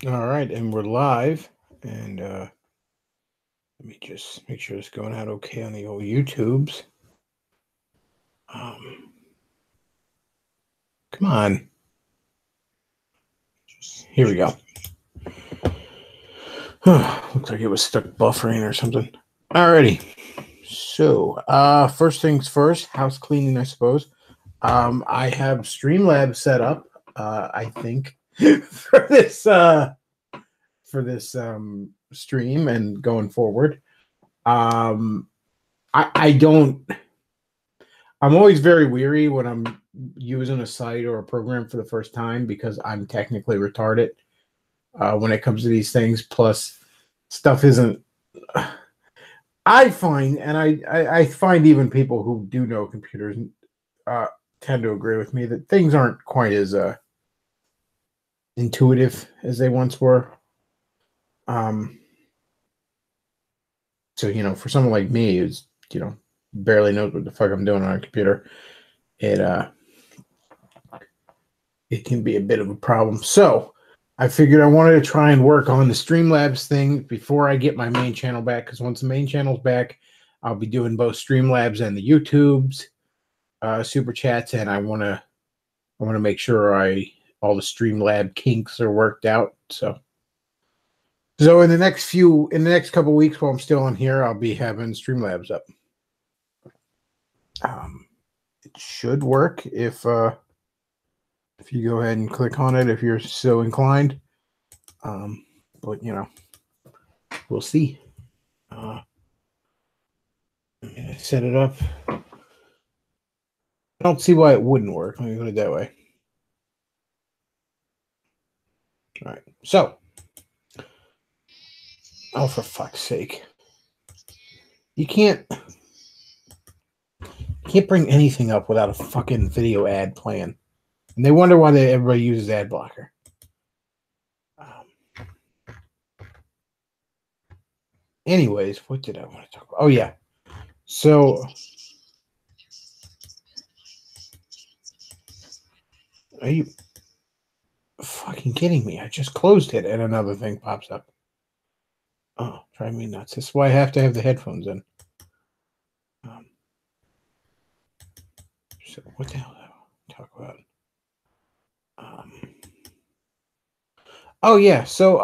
All right, and we're live. And let me just make sure it's going out okay on the old YouTubes. Come on. Here we go. Looks like it was stuck buffering or something. Alrighty. So, first things first, house cleaning, I suppose. I have Streamlabs set up. I think for this stream and going forward. Um, I don't. I'm always very weary when I'm using a site or a program for the first time because I'm technically retarded when it comes to these things. Plus, stuff isn't. I find, and I find even people who do know computers uh, tend to agree with me that things aren't quite as intuitive as they once were. Um, so for someone like me who's barely knows what the fuck I'm doing on a computer, it it can be a bit of a problem. So I figured I wanted to try and work on the Streamlabs thing before I get my main channel back, because once the main channel's back, I'll be doing both Streamlabs and the YouTubes, super chats, and I want to make sure all the Streamlab kinks are worked out. So in the next couple of weeks while I'm still on here, I'll be having Streamlabs up. It should work if you go ahead and click on it if you're so inclined. But we'll see. Set it up. I don't see why it wouldn't work. Let me put it that way. All right. So, oh, for fuck's sake. You can't bring anything up without a fucking video ad playing. And they wonder why everybody uses ad blocker. Anyways, what did I want to talk about? Oh, yeah. So, are you fucking kidding me? I just closed it and another thing pops up. Oh, drive me nuts. This is why I have to have the headphones in. So what the hell did I talk about? Oh yeah, so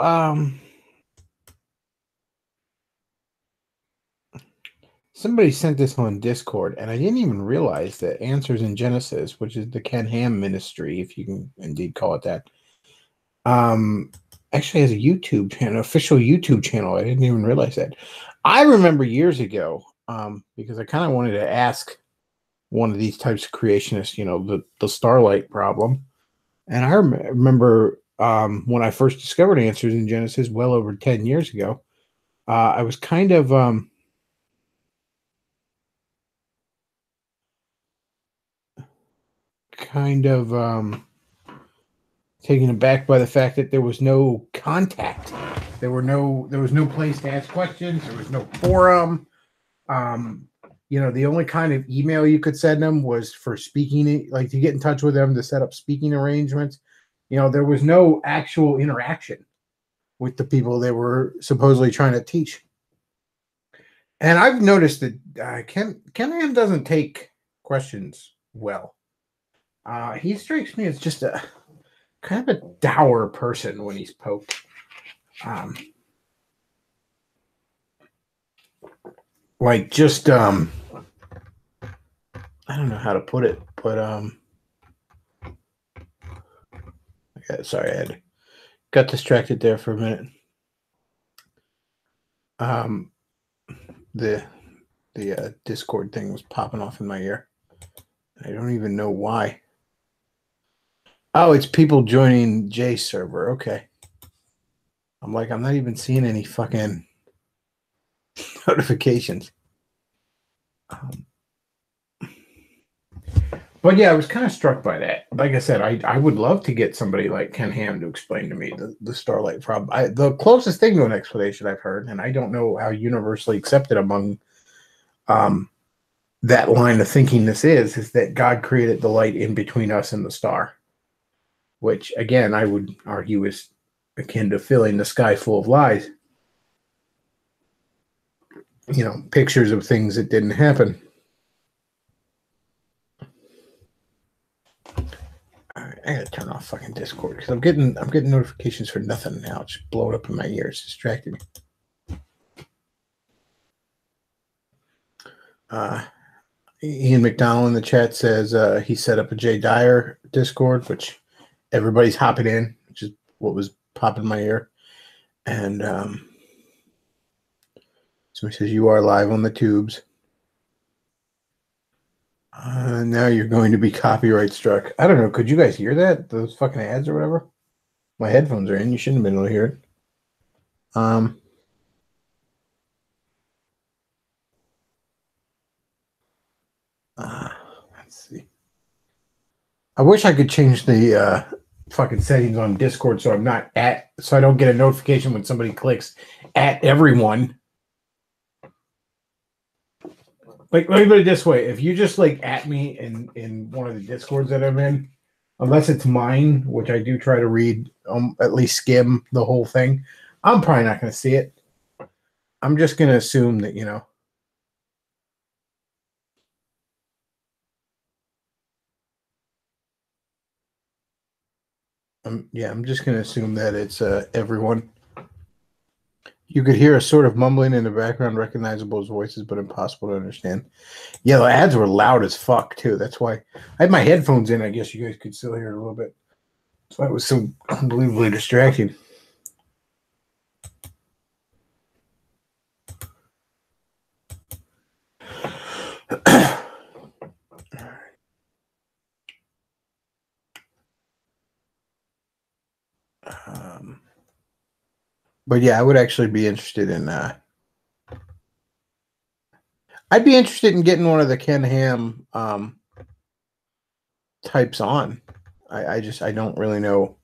somebody sent this on Discord, and I didn't even realize that Answers in Genesis, which is the Ken Ham ministry, if you can indeed call it that, actually has a YouTube channel, official YouTube channel. I didn't even realize that. I remember years ago, because I kind of wanted to ask one of these types of creationists, the starlight problem. And I remember when I first discovered Answers in Genesis well over 10 years ago, I was kind of taken aback by the fact that there was no contact. There was no place to ask questions. There was no forum. The only kind of email you could send them was for speaking, like to get in touch with them to set up speaking arrangements. There was no actual interaction with the people they were supposedly trying to teach. And I've noticed that Ken Ham doesn't take questions well. He strikes me as just a kind of a dour person when he's poked. Like just I don't know how to put it, but okay, sorry, I got distracted there for a minute. The Discord thing was popping off in my ear. I don't even know why. Oh, it's people joining Jay's server. Okay. I'm not even seeing any fucking notifications. But yeah, I was kind of struck by that. Like I said, I would love to get somebody like Ken Ham to explain to me the starlight problem. The closest thing to an explanation I've heard, and I don't know how universally accepted among that line of thinking this is that God created the light in between us and the star, which again I would argue is akin to filling the sky full of lies. Pictures of things that didn't happen. All right, I gotta turn off fucking Discord because I'm getting notifications for nothing now. It's just blowing up in my ears, distracting me. Ian McDonald in the chat says he set up a Jay Dyer Discord, which everybody's hopping in, which is what was popping in my ear. And somebody says you are live on the tubes. Now you're going to be copyright struck. I don't know. Could you guys hear that? Those fucking ads or whatever? My headphones are in. You shouldn't have been able to hear it. Let's see. I wish I could change the fucking settings on Discord so I don't get a notification when somebody clicks at everyone. Like, let me put it this way: if you just like at me in one of the Discords that I'm in, unless it's mine, which I do try to read, at least skim the whole thing, I'm probably not going to see it. I'm just going to assume that I'm just going to assume that it's everyone. You could hear a sort of mumbling in the background, recognizable as voices, but impossible to understand. Yeah, the ads were loud as fuck, too. That's why I had my headphones in. I guess you guys could still hear it a little bit. That's why it was so unbelievably distracting. But yeah, I would actually be interested in I'd be interested in getting one of the Ken Ham types on. I don't really know.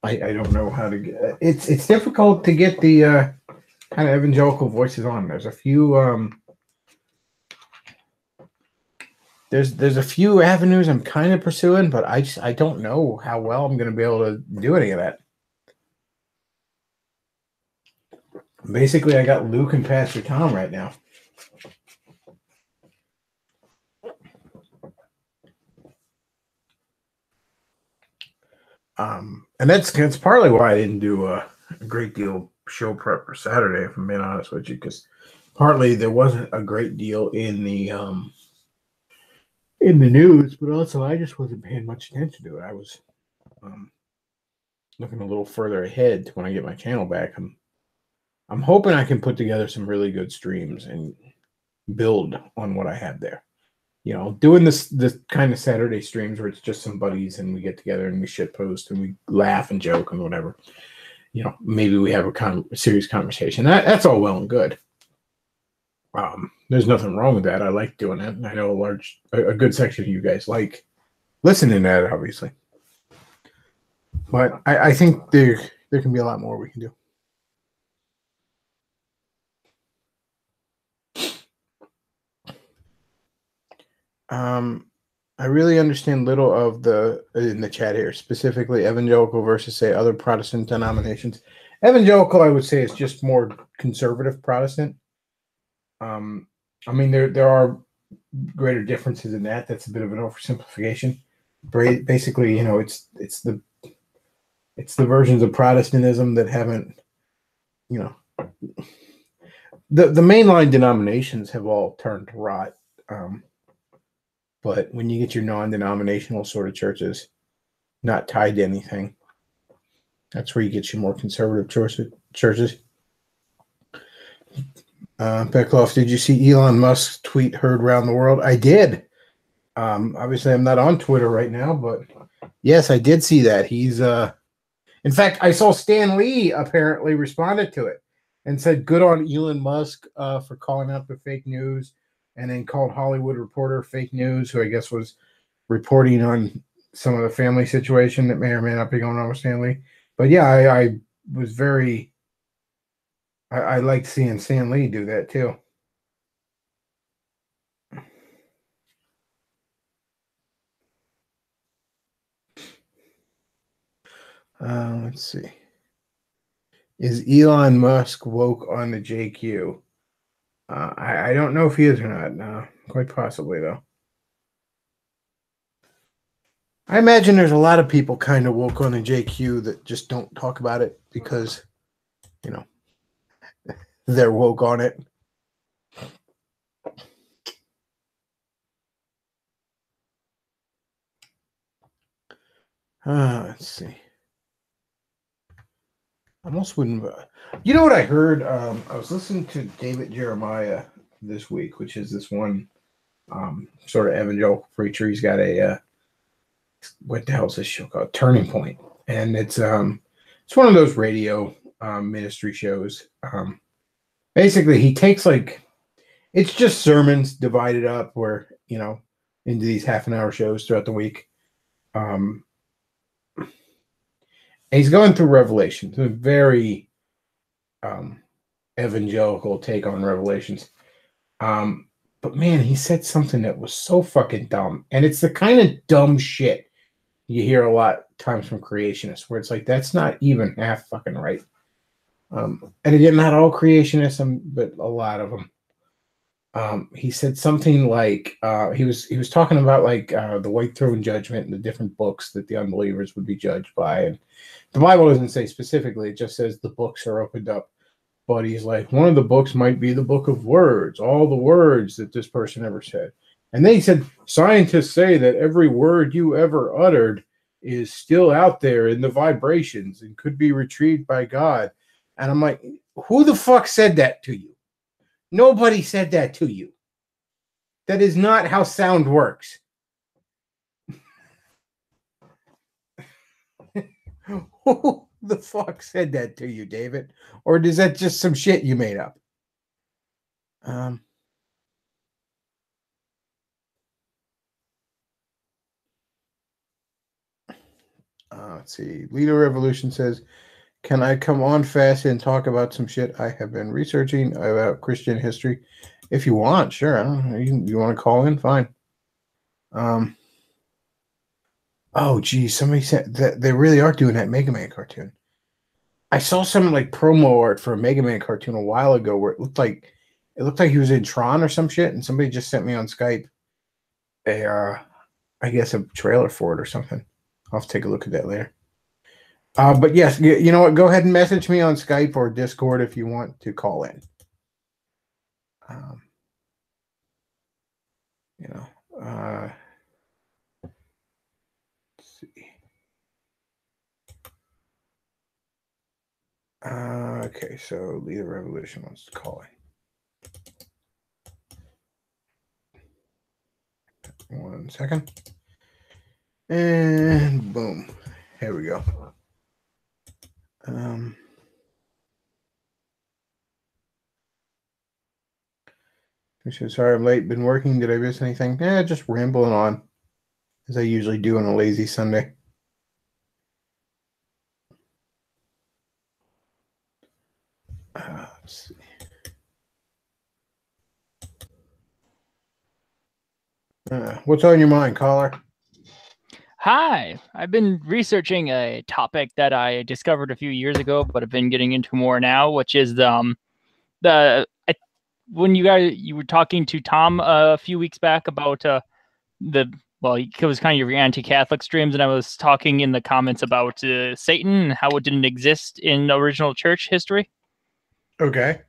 I don't know how to get it's difficult to get the kind of evangelical voices on. There's a few there's a few avenues I'm kind of pursuing, but I don't know how well I'm going to be able to do any of that. Basically, I got Luke and Pastor Tom right now. And that's partly why I didn't do a great deal of show prep for Saturday, if I'm being honest with you, because partly there wasn't a great deal in the news, but also I just wasn't paying much attention to it. I was looking a little further ahead to when I get my channel back. I'm hoping I can put together some really good streams and build on what I have there. Doing this kind of Saturday streams where it's just some buddies and we get together and we shit post and we laugh and joke and whatever. Maybe we have a serious conversation. That's all well and good. There's nothing wrong with that. I like doing it. And I know a good section of you guys like listening to that, obviously. But I think there can be a lot more we can do. I really understand little of in the chat here, specifically evangelical versus, say, other Protestant denominations. Evangelical, I would say, is just more conservative Protestant. I mean, there are greater differences in that. That's a bit of an oversimplification. Basically, it's the versions of Protestantism that haven't, the mainline denominations have all turned to rot. But when you get your non-denominational sort of churches, not tied to anything, that's where you get your more conservative churches. Bechtloff, did you see Elon Musk's tweet heard around the world? I did. Obviously, I'm not on Twitter right now, but yes, I did see that. He's in fact, I saw Stan Lee apparently responded to it and said, "Good on Elon Musk for calling out the fake news," and then called Hollywood Reporter fake news, who I guess was reporting on some of the family situation that may or may not be going on with Stan Lee. But yeah, I was very. I liked seeing Stan Lee do that too. Let's see. Is Elon Musk woke on the JQ? I don't know if he is or not. No, quite possibly though. I imagine there's a lot of people kind of woke on the JQ that just don't talk about it because, you know, they're woke on it. Let's see. Almost wouldn't. You know what I heard? I was listening to David Jeremiah this week, which is this one sort of evangelical preacher. He's got a what the hell is this show called? Turning Point, and it's one of those radio ministry shows. Basically, he takes it's just sermons divided up, where into these half-an-hour shows throughout the week. He's going through Revelations, a very evangelical take on Revelations. But man, he said something that was so fucking dumb. And it's the kind of dumb shit you hear a lot of times from creationists, where it's like, that's not even half fucking right. And again, not all creationists, but a lot of them. He said something like he was talking about the white throne judgment and the different books that the unbelievers would be judged by, and the Bible doesn't say specifically; it just says the books are opened up. But he's like, one of the books might be the book of words, all the words that this person ever said. And then he said, scientists say that every word you ever uttered is still out there in the vibrations and could be retrieved by God. And I'm like, who the fuck said that to you? Nobody said that to you. That is not how sound works. Who the fuck said that to you, David? Or is that just some shit you made up? Let's see. Leader Revolution says, can I come on fast and talk about some shit I have been researching about Christian history? If you want, sure. I don't know. You want to call in? Fine. Oh, geez. Somebody said that they really are doing that Mega Man cartoon. I saw some promo art for a Mega Man cartoon a while ago where it looked like he was in Tron or some shit, and somebody just sent me on Skype I guess a trailer for it or something. I'll have to take a look at that later. But yes, you know what? Go ahead and message me on Skype or Discord if you want to call in. Let's see. Okay, so Leader Revolution wants to call in. 1 second. And boom. Here we go. He said, sorry I'm late. Been working. Did I miss anything? Just rambling on, as I usually do on a lazy Sunday. Let's see. What's on your mind, caller? Hi, I've been researching a topic that I discovered a few years ago, but I've been getting into more now, which is when you were talking to Tom a few weeks back about it was kind of your anti-Catholic streams, and I was talking in the comments about Satan and how it didn't exist in original church history. Okay.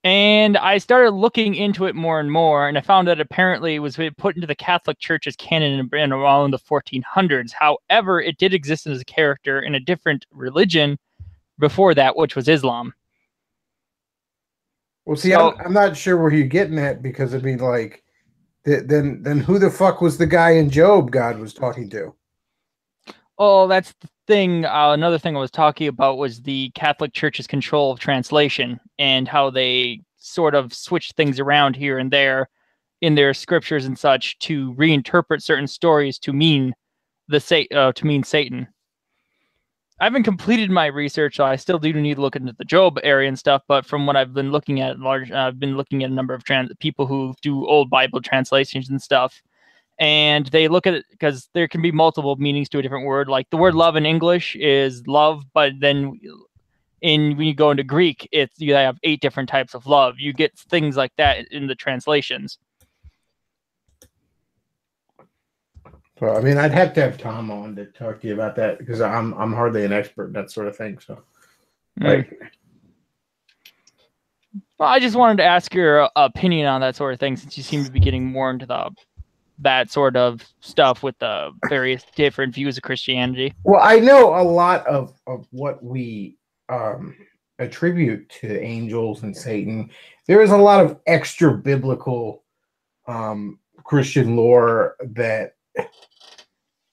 And I started looking into it more and more, and I found that apparently it was put into the Catholic Church as canon in around the 1400s. However, it did exist as a character in a different religion before that, which was Islam. Well, see, I'm not sure where you're getting at, because I mean, then who the fuck was the guy in Job God was talking to? Oh, that's the thing. Another thing I was talking about was the Catholic Church's control of translation and how they sort of switched things around here and there in their scriptures and such to reinterpret certain stories to mean Satan. I haven't completed my research, so I still do need to look into the Job area and stuff. But from what I've been looking at, I've been looking at a number of people who do old Bible translations and stuff. and they look at it because there can be multiple meanings to a different word. Like the word love in English is love, but then when you go into Greek, you have 8 different types of love. You get things like that in the translations. So, I mean, I'd have to have Tom on to talk to you about that because I'm hardly an expert in that sort of thing. So, like, well, I just wanted to ask your opinion on that sort of thing, since you seem to be getting more into that sort of stuff with the various different views of Christianity. Well, I know a lot of what we attribute to angels and Satan. There is a lot of extra biblical Christian lore that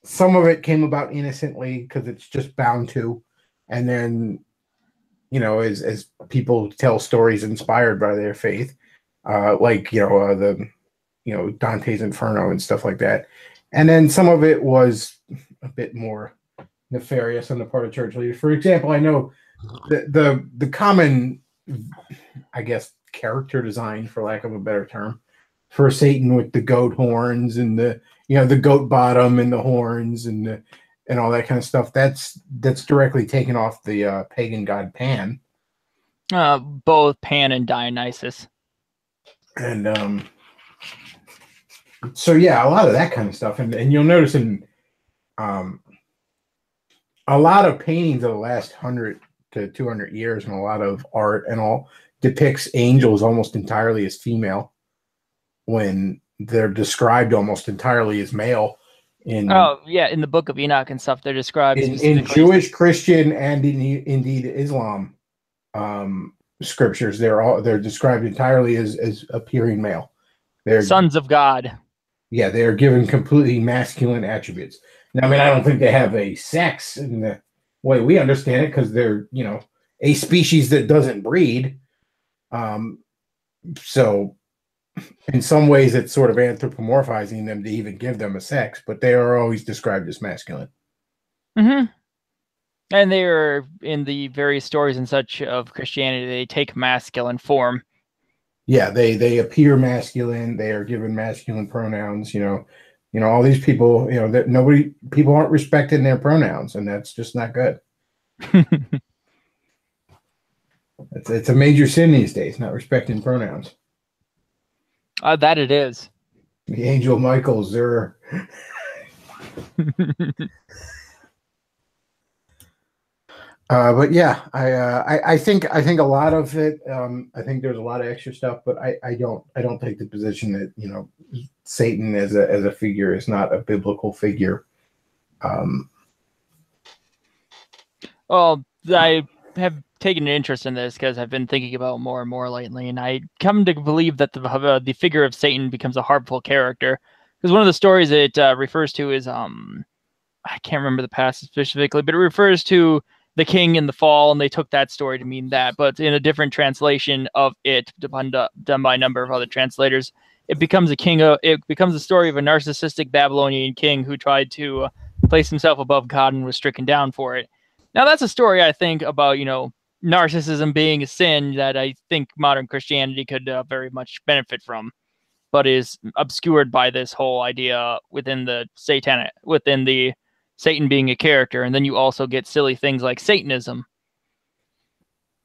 some of it came about innocently because it's just bound to, and then as people tell stories inspired by their faith, like Dante's Inferno and stuff like that, and then some of it was a bit more nefarious on the part of church leaders. For example, I know the common, I guess, character design, for lack of a better term, for Satan with the goat horns and the goat bottom and the horns and all that kind of stuff. That's directly taken off the pagan god Pan. Both Pan and Dionysus. And so yeah, a lot of that kind of stuff, and you'll notice in a lot of paintings of the last 100 to 200 years, and a lot of art and all, depicts angels almost entirely as female when they're described almost entirely as male. In the Book of Enoch and stuff, they're described in Jewish, Christian, and indeed Islam scriptures. They're described entirely as appearing male. They're sons of God. Yeah, they are given completely masculine attributes. Now, I mean, I don't think they have a sex in the way we understand it, because they're a species that doesn't breed. So in some ways, it's sort of anthropomorphizing them to even give them a sex, but they are always described as masculine. Mm-hmm. And they are, in the various stories and such of Christianity, they take masculine form. Yeah, they appear masculine. They are given masculine pronouns. All these people. That people aren't respecting their pronouns, and that's just not good. It's a major sin these days, not respecting pronouns. That it is. The angel Michael Zur. But yeah, I think a lot of it. I think there's a lot of extra stuff, but I don't take the position that Satan as a figure is not a biblical figure. Well, I have taken an interest in this because I've been thinking about more and more lately, and I come to believe that the figure of Satan becomes a harmful character, because one of the stories it refers to is I can't remember the passage specifically, but it refers to the king in the fall, and they took that story to mean that. But in a different translation of it, done by a number of other translators, it becomes a story of a narcissistic Babylonian king who tried to place himself above God and was stricken down for it. Now, that's a story, I think, about narcissism being a sin that I think modern Christianity could very much benefit from, but is obscured by this whole idea within the Satan being a character. And then you also get silly things like Satanism.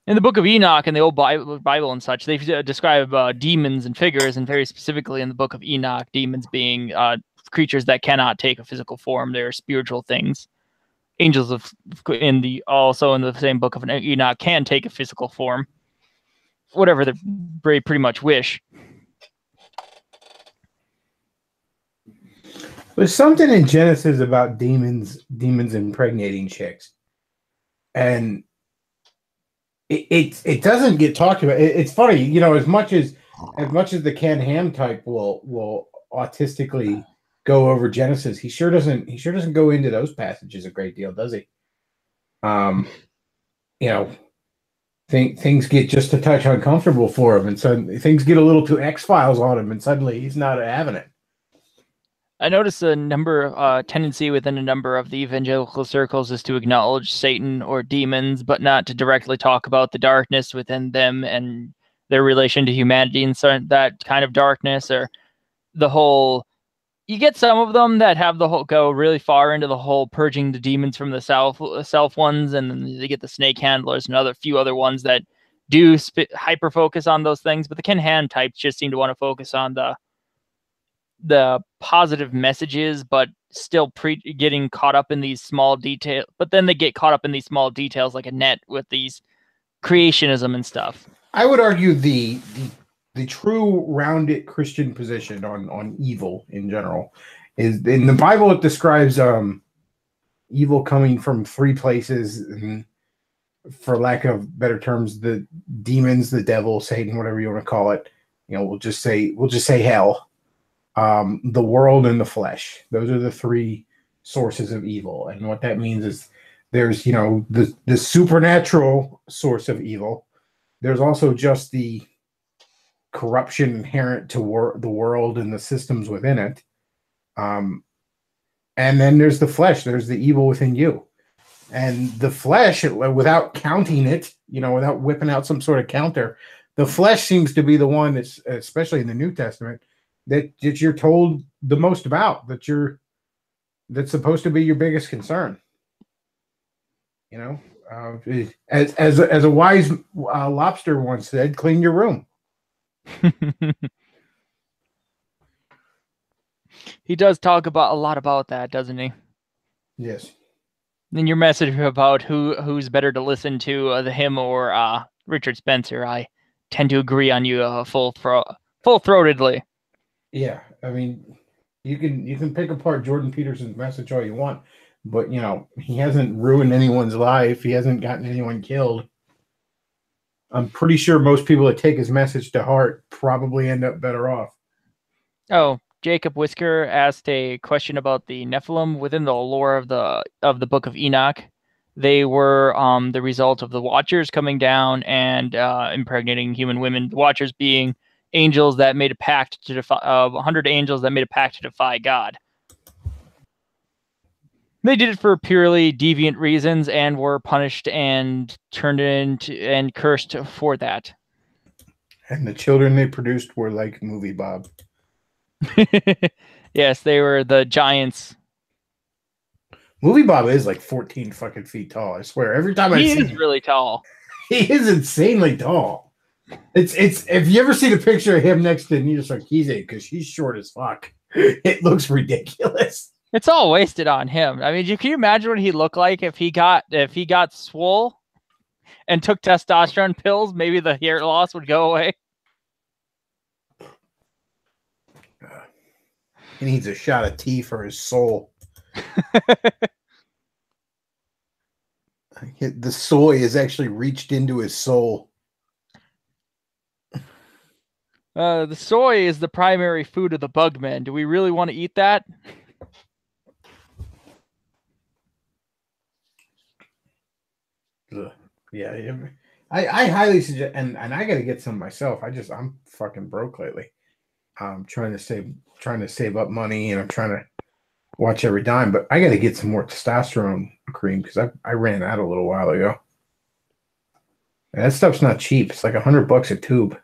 In the Book of Enoch and the Old Bible and such, they describe demons and figures, and very specifically in the Book of Enoch, demons being creatures that cannot take a physical form. They're spiritual things. Angels in the same Book of Enoch can take a physical form, whatever they pretty much wish. There's something in Genesis about demons impregnating chicks, and it doesn't get talked about. It's funny, as much as the Ken Ham type will autistically go over Genesis, he sure doesn't go into those passages a great deal, does he? Things get just a touch uncomfortable for him, and so things get a little too X-Files on him, and suddenly he's not having it. I noticed a tendency within a number of the evangelical circles is to acknowledge Satan or demons, but not to directly talk about the darkness within them and their relation to humanity, and so that kind of darkness, or the whole you get some of them that have the whole go really far into the whole purging the demons from the self ones, and then they get the snake handlers and few other ones that do hyper focus on those things. But the Ken Ham types just seem to want to focus on the positive messages, but still getting caught up in these small details. But then they get caught up in these small details like a net with these creationism and stuff. I would argue the true rounded Christian position on evil in general is in the Bible. It describes evil coming from three places, and for lack of better terms, the demons, the devil, Satan, whatever you want to call it. We'll just say hell, the world, and the flesh. Those are the three sources of evil. And what that means is there's the supernatural source of evil. There's also just the corruption inherent to the world and the systems within it. And then there's the flesh. There's the evil within you. And the flesh, without counting it, without whipping out some sort of counter, the flesh seems to be the one that's, especially in the New Testament, that you're told the most about, that's supposed to be your biggest concern. As a wise lobster once said, clean your room. He does talk a lot about that, doesn't he? Yes. And your message about who's better to listen to, him or Richard Spencer, I tend to agree on you full-throatedly. Yeah, I mean, you can pick apart Jordan Peterson's message all you want, but he hasn't ruined anyone's life. He hasn't gotten anyone killed. I'm pretty sure most people that take his message to heart probably end up better off. Oh, Jacob Whisker asked a question about the Nephilim within the lore of the Book of Enoch. They were the result of the Watchers coming down and impregnating human women. The Watchers being angels that made a pact to defy 100 angels that made a pact to defy God. They did it for purely deviant reasons and were punished and turned into and cursed for that. And the children they produced were like Movie Bob. Yes, they were the giants. Movie Bob is like 14 fucking feet tall. I swear. Every time I see him, He is really tall. he is insanely tall. It's if you ever see the picture of him next to Anita Sarkeesian, because she's short as fuck, it looks ridiculous. It's all wasted on him. I mean, can you imagine what he'd look like if he got swole and took testosterone pills? Maybe the hair loss would go away. He needs a shot of tea for his soul. The soy has actually reached into his soul. The soy is the primary food of the bugmen. Do we really want to eat that? Yeah, I highly suggest, and I got to get some myself. I'm fucking broke lately. I'm trying to save up money, and I'm trying to watch every dime. But I got to get some more testosterone cream because I ran out a little while ago. And that stuff's not cheap. It's like $100 a tube.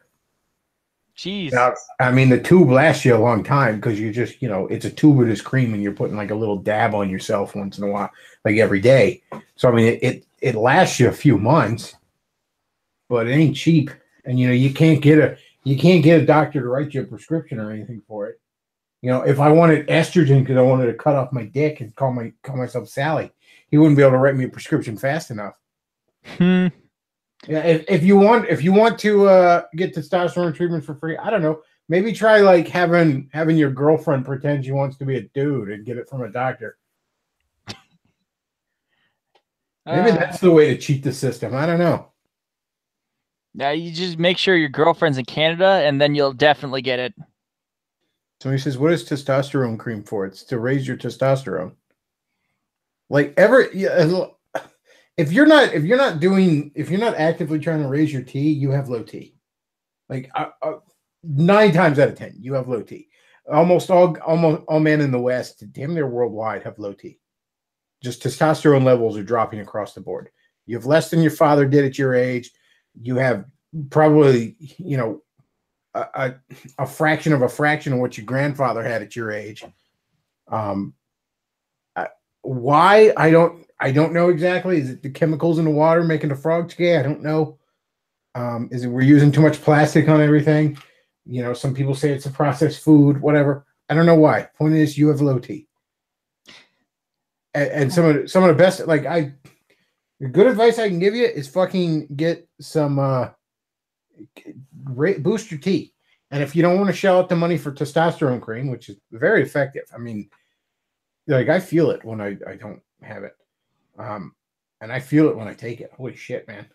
Jeez. Now, I mean, the tube lasts you a long time because you just, it's a tube of this cream, and you're putting like a little dab on yourself once in a while, like every day. So I mean, it lasts you a few months, but it ain't cheap. And you can't get a doctor to write you a prescription or anything for it. If I wanted estrogen because I wanted to cut off my dick and call myself Sally, he wouldn't be able to write me a prescription fast enough. Yeah, if you want to get testosterone treatment for free, I don't know. Maybe try like having your girlfriend pretend she wants to be a dude and get it from a doctor. Maybe that's the way to cheat the system. I don't know. Yeah, you just make sure your girlfriend's in Canada, and then you'll definitely get it. Somebody says, "What is testosterone cream for?" It's to raise your testosterone. If you're not actively trying to raise your T, you have low T. Like 9 times out of 10, you have low T. Almost all men in the West, damn near worldwide, have low T. Just testosterone levels are dropping across the board. You have less than your father did at your age. You have probably, a fraction of what your grandfather had at your age. Um, why I don't know exactly. Is it the chemicals in the water making the frogs gay? I don't know. Is it we're using too much plastic on everything? You know, some people say it's a processed food, whatever. I don't know why. Point is, you have low T. And some of the best, like the good advice I can give you is fucking get some boost your T. And if you don't want to shell out the money for testosterone cream, which is very effective, I mean, like I feel it when I don't have it, and I feel it when I take it. Holy shit, man!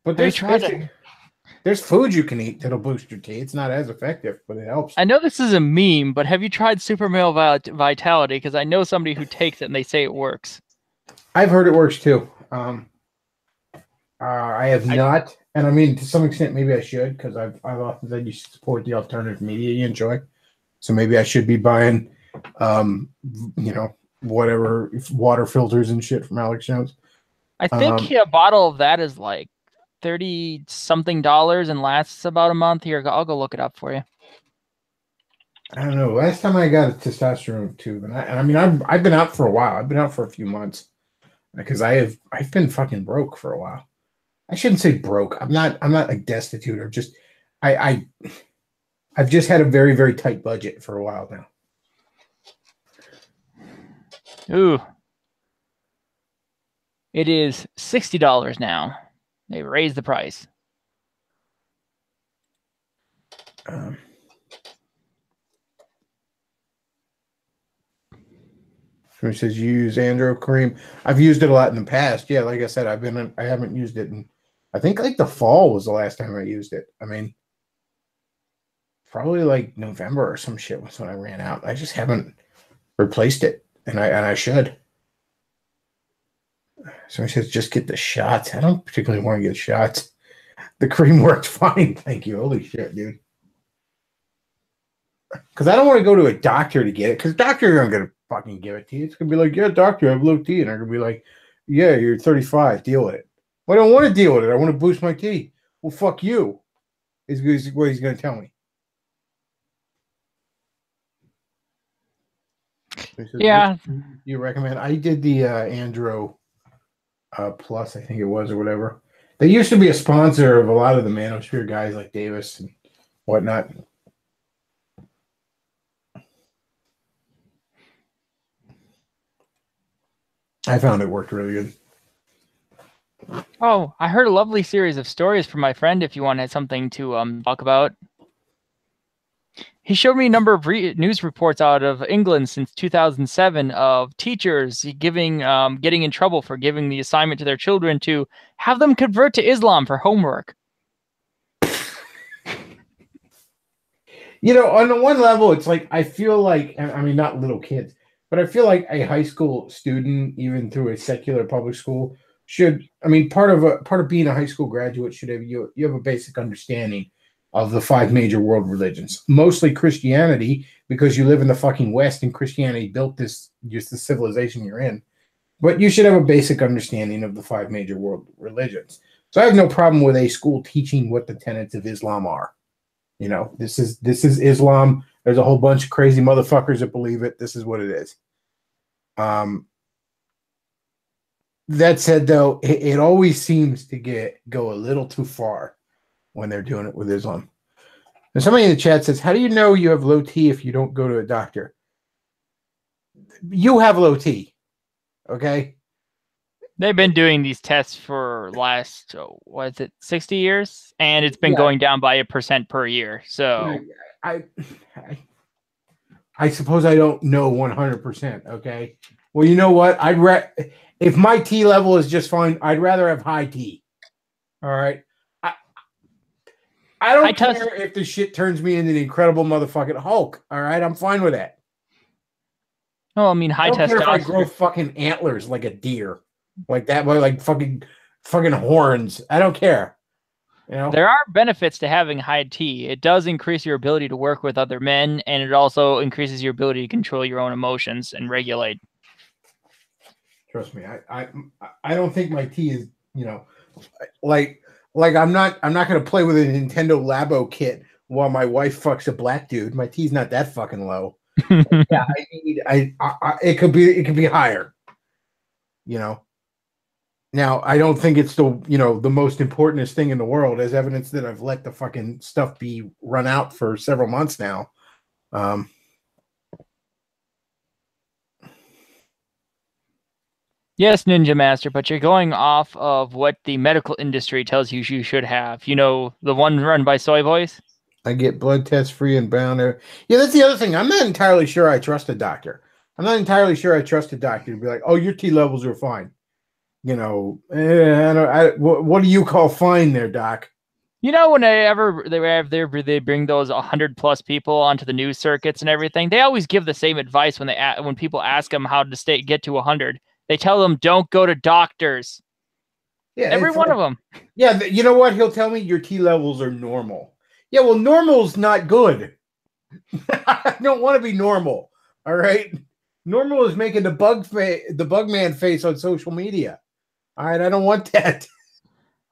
But there's food you can eat that'll boost your T. It's not as effective, but it helps. I know this is a meme, but have you tried Super Male Vitality? Because I know somebody who takes it and they say it works. I've heard it works too. I have not, and I mean to some extent maybe I should, because I've often said you should support the alternative media you enjoy. So maybe I should be buying, you know, whatever water filters and shit from Alex Jones. I think a bottle of that is like $30-something and lasts about a month. Here, I'll go look it up for you. I don't know. Last time I got a testosterone tube, and I mean I've been out for a while. I've been out for a few months because I've been fucking broke for a while. I shouldn't say broke. I'm not like destitute or just I've just had a very, very tight budget for a while now. Ooh. It is $60 now. They raised the price. Who says you use Andro cream? I've used it a lot in the past. Yeah, like I said, I haven't used it in, I think like the fall was the last time I used it. I mean, probably like November or some shit was when I ran out. I just haven't replaced it, and I should. Somebody says just get the shots. I don't particularly want to get shots. The cream worked fine, thank you. Holy shit, dude. Because I don't want to go to a doctor to get it. Because doctors aren't gonna fucking give it to you. It's gonna be like, yeah, doctor, I have low T, and I'm gonna be like, yeah, you're 35. Deal with it. Well, I don't want to deal with it. I want to boost my T. Well, fuck you. Is what he's gonna tell me. Yeah. You recommend? I did the Andro Plus, I think it was, or whatever. They used to be a sponsor of a lot of the Manosphere guys like Davis and whatnot. I found it worked really good. Oh, I heard a lovely series of stories from my friend. If you wanted something to talk about, he showed me a number of news reports out of England since 2007 of teachers getting in trouble for giving the assignment to their children to have them convert to Islam for homework. You know, on the one level, it's like I feel like, I mean, not little kids, but I feel like a high school student, even through a secular public school, should. I mean, part of being a high school graduate should have you have a basic understanding of the 5 major world religions, mostly Christianity, because you live in the fucking West and Christianity built this, just the civilization you're in. But you should have a basic understanding of the 5 major world religions. So I have no problem with a school teaching what the tenets of Islam are. You know, this is Islam. There's a whole bunch of crazy motherfuckers that believe it. This is what it is. That said, though, it always seems to go a little too far when they're doing it with Islam. And somebody in the chat says, how do you know you have low T if you don't go to a doctor? You have low T, okay? They've been doing these tests for last, 60 years? And it's been going down by 1% per year. So I suppose I don't know 100%, okay? Well, you know what? If my T level is just fine, I'd rather have high T. All right? I don't care if the shit turns me into the incredible motherfucking Hulk. All right? I'm fine with that. No, I mean, high testosterone. I don't care if I grow fucking antlers like a deer. Like that, like fucking horns. I don't care. You know? There are benefits to having high T. It does increase your ability to work with other men, and it also increases your ability to control your own emotions and regulate. Trust me, I don't think my T is, you know, like I'm not gonna play with a Nintendo Labo kit while my wife fucks a black dude. My T's not that fucking low. Yeah, I need. It could be higher. You know. Now, I don't think it's the most importantest thing in the world, as evidence that I've let the fucking stuff be run out for several months now. Um, Yes, Ninja Master, but you're going off of what the medical industry tells you you should have. You know, the one run by Soy Boys? I get blood tests free and bound. Yeah, that's the other thing. I'm not entirely sure I trust a doctor. I'm not entirely sure I trust a doctor to be like, "Oh, your T levels are fine." What do you call fine there, doc? You know, whenever they bring those 100+ people onto the news circuits and everything, they always give the same advice when people ask them how to get to 100. They tell them, "Don't go to doctors." Yeah, Every one of them. Yeah, you know what? He'll tell me your T levels are normal. Yeah, well, normal's not good. I don't want to be normal. All right. Normal is making the bug man face on social media. All right, I don't want that.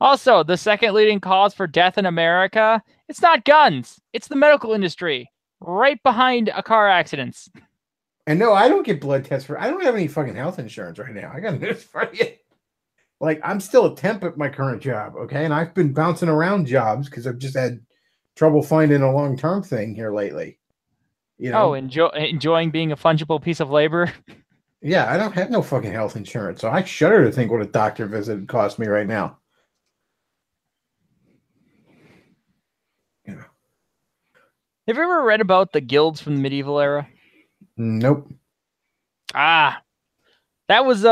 Also, the second leading cause for death in America, it's not guns. It's the medical industry. Right behind a car accidents. And no, I don't get blood tests I don't have any fucking health insurance right now. I got this for you. Like, I'm still a temp at my current job, okay? And I've been bouncing around jobs because I've just had trouble finding a long-term thing here lately. Oh, enjoying being a fungible piece of labor. Yeah, I don't have no fucking health insurance, so I shudder to think what a doctor visit would cost me right now. Yeah. Have you ever read about the guilds from the medieval era? Nope. Ah, that was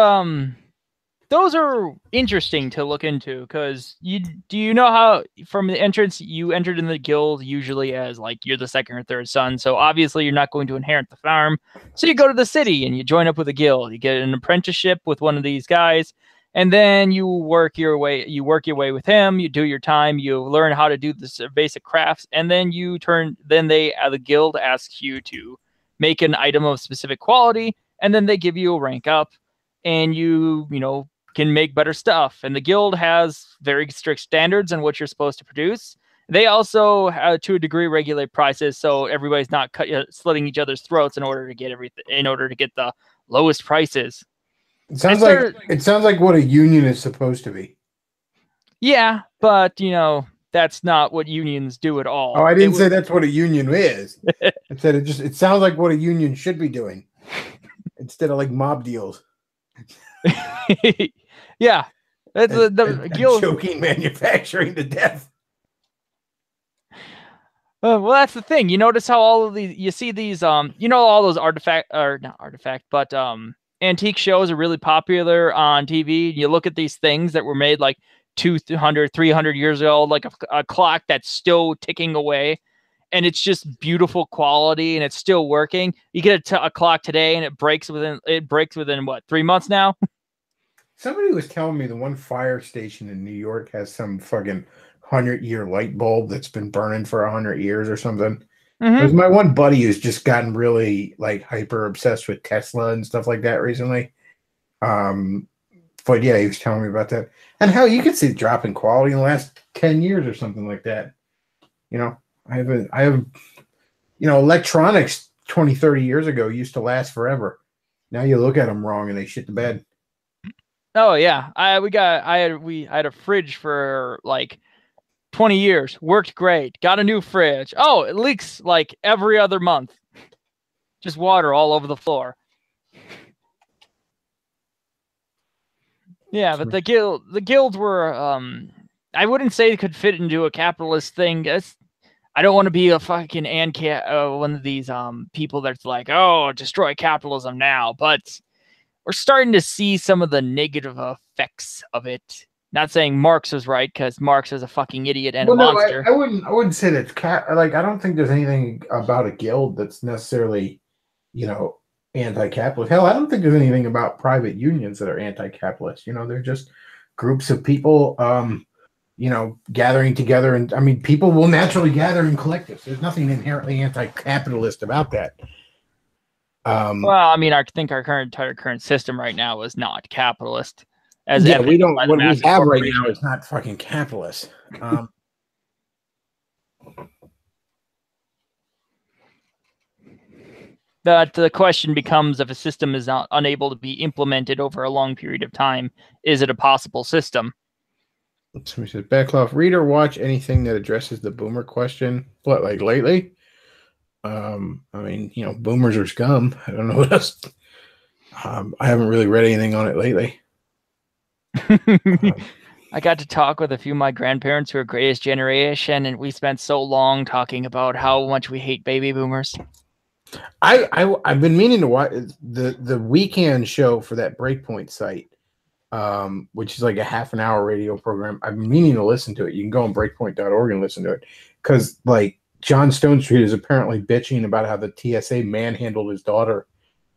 those are interesting to look into because you know how from the entrance you entered in the guild usually as like you're the second or third son, so obviously you're not going to inherit the farm, so you go to the city and you join up with a guild, you get an apprenticeship with one of these guys, and then you work your way with him, you do your time, you learn how to do this basic crafts, and then the guild asks you to make an item of specific quality, and then they give you a rank up, and you can make better stuff. And the guild has very strict standards on what you're supposed to produce. They also, to a degree, regulate prices, so everybody's not slitting each other's throats in order to get the lowest prices. It sounds like what a union is supposed to be. Yeah, but that's not what unions do at all. Oh, I didn't say that's what a union is. I said it sounds like what a union should be doing instead of like mob deals. Yeah, that's the guild choking manufacturing to death. Well, that's the thing. You notice how all of these, you see these, all those antique shows are really popular on TV. You look at these things that were made like 200, 300 years old, like a clock that's still ticking away, and it's just beautiful quality and it's still working. You get a clock today and it breaks within what, 3 months now? Somebody was telling me the one fire station in New York has some fucking 100-year light bulb that's been burning for 100 years or something. Mm-hmm. There's my one buddy who's just gotten really like hyper obsessed with Tesla and stuff like that recently. But yeah, he was telling me about that and how you can see the drop in quality in the last 10 years or something like that. I have electronics 20, 30 years ago used to last forever. Now you look at them wrong and they shit the bed. Oh yeah, I had a fridge for like 20 years, worked great. Got a new fridge. Oh, it leaks like every other month. Just water all over the floor. Yeah, but the guilds were I wouldn't say they could fit into a capitalist thing. I don't want to be a fucking one of these people that's like, "Oh, destroy capitalism now," but we're starting to see some of the negative effects of it. Not saying Marx was right, because Marx is a fucking idiot and a monster. I wouldn't say that's I don't think there's anything about a guild that's necessarily, anti-capitalist. Hell, I don't think there's anything about private unions that are anti-capitalist. They're just groups of people, gathering together. And I mean, people will naturally gather in collectives. There's nothing inherently anti-capitalist about that. Well, I mean, I think our current system right now is not capitalist. What we have right now is not fucking capitalist. the question becomes, if a system is not unable to be implemented over a long period of time, is it a possible system? Somebody says, Bechtloff, read or watch anything that addresses the boomer question. What, like lately? I mean, boomers are scum. I don't know what else. I haven't really read anything on it lately. I got to talk with a few of my grandparents who are greatest generation, and we spent so long talking about how much we hate baby boomers. I've been meaning to watch the weekend show for that Breakpoint site, which is like a half an hour radio program. I've been meaning to listen to it. You can go on breakpoint.org and listen to it, because like John Stone Street is apparently bitching about how the TSA manhandled his daughter,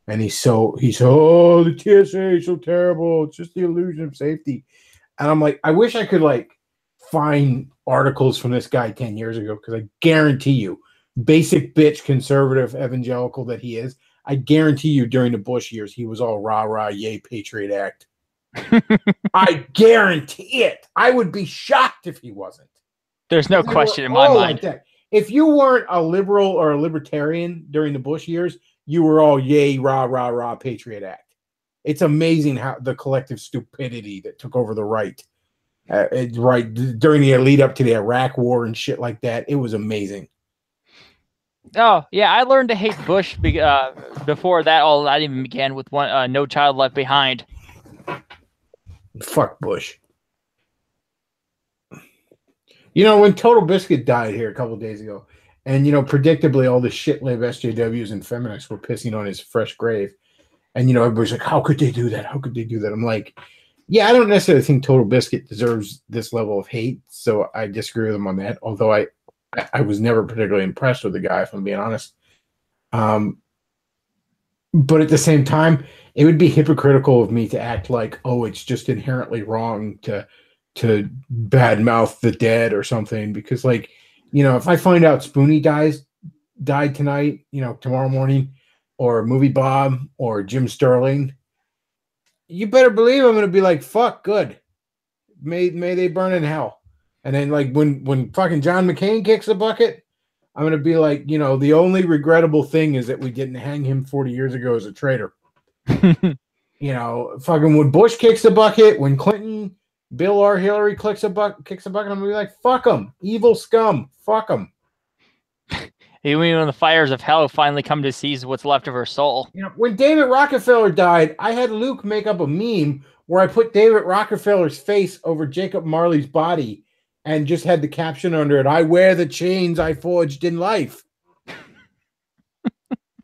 and he's oh, the TSA is so terrible. It's just the illusion of safety. And I'm like, I wish I could like find articles from this guy 10 years ago, because I guarantee you, basic bitch conservative evangelical that he is, I guarantee you during the Bush years, he was all rah, rah, yay, Patriot Act. I guarantee it. I would be shocked if he wasn't. There's no question in my mind. Like, if you weren't a liberal or a libertarian during the Bush years, you were all yay, rah, rah, rah, Patriot Act. It's amazing how the collective stupidity that took over the right, during the lead up to the Iraq War and shit like that. It was amazing. Oh yeah, I learned to hate Bush before that. All that even began with one No Child Left Behind. Fuck Bush. When Total Biscuit died here a couple of days ago, and predictably all the shit-lived SJWs and feminists were pissing on his fresh grave, and everybody's like, how could they do that? How could they do that? I'm like, yeah, I don't necessarily think Total Biscuit deserves this level of hate, so I disagree with him on that. Although I was never particularly impressed with the guy, if I'm being honest. But at the same time, it would be hypocritical of me to act like, oh, it's just inherently wrong to badmouth the dead or something, because like, if I find out Spoonie died tonight, tomorrow morning, or Movie Bob or Jim Sterling, you better believe I'm going to be like, fuck, good. May they burn in hell. And then like when fucking John McCain kicks the bucket, I'm going to be like, the only regrettable thing is that we didn't hang him 40 years ago as a traitor. Fucking when Bush kicks the bucket, when Clinton, Bill or Hillary kicks a bucket, I'm going to be like, fuck them. Evil scum. Fuck them. Even when the fires of hell finally come to seize what's left of her soul. When David Rockefeller died, I had Luke make up a meme where I put David Rockefeller's face over Jacob Marley's body and just had the caption under it, I wear the chains I forged in life.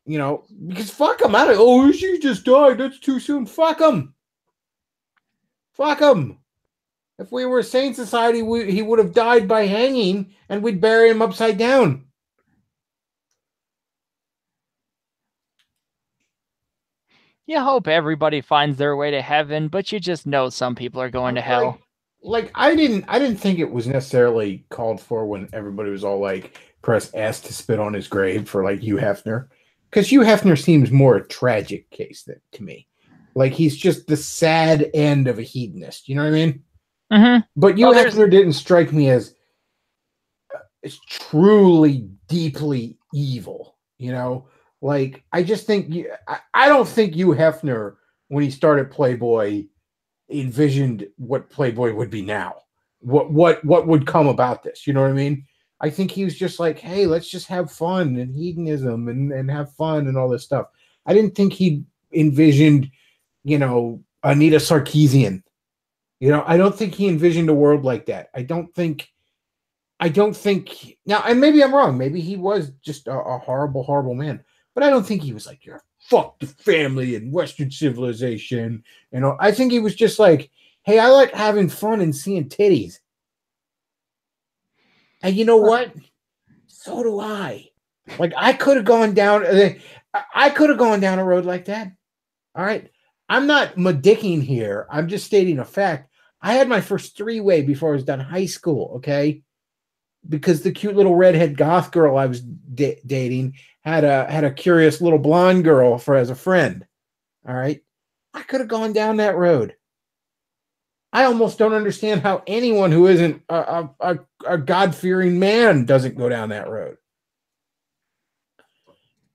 Because fuck him. She just died. That's too soon. Fuck him. Fuck him. If we were a sane society, he would have died by hanging, and we'd bury him upside down. You hope everybody finds their way to heaven, but you just know some people are going to hell. Like I didn't think it was necessarily called for when everybody was all like, press S to spit on his grave for like Hugh Hefner, because Hugh Hefner seems more a tragic case to me. Like he's just the sad end of a hedonist. You know what I mean? Mm-hmm. But Hugh Hefner didn't strike me as truly deeply evil. Like I just think I don't think Hugh Hefner, when he started Playboy, envisioned what Playboy would be now. What would come about this? You know what I mean? I think he was just like, hey, let's just have fun and hedonism and have fun and all this stuff. I didn't think he envisioned, Anita Sarkeesian. I don't think he envisioned a world like that. I don't think now, and maybe I'm wrong. Maybe he was just a horrible, horrible man. But I don't think he was like, fuck the family and Western civilization. I think he was just like, hey, I like having fun and seeing titties. And you know what? So do I. Like I could have gone down a road like that. All right. I'm not medicking here. I'm just stating a fact. I had my first three-way before I was done high school, okay? Because the cute little redhead goth girl I was dating had a curious little blonde girl as a friend. All right. I could have gone down that road. I almost don't understand how anyone who isn't a God-fearing man doesn't go down that road.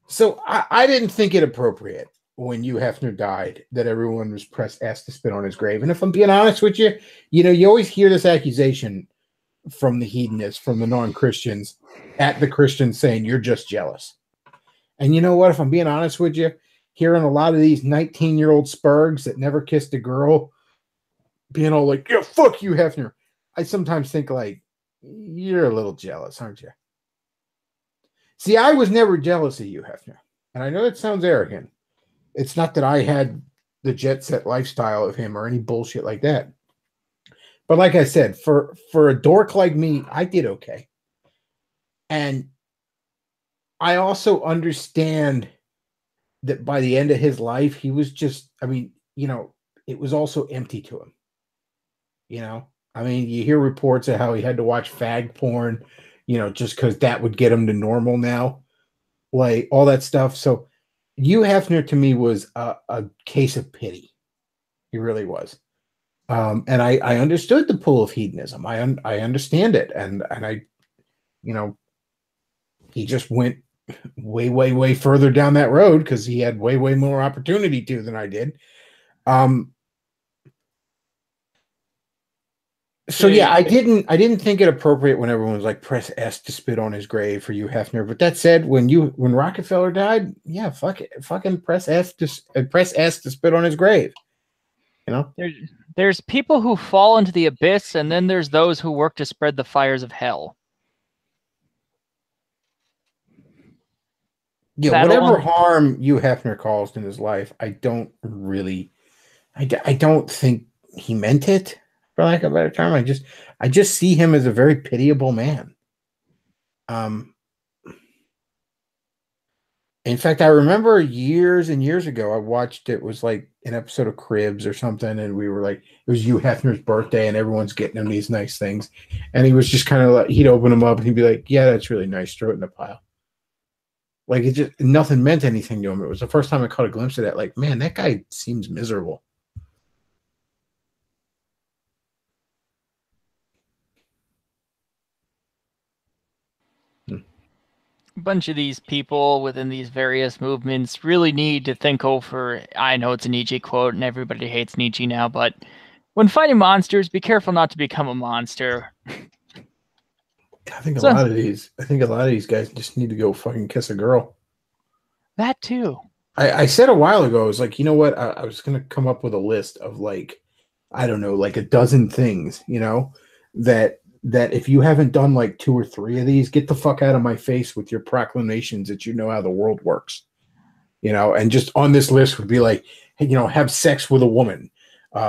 So I didn't think it appropriate when Hugh Hefner died that everyone was asked to spit on his grave. And if I'm being honest with you, you always hear this accusation from the hedonists, from the non-Christians, at the Christians saying you're just jealous. And you know what? If I'm being honest with you, hearing a lot of these 19-year-old spurgs that never kissed a girl being all like, yeah, fuck you, Hefner. I sometimes think like, you're a little jealous, aren't you? See, I was never jealous of you, Hefner. And I know that sounds arrogant. It's not that I had the jet set lifestyle of him or any bullshit like that. But like I said, for a dork like me, I did okay. And I also understand that by the end of his life, he was just, I mean, it was also empty to him. I mean, you hear reports of how he had to watch fag porn, just because that would get him to normal now, like all that stuff. So Hugh Hefner to me was a case of pity. He really was. And I understood the pull of hedonism. I understand it. And I, he just went way, way, way further down that road because he had way, way more opportunity to than I did. So yeah, I didn't think it appropriate when everyone was like press S to spit on his grave for Hugh Hefner. But that said, when Rockefeller died, yeah, fuck it, fucking press S to spit on his grave. There's people who fall into the abyss, and then there's those who work to spread the fires of hell. Yeah, whatever harm Hugh Hefner caused in his life, I don't think he meant it, for lack of a better term. I just see him as a very pitiable man. In fact, I remember years and years ago, I watched, it was like an episode of Cribs or something, and we were like, it was Hugh Hefner's birthday, and everyone's getting him these nice things, and he was just kind of like, he'd open them up, and he'd be like, yeah, that's really nice, throw it in the pile. Like, it just, nothing meant anything to him. It was the first time I caught a glimpse of that. Like, man, that guy seems miserable. A bunch of these people within these various movements really need to think over. I know it's a Nietzsche quote and everybody hates Nietzsche now, but when fighting monsters, be careful not to become a monster. I think a lot of these guys just need to go fucking kiss a girl. That too. I said a while ago, I was like, you know what? I was going to come up with a list of like, I don't know, like a dozen things, that if you haven't done like 2 or 3 of these, get the fuck out of my face with your proclamations that you know how the world works, and just on this list would be like, hey, have sex with a woman,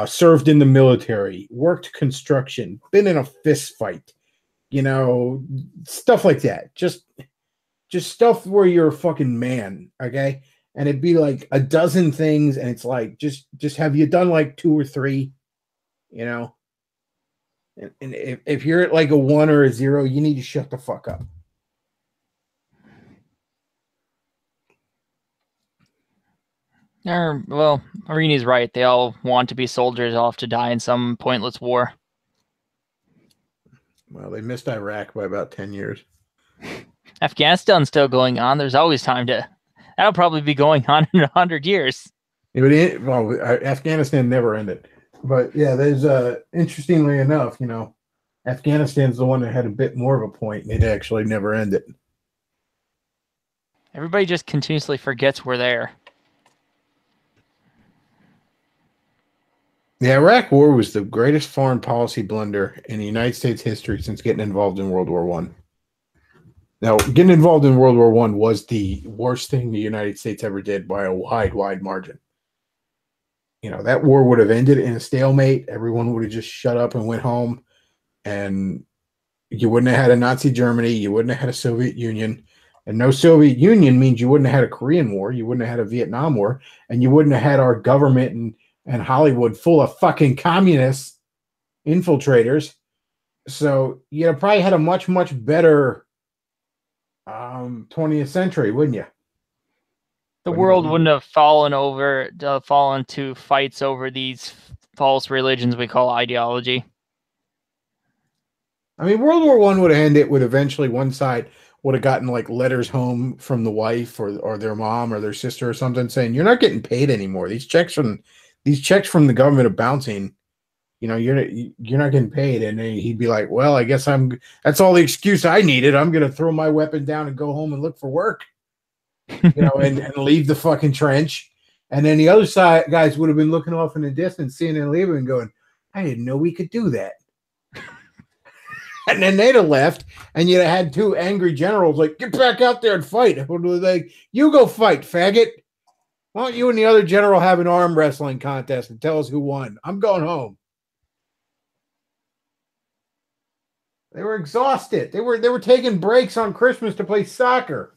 served in the military, worked construction, been in a fist fight, stuff like that. Just stuff where you're a fucking man. Okay. And it'd be like a dozen things. And it's like, just have you done like 2 or 3, And if you're at like a 1 or a 0, you need to shut the fuck up. Well, Irini's right. They all want to be soldiers off to die in some pointless war. Well, they missed Iraq by about 10 years. Afghanistan's still going on. There's always time to... That'll probably be going on in 100 years. Well, Afghanistan never ended. But yeah, there's interestingly enough, Afghanistan's the one that had a bit more of a point, and it actually never ended. Everybody just continuously forgets we're there. The Iraq War was the greatest foreign policy blunder in the United States history since getting involved in World War I. Now, getting involved in World War I was the worst thing the United States ever did by a wide, wide margin. That war would have ended in a stalemate. Everyone would have just shut up and went home. And you wouldn't have had a Nazi Germany. You wouldn't have had a Soviet Union. And no Soviet Union means you wouldn't have had a Korean War. You wouldn't have had a Vietnam War. And you wouldn't have had our government and Hollywood full of fucking communist infiltrators. So you probably had a much, much better 20th century, wouldn't you? The world wouldn't have fallen to fights over these false religions we call ideology. I mean, World War I would have ended with eventually one side would have gotten like letters home from the wife or their mom or their sister or something saying, "You're not getting paid anymore. These checks from the government are bouncing. You know, you're not getting paid." And then he'd be like, "Well, I guess that's all the excuse I needed. I'm going to throw my weapon down and go home and look for work, you know, and leave the fucking trench." And then the other side guys would have been looking off in the distance, seeing him leaving and going, "I didn't know we could do that." And then they'd have left, and you'd have had two angry generals like, "Get back out there and fight." Like, "You go fight, faggot. Why don't you and the other general have an arm wrestling contest and tell us who won? I'm going home." They were exhausted. They were taking breaks on Christmas to play soccer.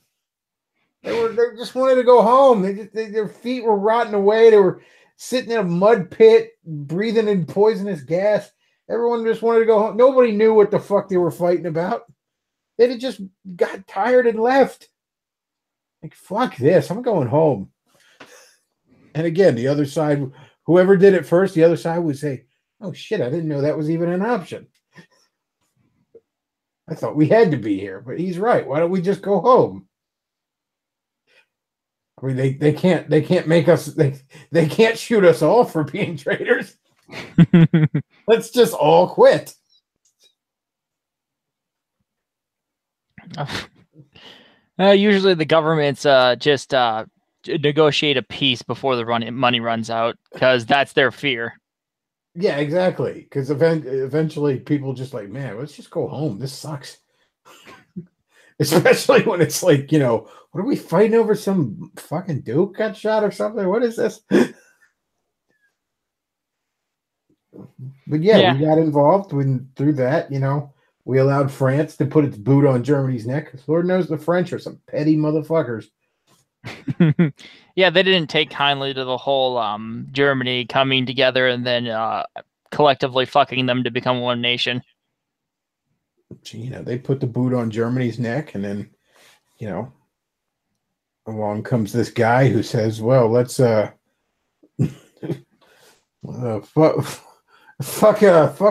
They just wanted to go home. Their feet were rotting away. They were sitting in a mud pit, breathing in poisonous gas. Everyone just wanted to go home. Nobody knew what the fuck they were fighting about. They just got tired and left. Like, fuck this. I'm going home. And again, the other side, whoever did it first, the other side would say, "Oh shit, I didn't know that was even an option. I thought we had to be here." But he's right. Why don't we just go home? I mean, they can't make us, they can't shoot us all for being traitors. Let's just all quit. Usually the governments just negotiate a peace before the money runs out, because that's their fear. Yeah, exactly. Because eventually people just like, "Man, let's just go home. This sucks." Especially when it's like, you know, what are we fighting over? Some fucking Duke got shot or something? What is this? But yeah, we got involved through that, you know. We allowed France to put its boot on Germany's neck. Lord knows the French are some petty motherfuckers. Yeah, they didn't take kindly to the whole Germany coming together and then collectively fucking them to become one nation. You know, they put the boot on Germany's neck, and then, you know, along comes this guy who says, "Well, let's fuck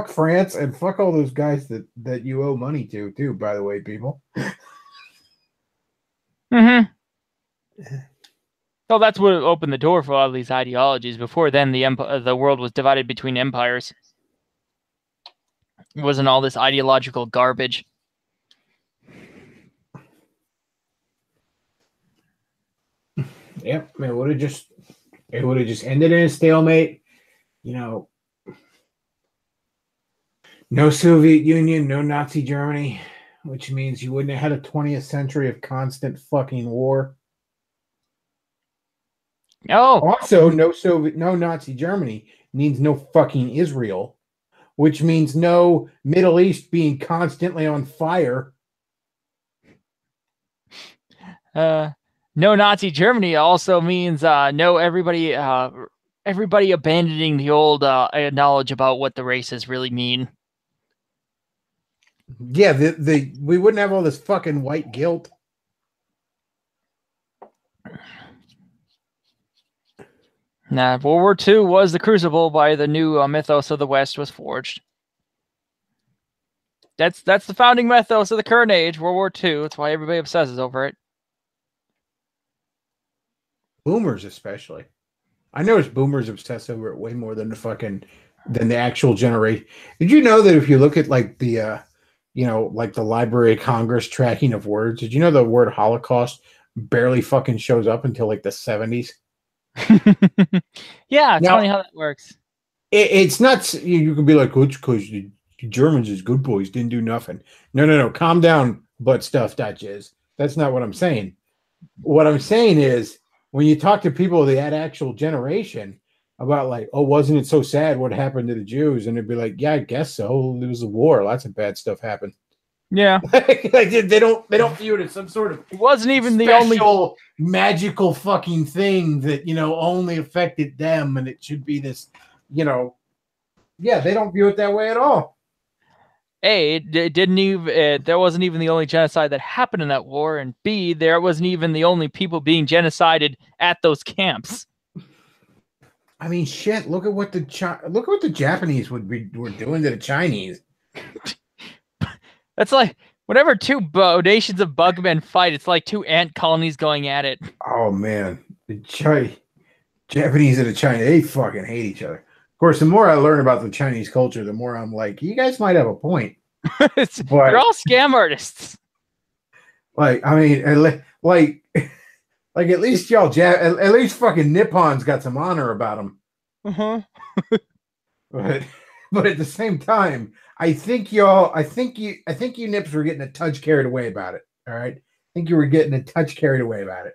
France and fuck all those guys that you owe money to too, by the way, people." Mm-hmm. Well, that's what opened the door for all these ideologies. Before then, the world was divided between empires. It wasn't all this ideological garbage. Yep, it would have just ended in a stalemate. You know, no Soviet Union, no Nazi Germany, which means you wouldn't have had a 20th century of constant fucking war. Oh, also no Nazi Germany means no fucking Israel, which means no Middle East being constantly on fire. No Nazi Germany also means no everybody abandoning the old knowledge about what the races really mean. Yeah, we wouldn't have all this fucking white guilt. Nah, World War II was the crucible by the new mythos of the West was forged. That's the founding mythos of the current age, World War II. That's why everybody obsesses over it. Boomers especially. I noticed boomers obsess over it way more than the actual generation. Did you know that if you look at like the like the Library of Congress tracking of words, did you know the word Holocaust barely fucking shows up until like the 70s? Yeah, it's funny how that works. It's not. You can be like, "Oh, because the Germans as good boys didn't do nothing." No. Calm down, butt stuff. Jizz. That's not what I'm saying. What I'm saying is, when you talk to people of that actual generation about like, "Oh, wasn't it so sad what happened to the Jews?" And they'd be like, "Yeah, I guess so. There was a war. Lots of bad stuff happened." Yeah, like they don't view it as some sort of it wasn't even special, the only magical fucking thing that only affected them, and it should be this, yeah, they don't view it that way at all. A, it didn't even there wasn't even the only genocide that happened in that war, and B, there wasn't even the only people being genocided at those camps. I mean, shit. Look at what the Japanese were doing to the Chinese. That's like Whenever two nations of bugmen fight, it's like two ant colonies going at it. Oh man, Japanese and the Chinese, they fucking hate each other. Of course, the more I learn about the Chinese culture, the more I'm like, you guys might have a point. They're all scam artists. Like, I mean, like at least y'all, at least fucking Nippon's got some honor about them. Uh-huh. But at the same time, I think you Nips were getting a touch carried away about it. All right, I think you were getting a touch carried away about it.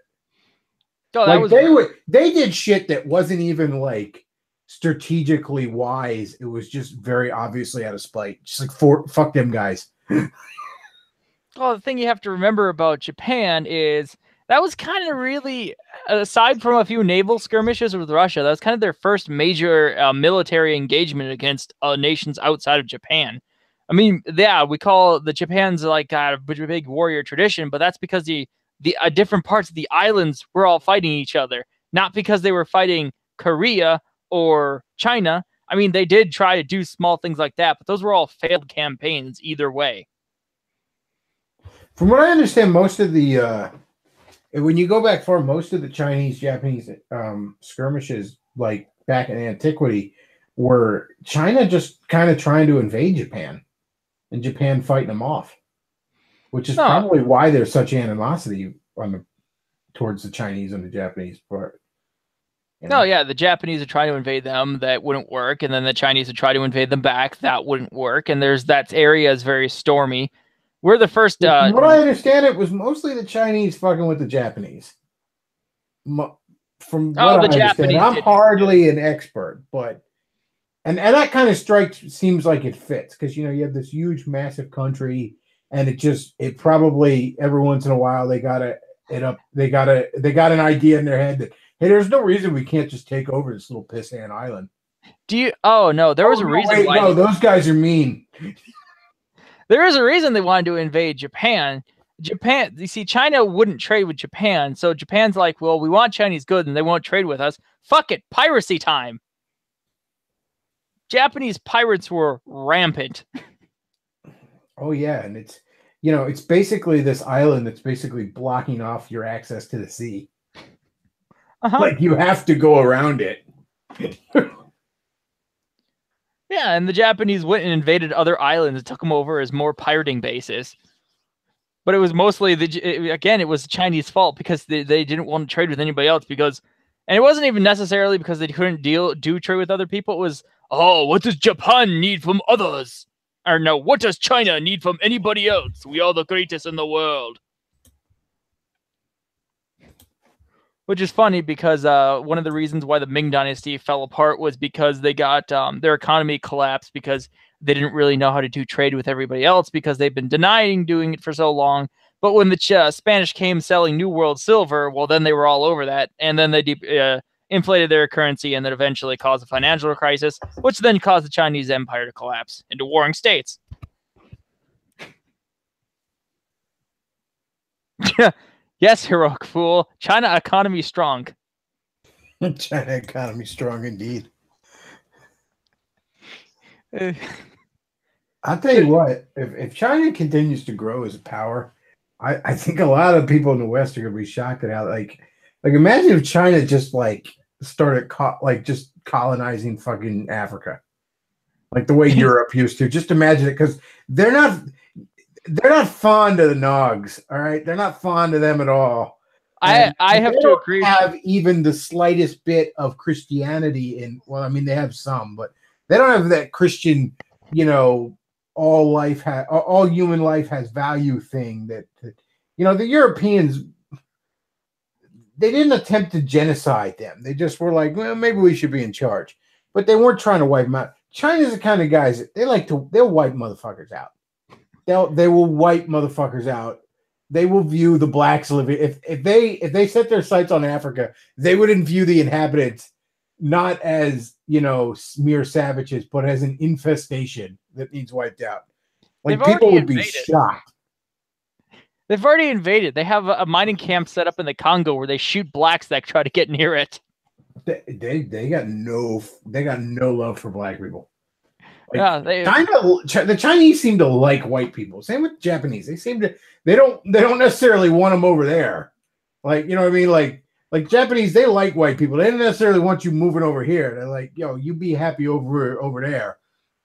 Oh, like they did shit that wasn't even like strategically wise. It was just very obviously out of spite. Just like fuck them guys. Well, the thing you have to remember about Japan is that was kind of really, aside from a few naval skirmishes with Russia, that was kind of their first major military engagement against nations outside of Japan. I mean, yeah, we call the Japan's like a big warrior tradition, but that's because the different parts of the islands were all fighting each other, not because they were fighting Korea or China. I mean, they did try to do small things like that, but those were all failed campaigns either way. From what I understand, most of the when you go back far, most of the Chinese-Japanese skirmishes, like back in antiquity, were China just kind of trying to invade Japan, and Japan fighting them off, which is probably why there's such animosity towards the Chinese and the Japanese part. You know? No, yeah, the Japanese would try to invade them, that wouldn't work, and then the Chinese would try to invade them back, that wouldn't work, and that area is very stormy. We're the first. From what I understand, it was mostly the Chinese fucking with the Japanese. From what I understand, I'm hardly an expert, but and that kind of seems like it fits because you have this huge, massive country, and it probably every once in a while they got an idea in their head that hey, there's no reason we can't just take over this little pissant island. Oh no, there was a reason. Wait, no, those guys are mean. There is a reason they wanted to invade Japan. You see, China wouldn't trade with Japan. So Japan's like, well, we want Chinese goods and they won't trade with us. Fuck it. Piracy time. Japanese pirates were rampant. Oh, yeah. And it's basically this island that's basically blocking off your access to the sea. Uh-huh. Like you have to go around it. Yeah, and the Japanese went and invaded other islands and took them over as more pirating bases. But it was mostly, it was the Chinese fault because they didn't want to trade with anybody else and it wasn't even necessarily because they couldn't do trade with other people. It was, what does Japan need from others? Or no, what does China need from anybody else? We are the greatest in the world. Which is funny because one of the reasons why the Ming Dynasty fell apart was because they got their economy collapsed because they didn't really know how to do trade with everybody else because they've been denying doing it for so long. But when the Spanish came selling New World silver, well, then they were all over that. And then they inflated their currency and then eventually caused a financial crisis, which then caused the Chinese empire to collapse into warring states. Yes, heroic fool. China economy strong. China economy strong indeed. I'll tell you what, if China continues to grow as a power, I think a lot of people in the West are going to be shocked at how like imagine if China just like started just colonizing fucking Africa, like the way Europe used to. Just imagine it, because they're not fond of the Nogs. All right, they're not fond of them at all. I have to agree. Have even the slightest bit of Christianity in? Well, I mean, they have some, but they don't have that Christian, all human life has value thing that the Europeans, they didn't attempt to genocide them. They just were like, well, maybe we should be in charge, but they weren't trying to wipe them out. China's the kind of guys that they'll wipe motherfuckers out. They will wipe motherfuckers out. They will view the blacks living. If they set their sights on Africa, they wouldn't view the inhabitants not as mere savages, but as an infestation that needs wiped out. Like people would be shocked. They've already invaded. They have a mining camp set up in the Congo where they shoot blacks that try to get near it. They got no love for black people. Like Yeah, they the Chinese seem to like white people. Same with Japanese. They don't necessarily want them over there. Like, you know what I mean? Like Japanese, they like white people. They don't necessarily want you moving over here. They're like, yo, you be happy over there.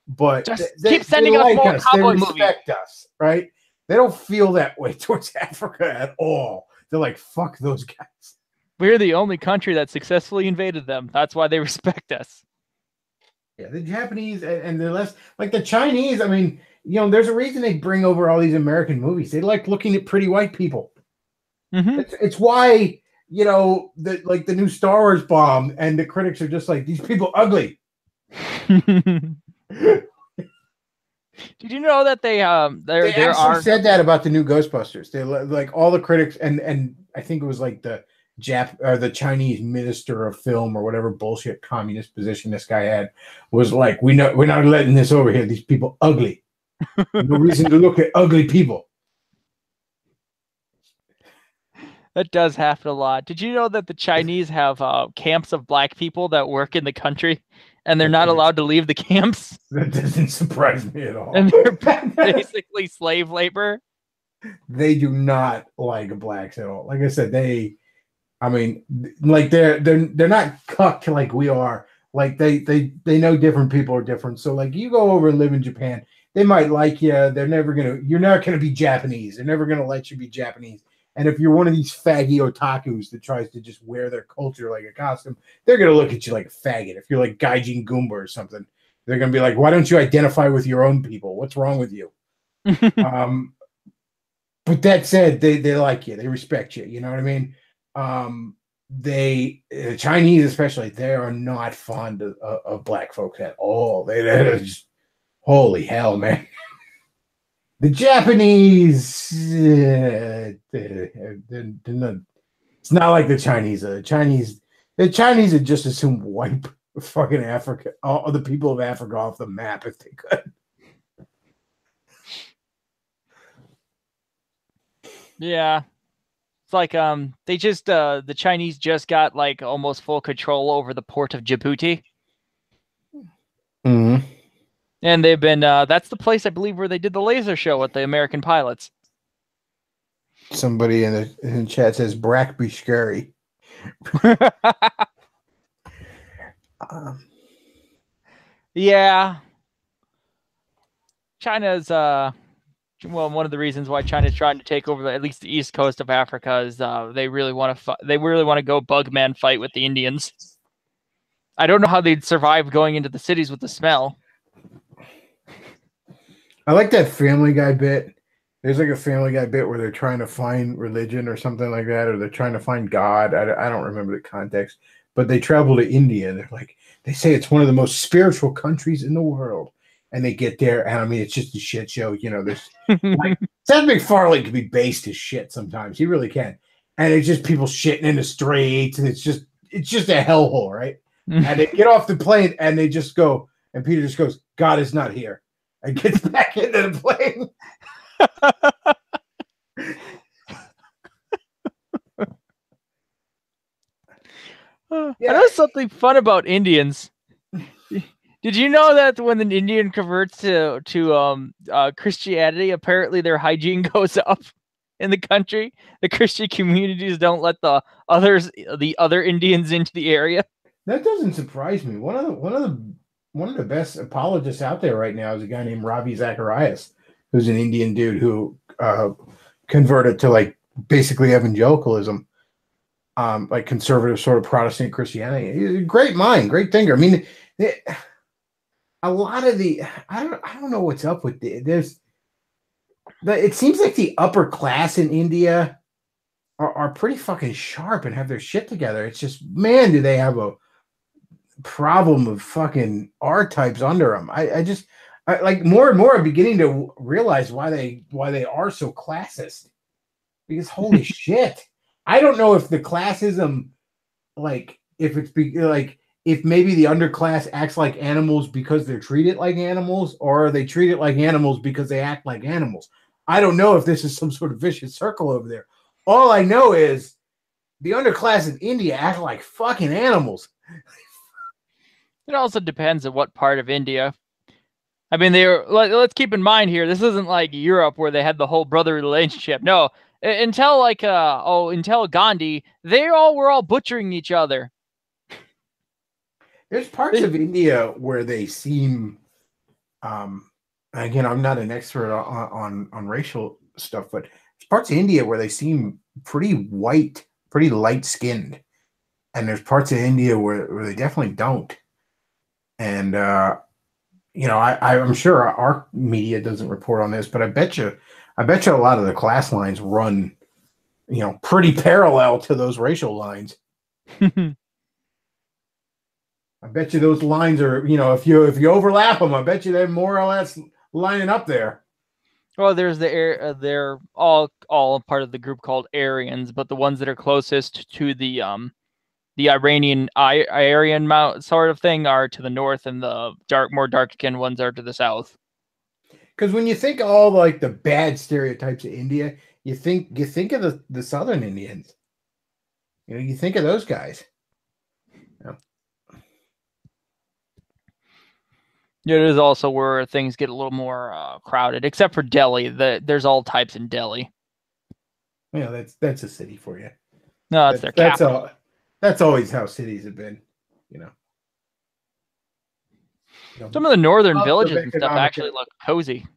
But just they keep sending us like more us. They cowboy movies. respect us, right? They don't feel that way towards Africa at all. They're like, fuck those guys. We're the only country that successfully invaded them. That's why they respect us. Yeah, the Japanese and they're less like the Chinese. I mean, you know, there's a reason they bring over all these American movies. They like looking at pretty white people. Mm-hmm. It's why, you know, the new Star Wars bomb and the critics are just like, these people ugly. Did you know that they actually are said that about the new Ghostbusters? They like all the critics and I think it was like the Chinese minister of film or whatever bullshit communist position this guy had was like, we're not letting this over here. These people ugly. No reason to look at ugly people. That does happen a lot. Did you know that the Chinese have camps of black people that work in the country, and they're not allowed to leave the camps? That doesn't surprise me at all. And they're basically slave labor. They do not like blacks at all. Like I said, they're not cucked like we are. Like they know different people are different. So like you go over and live in Japan, they might like you. You're not gonna be Japanese. They're never gonna let you be Japanese. And if you're one of these faggy otakus that tries to just wear their culture like a costume, they're going to look at you like a faggot. If you're like Gaijin Goomba or something, they're going to be like, why don't you identify with your own people? What's wrong with you? But that said, they like you. They respect you. You know what I mean? The Chinese especially, they are not fond of black folks at all. They're just, holy hell, man. The Japanese, they're not, it's not like the Chinese. The Chinese would just assume wipe fucking Africa, all the people of Africa off the map if they could. Yeah. It's like they just the Chinese just got like almost full control over the port of Djibouti. Mm-hmm. And they've been that's the place I believe where they did the laser show with the American pilots. Somebody in the chat says Brack be scary. Yeah. China's one of the reasons why China's trying to take over at least the east coast of Africa is they really want to go bugman fight with the Indians. I don't know how they'd survive going into the cities with the smell. I like that Family Guy bit. There's like a Family Guy bit where they're trying to find religion or something like that, or they're trying to find God. I don't remember the context, but they travel to India. They're like, they say it's one of the most spiritual countries in the world. And they get there, and I mean, it's just a shit show. You know, there's like Seth MacFarlane can be based as shit sometimes. He really can. And it's just people shitting in the streets, and it's just a hellhole, right? And they get off the plane, and they just go, and Peter just goes, God is not here. And gets back into the plane. Yeah. I know something fun about Indians. Did you know that when an Indian converts to Christianity, apparently their hygiene goes up in the country? The Christian communities don't let the other Indians into the area. That doesn't surprise me. One of the best apologists out there right now is a guy named Ravi Zacharias, who's an Indian dude who converted to like basically evangelicalism, like conservative sort of Protestant Christianity. He's a great mind, great thinker. I mean, a lot of I don't know what's up with it seems like the upper class in India are pretty fucking sharp and have their shit together. It's just, man, do they have a problem of fucking R-types under them. I like more and more I'm beginning to realize why they are so classist. Because holy shit. I don't know if the classism, like, if it's like, if maybe the underclass acts like animals because they're treated like animals, or are they treated like animals because they act like animals? I don't know if this is some sort of vicious circle over there. All I know is the underclass in India act like fucking animals. It also depends on what part of India. I mean, let's keep in mind here, this isn't like Europe where they had the whole brotherly relationship. No, until until Gandhi, they all were all butchering each other. There's parts of India where they seem, again, I'm not an expert on racial stuff, but there's parts of India where they seem pretty white, pretty light skinned, and there's parts of India where they definitely don't. And I'm sure our media doesn't report on this, but I bet you a lot of the class lines run, pretty parallel to those racial lines. I bet you those lines are, if you overlap them, I bet you they're more or less lining up there. Well, there's they're all part of the group called Aryans, but the ones that are closest to the Iranian Aryan mount sort of thing are to the north, and the more dark skinned ones are to the south. Because when you think of all like the bad stereotypes of India, you think of the southern Indians. You think of those guys. Yeah, it is also where things get a little more crowded, except for Delhi. There's all types in Delhi. Yeah, that's a city for you. No, that's their capital. That's always how cities have been. Some of the northern villages and stuff actually look cozy.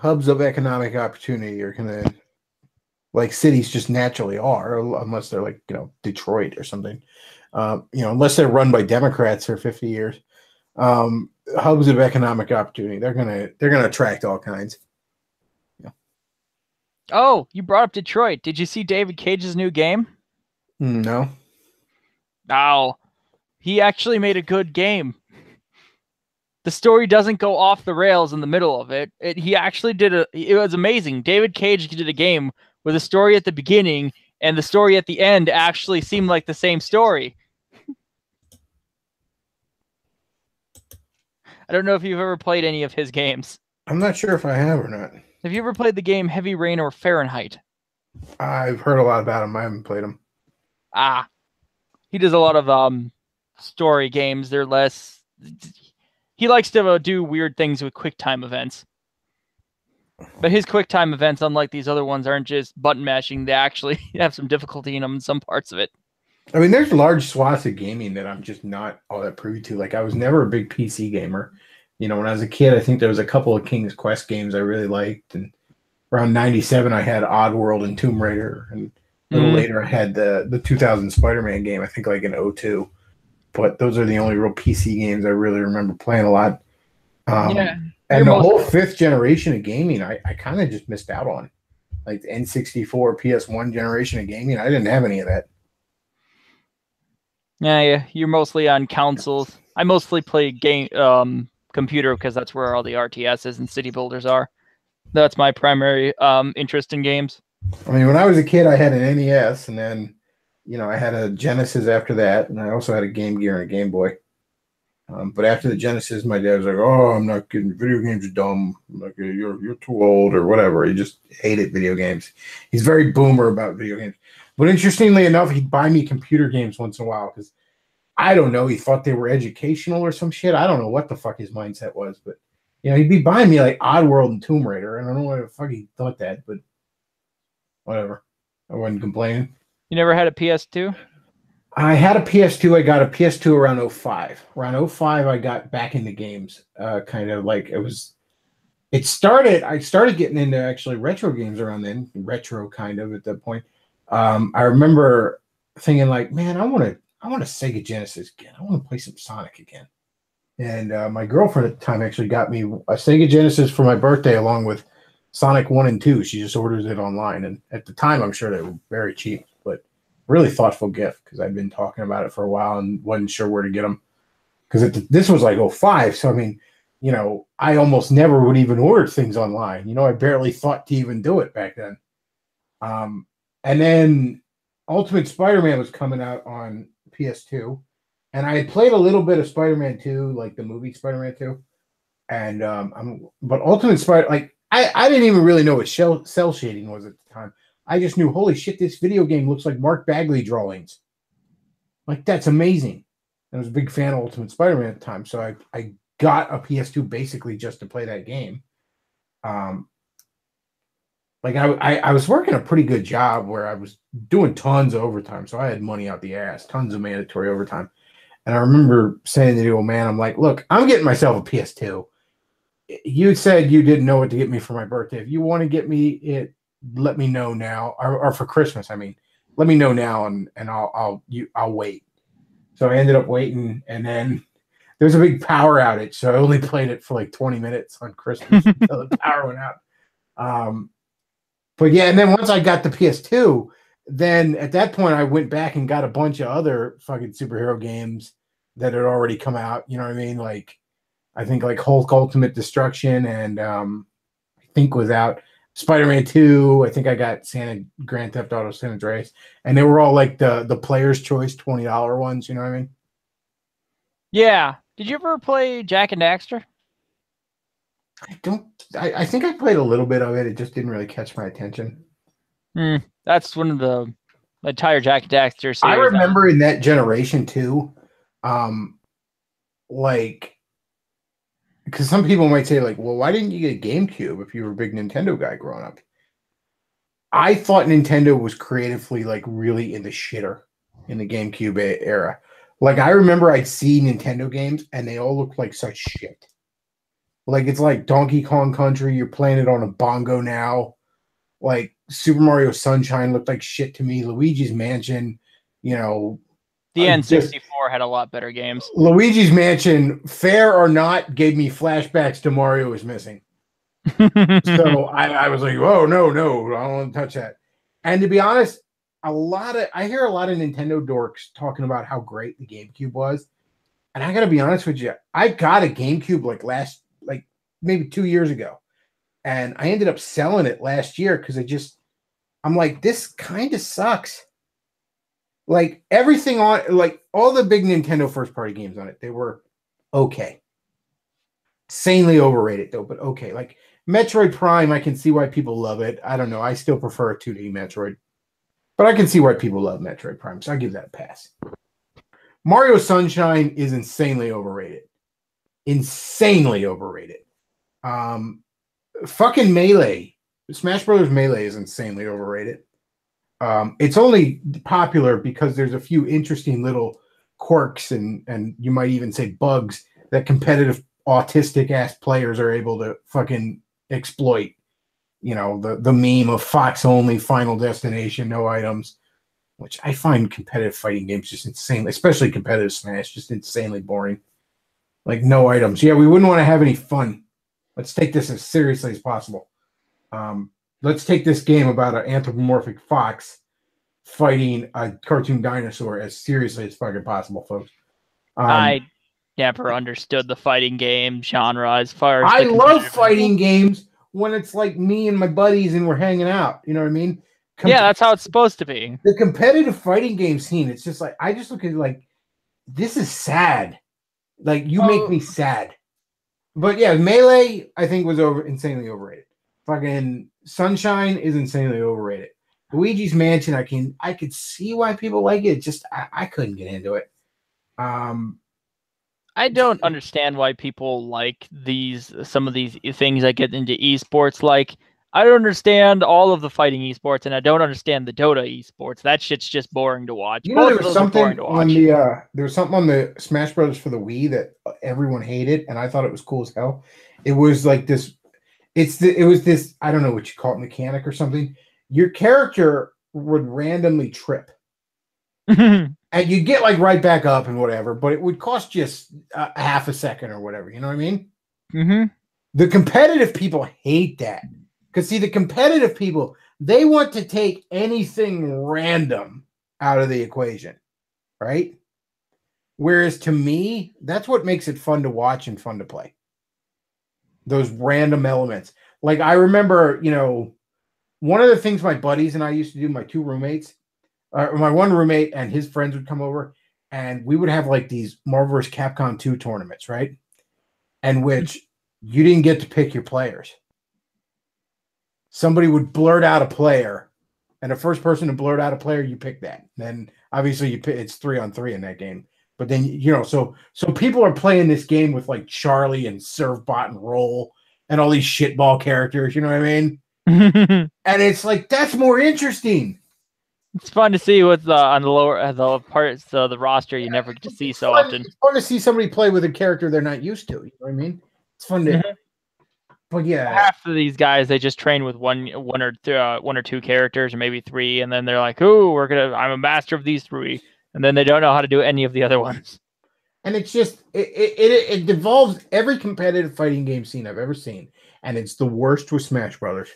Hubs of economic opportunity are kind of like cities just naturally are, unless they're like Detroit or something. Unless they're run by Democrats for 50 years. Hubs of economic opportunity. They're gonna attract all kinds. Yeah. Oh, you brought up Detroit. Did you see David Cage's new game? No. Oh, he actually made a good game. The story doesn't go off the rails in the middle of it. He actually it was amazing. David Cage did a game with a story at the beginning and the story at the end actually seemed like the same story. I don't know if you've ever played any of his games. I'm not sure if I have or not. Have you ever played the game Heavy Rain or Fahrenheit? I've heard a lot about him. I haven't played him. He does a lot of story games. They're less... He likes to do weird things with QuickTime events. But his QuickTime events, unlike these other ones, aren't just button mashing. They actually have some difficulty in them in some parts of it. I mean, there's large swaths of gaming that I'm just not all that privy to. Like, I was never a big PC gamer. When I was a kid, I think there was a couple of King's Quest games I really liked. And around 97, I had Oddworld and Tomb Raider. And a little later, I had the 2000 Spider-Man game, I think like in 02. But those are the only real PC games I really remember playing a lot. And the whole fifth generation of gaming, I kind of just missed out on. Like the N64, PS1 generation of gaming, I didn't have any of that. Yeah, you're mostly on consoles. I mostly play computer because that's where all the RTSs and city builders are. That's my primary interest in games. I mean, when I was a kid, I had an NES, and then I had a Genesis after that, and I also had a Game Gear and a Game Boy. But after the Genesis, my dad was like, "Oh, I'm not kidding. Video games are dumb. Like, you're too old or whatever." He just hated video games. He's very boomer about video games. But interestingly enough, he'd buy me computer games once in a while because I don't know. He thought they were educational or some shit. I don't know what the fuck his mindset was, but he'd be buying me like Oddworld and Tomb Raider. I don't know why the fuck he thought that, but whatever. I wasn't complaining. You never had a PS2? I had a PS2. I got a PS2 around 05. Around 05, I got back into games. Kind of like I started getting into actually retro games around then. Retro kind of at that point. I remember thinking like, man, I want a Sega Genesis again. I want to play some Sonic again. And my girlfriend at the time actually got me a Sega Genesis for my birthday along with Sonic 1 and 2. She just ordered it online. And at the time, I'm sure they were very cheap, but really thoughtful gift because I'd been talking about it for a while and wasn't sure where to get them. Because this was like 05. So, I mean, I almost never would even order things online. I barely thought to even do it back then. And then Ultimate Spider-Man was coming out on PS2. And I had played a little bit of Spider-Man 2, like the movie Spider-Man 2. And but Ultimate Spider, like I didn't even really know what cell shading was at the time. I just knew, holy shit, this video game looks like Mark Bagley drawings. Like, that's amazing. I was a big fan of Ultimate Spider-Man at the time, so I got a PS2 basically just to play that game. Like I was working a pretty good job where I was doing tons of overtime, so I had money out the ass, tons of mandatory overtime. And I remember saying to the old man, I'm like, look, I'm getting myself a PS2. You said you didn't know what to get me for my birthday. If you want to get me it, let me know now, or for Christmas. I mean, let me know now, and I'll wait. So I ended up waiting, and then there was a big power outage, so I only played it for like 20 minutes on Christmas until the power went out. But yeah, and then once I got the PS2, then at that point I went back and got a bunch of other fucking superhero games that had already come out. You know what I mean? Like I think like Hulk Ultimate Destruction and I think was out Spider-Man 2. I think I got Grand Theft Auto San Andreas, and they were all like the player's choice $20 ones. You know what I mean? Yeah. Did you ever play Jack and Daxter? I don't. I think I played a little bit of it. It just didn't really catch my attention. That's one of the entire Jack and Daxter series. I remember in that generation too, like, because some people might say like, well, why didn't you get a GameCube if you were a big Nintendo guy growing up? I thought Nintendo was creatively like really in the shitter in the GameCube era. Like I remember I'd see Nintendo games and they all looked like such shit. Like it's like Donkey Kong Country, you're playing it on a bongo now. Like Super Mario Sunshine looked like shit to me. Luigi's Mansion, you know. The N64 had a lot better games. Luigi's Mansion, fair or not, gave me flashbacks to Mario was missing. So I was like, oh, no, I don't want to touch that. And to be honest, I hear a lot of Nintendo dorks talking about how great the GameCube was. And I got to be honest with you, I got a GameCube like maybe 2 years ago. And I ended up selling it last year because I'm like, this kind of sucks. Like everything on, like all the big Nintendo first party games on it, they were okay. Sanely overrated though, but okay. Like Metroid Prime, I can see why people love it. I don't know. I still prefer a 2D Metroid, but I can see why people love Metroid Prime, so I give that a pass. Mario Sunshine is insanely overrated. Insanely overrated. Fucking Melee. Smash Brothers Melee is insanely overrated. It's only popular because there's a few interesting little quirks and you might even say bugs that competitive autistic ass players are able to fucking exploit. You know, the meme of Fox only, Final Destination, no items, which I find competitive fighting games just insanely, especially competitive Smash, just insanely boring. Like no items. Yeah, we wouldn't want to have any fun. Let's take this as seriously as possible. Let's take this game about an anthropomorphic fox fighting a cartoon dinosaur as seriously as fucking possible, folks. I never understood the fighting game genre as far as I love fighting games when it's like me and my buddies and we're hanging out. You know what I mean? Yeah, that's how it's supposed to be. The competitive fighting game scene, it's just like I just look at it like this is sad. Like you make me sad. But yeah, Melee I think was insanely overrated. Fucking Sunshine is insanely overrated. Luigi's Mansion, I could see why people like it. Just I couldn't get into it. I don't understand why people like some of these things that get into esports. Like I don't understand all of the fighting esports, and I don't understand the Dota esports. That shit's just boring to watch. You know, there was something on the Smash Brothers for the Wii that everyone hated, and I thought it was cool as hell. It was like this. It was this. I don't know what you call it, mechanic or something. Your character would randomly trip, and you'd get like right back up and whatever. But it would cost you a half a second or whatever. You know what I mean? Mm-hmm. The competitive people hate that. Because, see, the competitive people, they want to take anything random out of the equation, right? Whereas to me, that's what makes it fun to watch and fun to play. Those random elements. Like, I remember, you know, one of the things my buddies and I used to do, my two roommates, my one roommate and his friends would come over, and we would have, like, these Marvel vs. Capcom 2 tournaments, right? And which you didn't get to pick your players. Somebody would blurt out a player, and the first person to blurt out a player, you pick that. Then obviously it's 3-on-3 in that game. But then so people are playing this game with like Charlie and Servbot and Roll and all these shitball characters. You know what I mean? And it's like that's more interesting. It's fun to see what's on the lower the parts of the roster you never get to see so often. It's fun to see somebody play with a character they're not used to. You know what I mean? It's fun to. But yeah, half of these guys they just train with one or two characters or maybe three, and then they're like, "Oh, I'm a master of these three," and then they don't know how to do any of the other ones. And it's just it devolves every competitive fighting game scene I've ever seen, and it's the worst with Smash Brothers.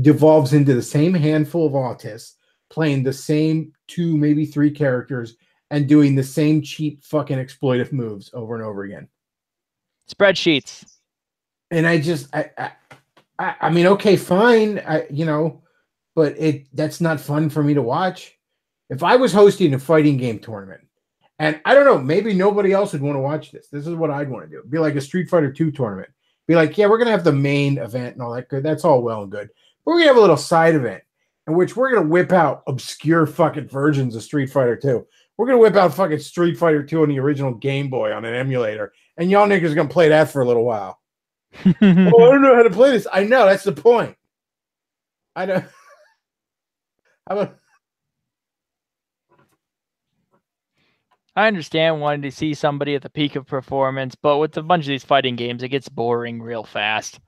Devolves into the same handful of autists playing the same 2, maybe 3 characters and doing the same cheap fucking exploitive moves over and over again. Spreadsheets. And I mean, okay, fine, but that's not fun for me to watch. If I was hosting a fighting game tournament, and I don't know, maybe nobody else would want to watch this. This is what I'd want to do. It'd be like a Street Fighter 2 tournament. Be like, yeah, we're going to have the main event and all that good. That's all well and good. But we're going to have a little side event in which we're going to whip out obscure fucking versions of Street Fighter 2. We're going to whip out fucking Street Fighter 2 on the original Game Boy on an emulator. And y'all niggas are going to play that for a little while. Oh, I don't know how to play this. I know. That's the point. I don't. I understand wanting to see somebody at the peak of performance, but with a bunch of these fighting games, it gets boring real fast.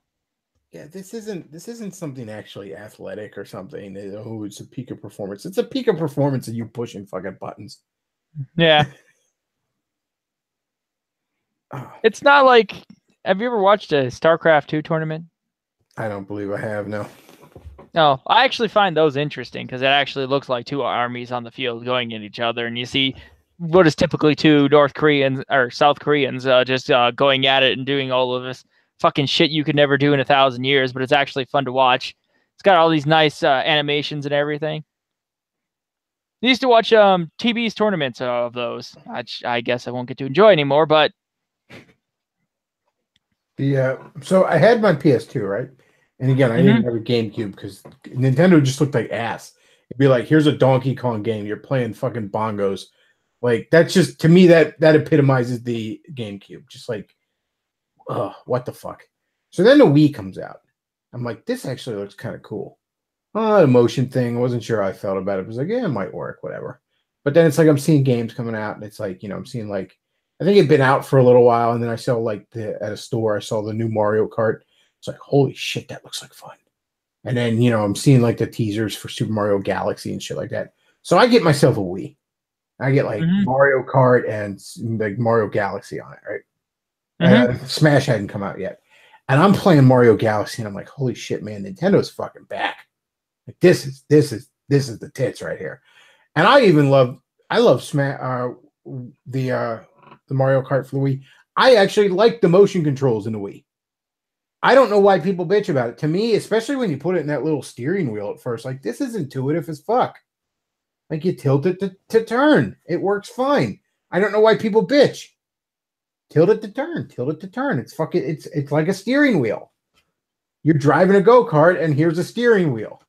Yeah, this isn't something actually athletic or something. Oh, it's a peak of performance. It's a peak of performance of you pushing fucking buttons. Yeah. It's not like. Have you ever watched a StarCraft 2 tournament? I don't believe I have, no. No, I actually find those interesting because it actually looks like 2 armies on the field going at each other, and you see what is typically 2 North Koreans or South Koreans just going at it and doing all of this fucking shit you could never do in 1,000 years, but it's actually fun to watch. It's got all these nice animations and everything. I used to watch TB's tournaments of those. I guess I won't get to enjoy anymore, but so I had my PS2, right? And again, I didn't have a GameCube because Nintendo just looked like ass. It'd be like, here's a Donkey Kong game. You're playing fucking bongos. Like, that's just, to me, that epitomizes the GameCube. Just like, what the fuck? So then the Wii comes out. I'm like, this actually looks kind of cool. A motion thing. I wasn't sure how I felt about it. It was like, yeah, it might work, whatever. But then it's like I'm seeing games coming out, and it's like, I'm seeing like, I think it'd been out for a little while, and then I saw like at a store, I saw the new Mario Kart. It's like, holy shit, that looks like fun. And then, I'm seeing like the teasers for Super Mario Galaxy and shit like that. So I get myself a Wii. I get like Mario Kart and like Mario Galaxy on it, right? Smash hadn't come out yet. And I'm playing Mario Galaxy, and I'm like, holy shit, man, Nintendo's fucking back. Like this is the tits right here. And I love Smash the Mario Kart for the Wii. I actually like the motion controls in the Wii. I don't know why people bitch about it. To me, especially when you put it in that little steering wheel at first, like this is intuitive as fuck. Like you tilt it to turn. It works fine. I don't know why people bitch. Tilt it to turn. Tilt it to turn. It's fucking. It's like a steering wheel. You're driving a go-kart and here's a steering wheel.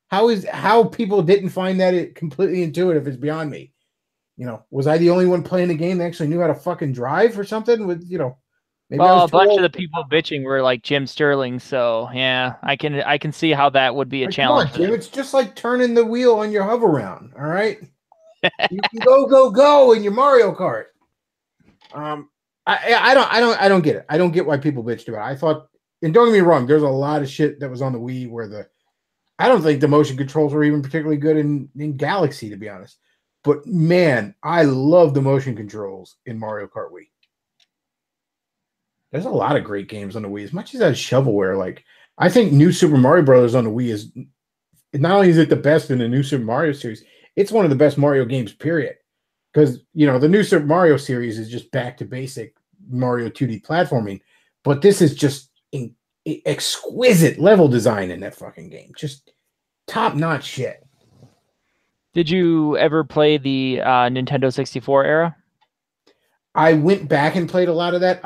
How people didn't find that it completely intuitive is beyond me. Was I the only one playing the game that actually knew how to fucking drive or something? With maybe a bunch of the people bitching were like Jim Sterling, so yeah, I can see how that would be a challenge. Come on, Jim, it's just like turning the wheel on your hover round. All right, you can go in your Mario Kart. I don't get it. I don't get why people bitched about it. I thought, and don't get me wrong, there's a lot of shit that was on the Wii where I don't think the motion controls were even particularly good in Galaxy, to be honest. But man, I love the motion controls in Mario Kart Wii. There's a lot of great games on the Wii. As much as that shovelware, like I think New Super Mario Brothers on the Wii is not only is it the best in the New Super Mario series, it's one of the best Mario games, period. Because the New Super Mario series is just back to basic Mario 2D platforming, but this is just exquisite level design in that fucking game. Just top-notch shit. Did you ever play the Nintendo 64 era? I went back and played a lot of that.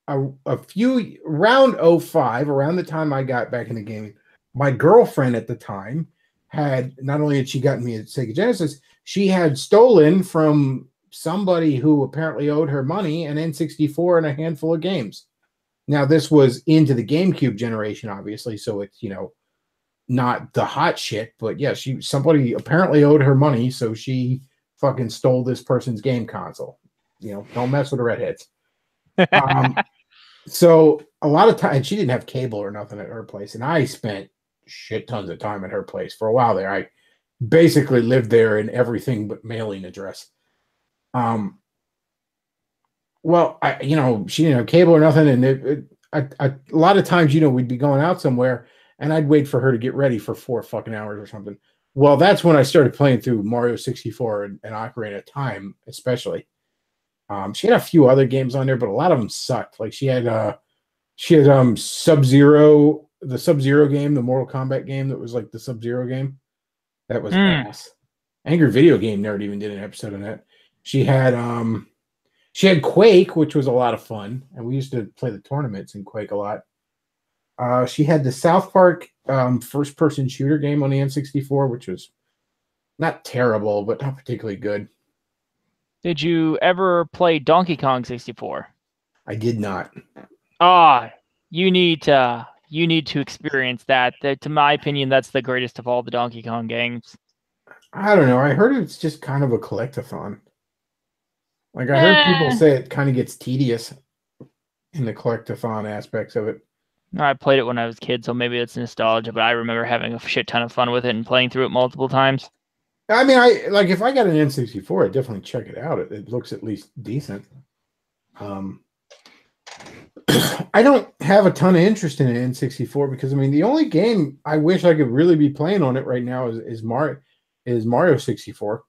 A few around 05, around the time I got back in the game, my girlfriend at the time not only had she gotten me a Sega Genesis, she had stolen from somebody who apparently owed her money an N64 and a handful of games. Now, this was into the GameCube generation, obviously, so it's, not the hot shit, but yeah, somebody apparently owed her money, so she fucking stole this person's game console. Don't mess with the redheads. So a lot of time, she didn't have cable or nothing at her place, and I spent shit tons of time at her place for a while there. I basically lived there in everything but mailing address. Well, she didn't have cable or nothing, and a lot of times, we'd be going out somewhere, and I'd wait for her to get ready for 4 fucking hours or something. Well, that's when I started playing through Mario 64 and Ocarina of Time, especially. She had a few other games on there, but a lot of them sucked. Like she had Sub-Zero, the Sub-Zero game, the Mortal Kombat game that was like the Sub-Zero game. That was ass. Angry Video Game Nerd even did an episode on that. She had Quake, which was a lot of fun, and we used to play the tournaments in Quake a lot. She had the South Park first-person shooter game on the N64, which was not terrible, but not particularly good. Did you ever play Donkey Kong 64? I did not. You need to experience that. To my opinion, that's the greatest of all the Donkey Kong games. I don't know. I heard it's just kind of a collectathon. Like I heard people say it kind of gets tedious in the collectathon aspects of it. I played it when I was a kid, so maybe it's nostalgia, but I remember having a shit ton of fun with it and playing through it multiple times. I mean, if I got an N64, I'd definitely check it out. It looks at least decent. I don't have a ton of interest in an N64 because the only game I wish I could really be playing on it right now is Mario 64.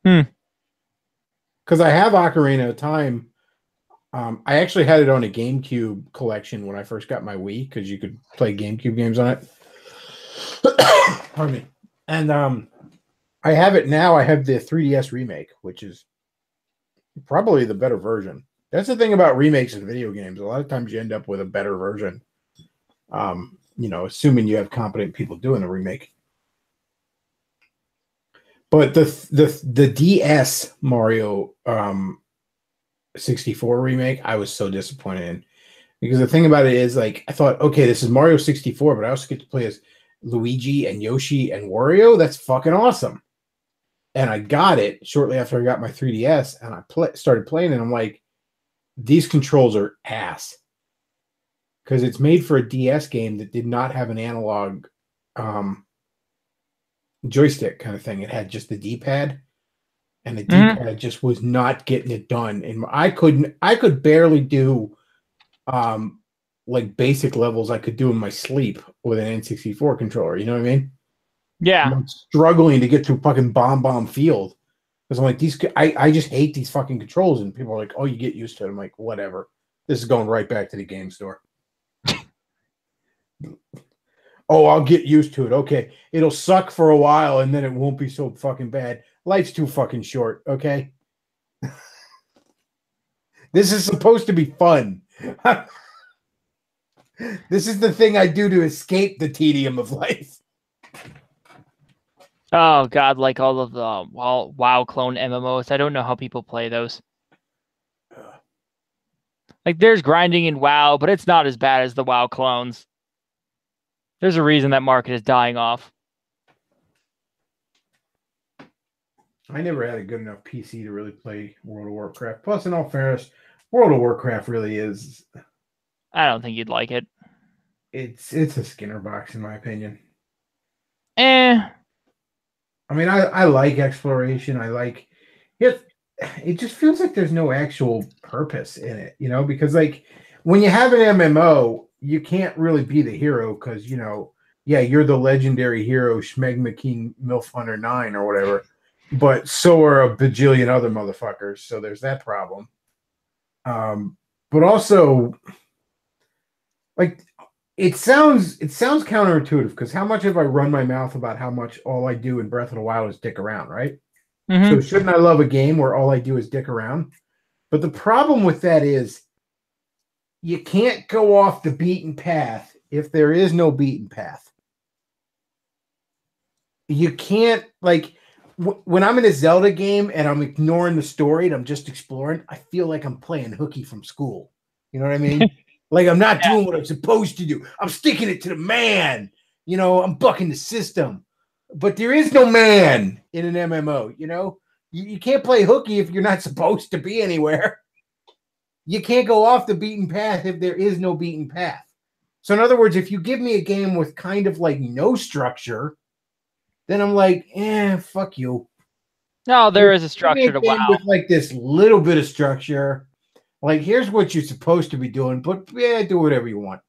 Because I have Ocarina of Time. I actually had it on a GameCube collection when I first got my Wii because you could play GameCube games on it. Pardon me. And I have it now. I have the 3DS remake, which is probably the better version. That's the thing about remakes in video games. A lot of times you end up with a better version. Assuming you have competent people doing the remake. But the DS Mario 64 remake, I was so disappointed in. Because the thing about it is, I thought, okay, this is Mario 64, but I also get to play as Luigi and Yoshi and Wario. That's fucking awesome. And I got it shortly after I got my 3DS, and I started playing, and I'm like, these controls are ass. Because it's made for a DS game that did not have an analog joystick kind of thing. It had just the D-pad, and the D-pad just was not getting it done. And I could barely do basic levels I could do in my sleep with an N64 controller. You know what I mean? Yeah. I'm struggling to get through fucking Bomb Field. Because I'm like, I just hate these fucking controls. And people are like, oh, you get used to it. I'm like, whatever. This is going right back to the game store. Oh, I'll get used to it. Okay. It'll suck for a while and then it won't be so fucking bad. Life's too fucking short. Okay. This is supposed to be fun. This is the thing I do to escape the tedium of life. Oh God, like all of the WoW clone MMOs. I don't know how people play those. Like there's grinding in WoW, but it's not as bad as the WoW clones. There's a reason that market is dying off. I never had a good enough PC to really play World of Warcraft. Plus, in all fairness, World of Warcraft really is. I don't think you'd like it. It's a Skinner box, in my opinion. I mean, I like exploration. I like it. It just feels like there's no actual purpose in it, because when you have an MMO, you can't really be the hero because, you're the legendary hero, Schmegma King Milf Hunter 9 or whatever, but so are a bajillion other motherfuckers. So there's that problem. But also, it sounds counterintuitive because how much have I run my mouth about how much all I do in Breath of the Wild is dick around, right? Mm-hmm. So shouldn't I love a game where all I do is dick around? But the problem with that is you can't go off the beaten path if there is no beaten path. You can't when I'm in a Zelda game and I'm ignoring the story and I'm just exploring, I feel like I'm playing hooky from school. You know what I mean? Like I'm not doing what I'm supposed to do. I'm sticking it to the man. You know, I'm bucking the system. But there is no man in an MMO. You know, you can't play hooky if you're not supposed to be anywhere. You can't go off the beaten path if there is no beaten path. So in other words, if you give me a game with kind of like no structure, then I'm like, fuck you. No, there is a structure to WoW. With like this little bit of structure, like here's what you're supposed to be doing, but yeah, do whatever you want.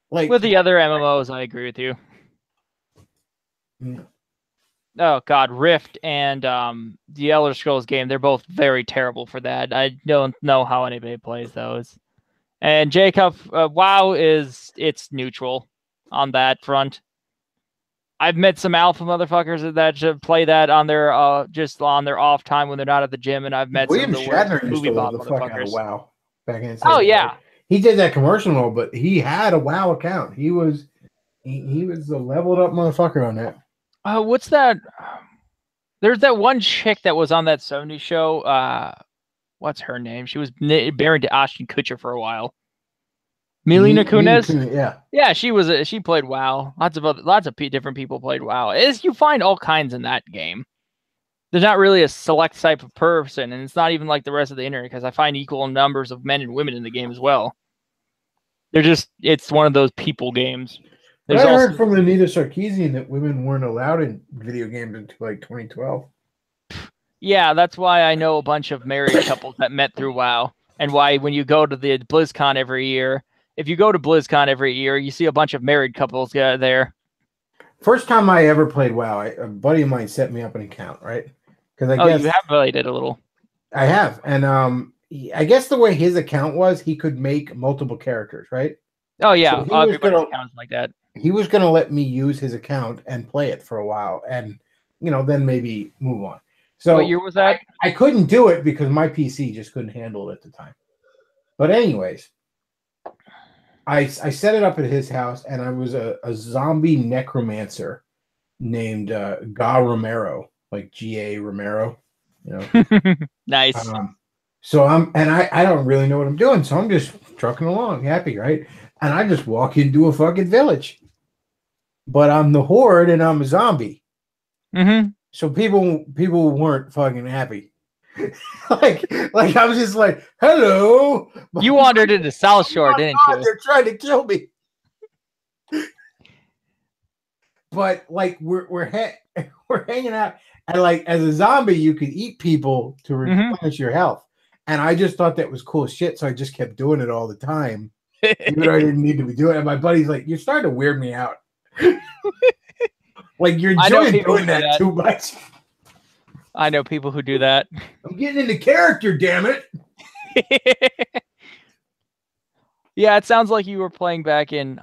Like with the other MMOs, I agree with you. Oh God, Rift and the Elder Scrolls game, they're both very terrible for that. I don't know how anybody plays those. And Jacob, WoW it's neutral on that front. I've met some alpha motherfuckers that should play that on their just on their off time when they're not at the gym, and I've met William some of the Shatner used movie to bot love the fuck out of motherfuckers. WoW back in his Oh yeah, he did that commercial, but he had a WoW account. He was a leveled up motherfucker on that. What's that? There's that one chick that was on that 70s show. What's her name? She was married to Ashton Kutcher for a while. Milena Kunis. Yeah, she played WoW. Lots of different people played WoW. You find all kinds in that game. There's not really a select type of person, and it's not even like the rest of the internet because I find equal numbers of men and women in the game as well. It's one of those people games. I heard from Anita Sarkeesian that women weren't allowed in video games until like 2012. Yeah, that's why I know a bunch of married couples that met through WoW, and why when you go to the BlizzCon every year, if you go to BlizzCon every year, you see a bunch of married couples there. First time I ever played WoW, a buddy of mine set me up an account, right? Because I guess you have played it a little. I have, and I guess the way his account was, he could make multiple characters, right? Oh yeah, so everybody's accounts like that. He was going to let me use his account and play it for a while, and then maybe move on. So what year was that? I couldn't do it because my PC just couldn't handle it at the time. But anyways, I set it up at his house, and I was a zombie necromancer named Ga Romero, like G.A. Romero. Nice. So I don't really know what I'm doing, so I'm just trucking along, happy, right? And I just walk into a fucking village. But I'm the horde and I'm a zombie. Mm-hmm. So people weren't fucking happy. like I was just like, hello. You wandered into South Shore, didn't you? They're trying to kill me. But like we're hanging out, and like as a zombie, you could eat people to replenish your health. And I just thought that was cool shit, so I just kept doing it all the time. Even though I didn't need to be doing it. And my buddy's like, you're starting to weird me out. Like you're enjoying doing that too much. I know people who do that. I'm getting into character, damn it. Yeah, it sounds like you were playing back in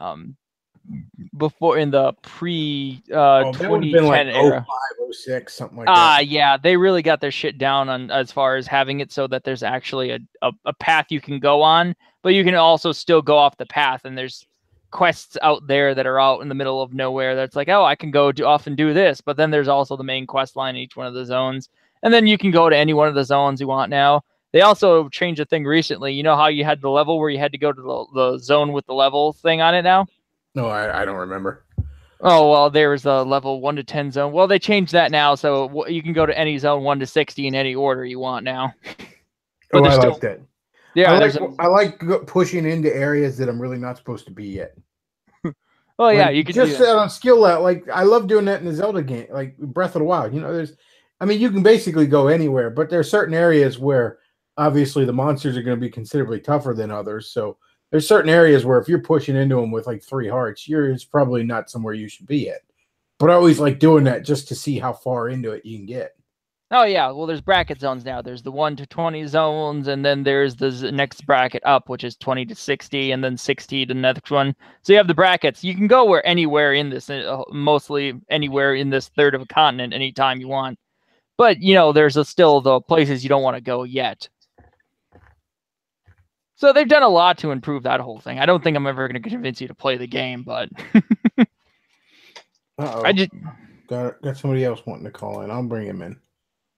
before in the pre 2010 like era. 05, 06, something like that. Yeah, they really got their shit down on as far as having it so that there's actually a path you can go on, but you can also still go off the path, and there's quests out there that are out in the middle of nowhere that's like, oh, I can go off and do this, but then there's also the main quest line in each one of the zones, and then you can go to any one of the zones you want now. They also changed a thing recently. You know how you had the level where you had to go to the zone with the level thing on it now? No, I don't remember. Oh, well, there was a level 1 to 10 zone. Well, they changed that now, so you can go to any zone 1 to 60 in any order you want now. But I like that. Yeah, I like pushing into areas that I'm really not supposed to be yet. Oh yeah, you can just on skill level. Like I love doing that in the Zelda game, like Breath of the Wild. You can basically go anywhere, but there are certain areas where obviously the monsters are going to be considerably tougher than others. So there's certain areas where if you're pushing into them with like 3 hearts, it's probably not somewhere you should be at. But I always like doing that just to see how far into it you can get. Oh yeah, well there's bracket zones now. There's the 1 to 20 zones, and then there's the next bracket up, which is 20 to 60, and then 60 to the next one. So you have the brackets. You can go anywhere in this, mostly anywhere in this third of a continent, anytime you want. But there's still the places you don't want to go yet. So they've done a lot to improve that whole thing. I don't think I'm ever going to convince you to play the game, but got somebody else wanting to call in. I'll bring him in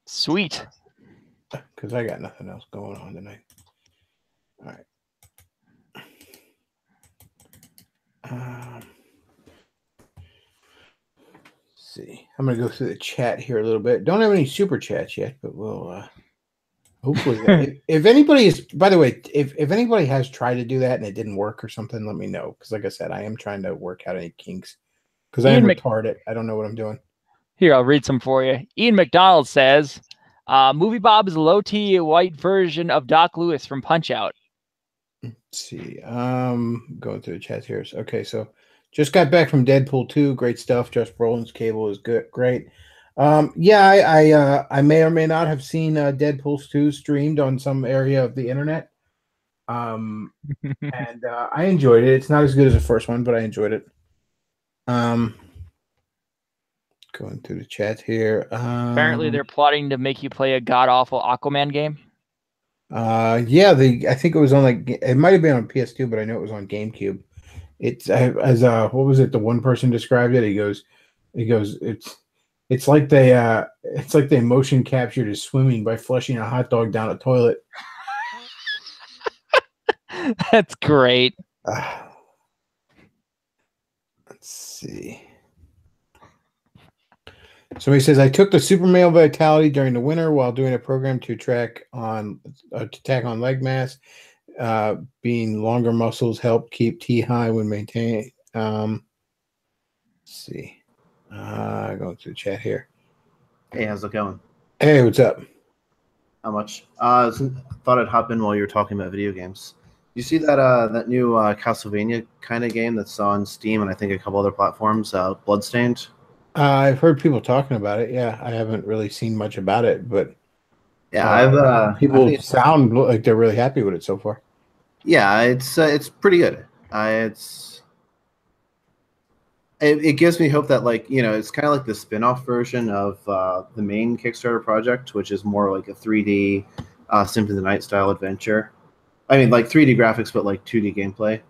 Sweet. because I got nothing else going on tonight. All right. See, I'm gonna go through the chat here a little bit. Don't have any super chats yet, but we'll hopefully. if anybody is, by the way, if anybody has tried to do that and it didn't work or something, let me know. Because like I said, I am trying to work out any kinks. Because I am retarded. I don't know what I'm doing. Here, I'll read some for you. Ian McDonald says, Movie Bob is a low-T white version of Doc Lewis from Punch-Out. Let's see. Going through the chat here. Okay, so just got back from Deadpool 2. Great stuff. Josh Brolin's Cable is good. Great. Yeah, I may or may not have seen Deadpool 2 streamed on some area of the internet. And I enjoyed it. It's not as good as the first one, but I enjoyed it. Going through the chat here. Apparently, they're plotting to make you play a god-awful Aquaman game. Yeah, I think it was on it might have been on PS2, but I know it was on GameCube. It's as what was it? The one person described it. He goes, it's like they motion captured his swimming by flushing a hot dog down a toilet. That's great. Let's see. Somebody says I took the super male vitality during the winter while doing a program to tack on leg mass. Being longer muscles help keep T high when maintained. Let's see. Going through the chat here. Hey, how's it going? Hey, what's up? How much? Thought I'd hop in while you were talking about video games. You see that new Castlevania kind of game that's on Steam and I think a couple other platforms, Bloodstained? I've heard people talking about it. Yeah, I haven't really seen much about it, but yeah, people sound like they're really happy with it so far. Yeah, it's pretty good. It gives me hope that it's kind of like the spin-off version of the main Kickstarter project, which is more like a 3D Symphony of the Night style adventure. I mean, like 3D graphics, but like 2D gameplay.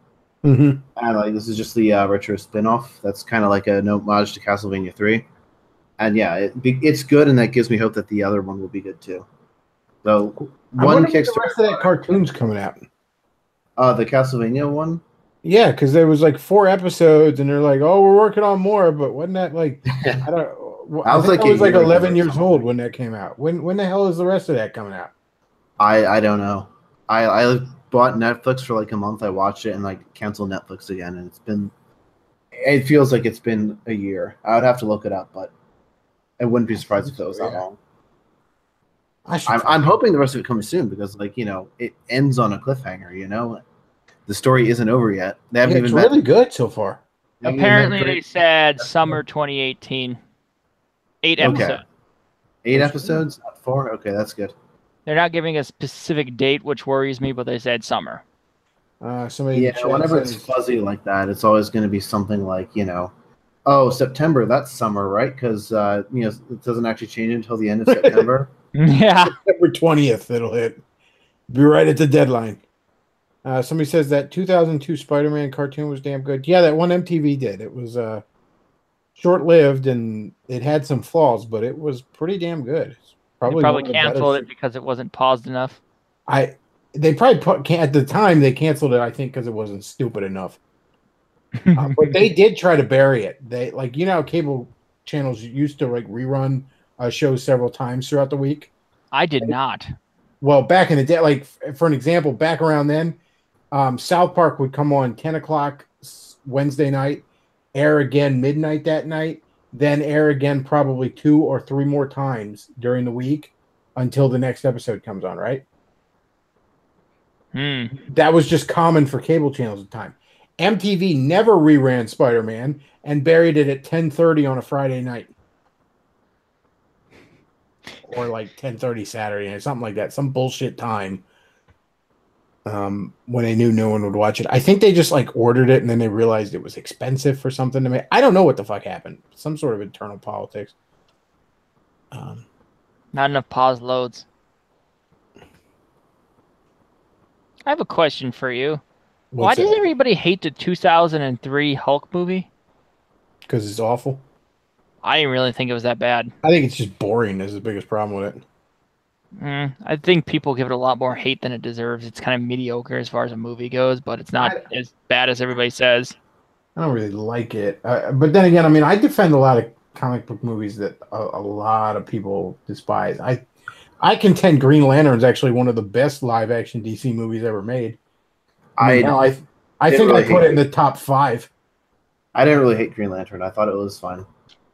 Mm-hmm. And this is just the retro spin-off. That's kind of like an homage to Castlevania 3. And yeah, it's good, and that gives me hope that the other one will be good too. So one Kickstarter. The rest of that cartoon's coming out. The Castlevania one. Yeah, because there was like 4 episodes, and they're like, "Oh, we're working on more." But wasn't that like I don't? I was like 11 years old when that came out. When the hell is the rest of that coming out? I don't know. I bought Netflix for like a month. I watched it and like canceled Netflix again, and it feels like it's been a year. I would have to look it up, but I wouldn't be surprised if it was that long. I'm hoping the rest of it comes soon because it ends on a cliffhanger. The story isn't over yet. They haven't even really good so far. Apparently they said summer 2018. 8 episodes. Okay. 8 episodes? Not 4? Okay, that's good. They're not giving a specific date, which worries me, but they said summer. Whenever it's fuzzy like that, it's always going to be something like, September, that's summer, right? Because, it doesn't actually change until the end of September. Yeah. September 20th, it'll hit. Be right at the deadline. Somebody says that 2002 Spider-Man cartoon was damn good. Yeah, that one MTV did. It was short-lived, and it had some flaws, but it was pretty damn good. They probably canceled it because it wasn't paused enough. They probably at the time they canceled it. I think because it wasn't stupid enough. But they did try to bury it. They how cable channels used to rerun shows several times throughout the week. I did not. Well, back in the day, for an example, back around then, South Park would come on 10 o'clock Wednesday night, air again midnight that night, then air again probably 2 or 3 more times during the week until the next episode comes on, right? That was just common for cable channels at the time. MTV never reran Spider-Man and buried it at 10:30 on a Friday night. Or 10:30 Saturday night, something like that. Some bullshit time. When they knew no one would watch it. I think they just ordered it and then they realized it was expensive for something to make. I don't know what the fuck happened. Some sort of internal politics. Not enough pause loads. I have a question for you. Why does everybody hate the 2003 Hulk movie? Because it's awful. I didn't really think it was that bad. I think it's just boring is the biggest problem with it. I think people give it a lot more hate than it deserves. It's kind of mediocre as far as a movie goes, but it's not as bad as everybody says. I don't really like it. But then again, I mean, I defend a lot of comic book movies that a lot of people despise. I contend Green Lantern is actually one of the best live action DC movies ever made. I think I put it in the top 5. I didn't really hate Green Lantern. I thought it was fun.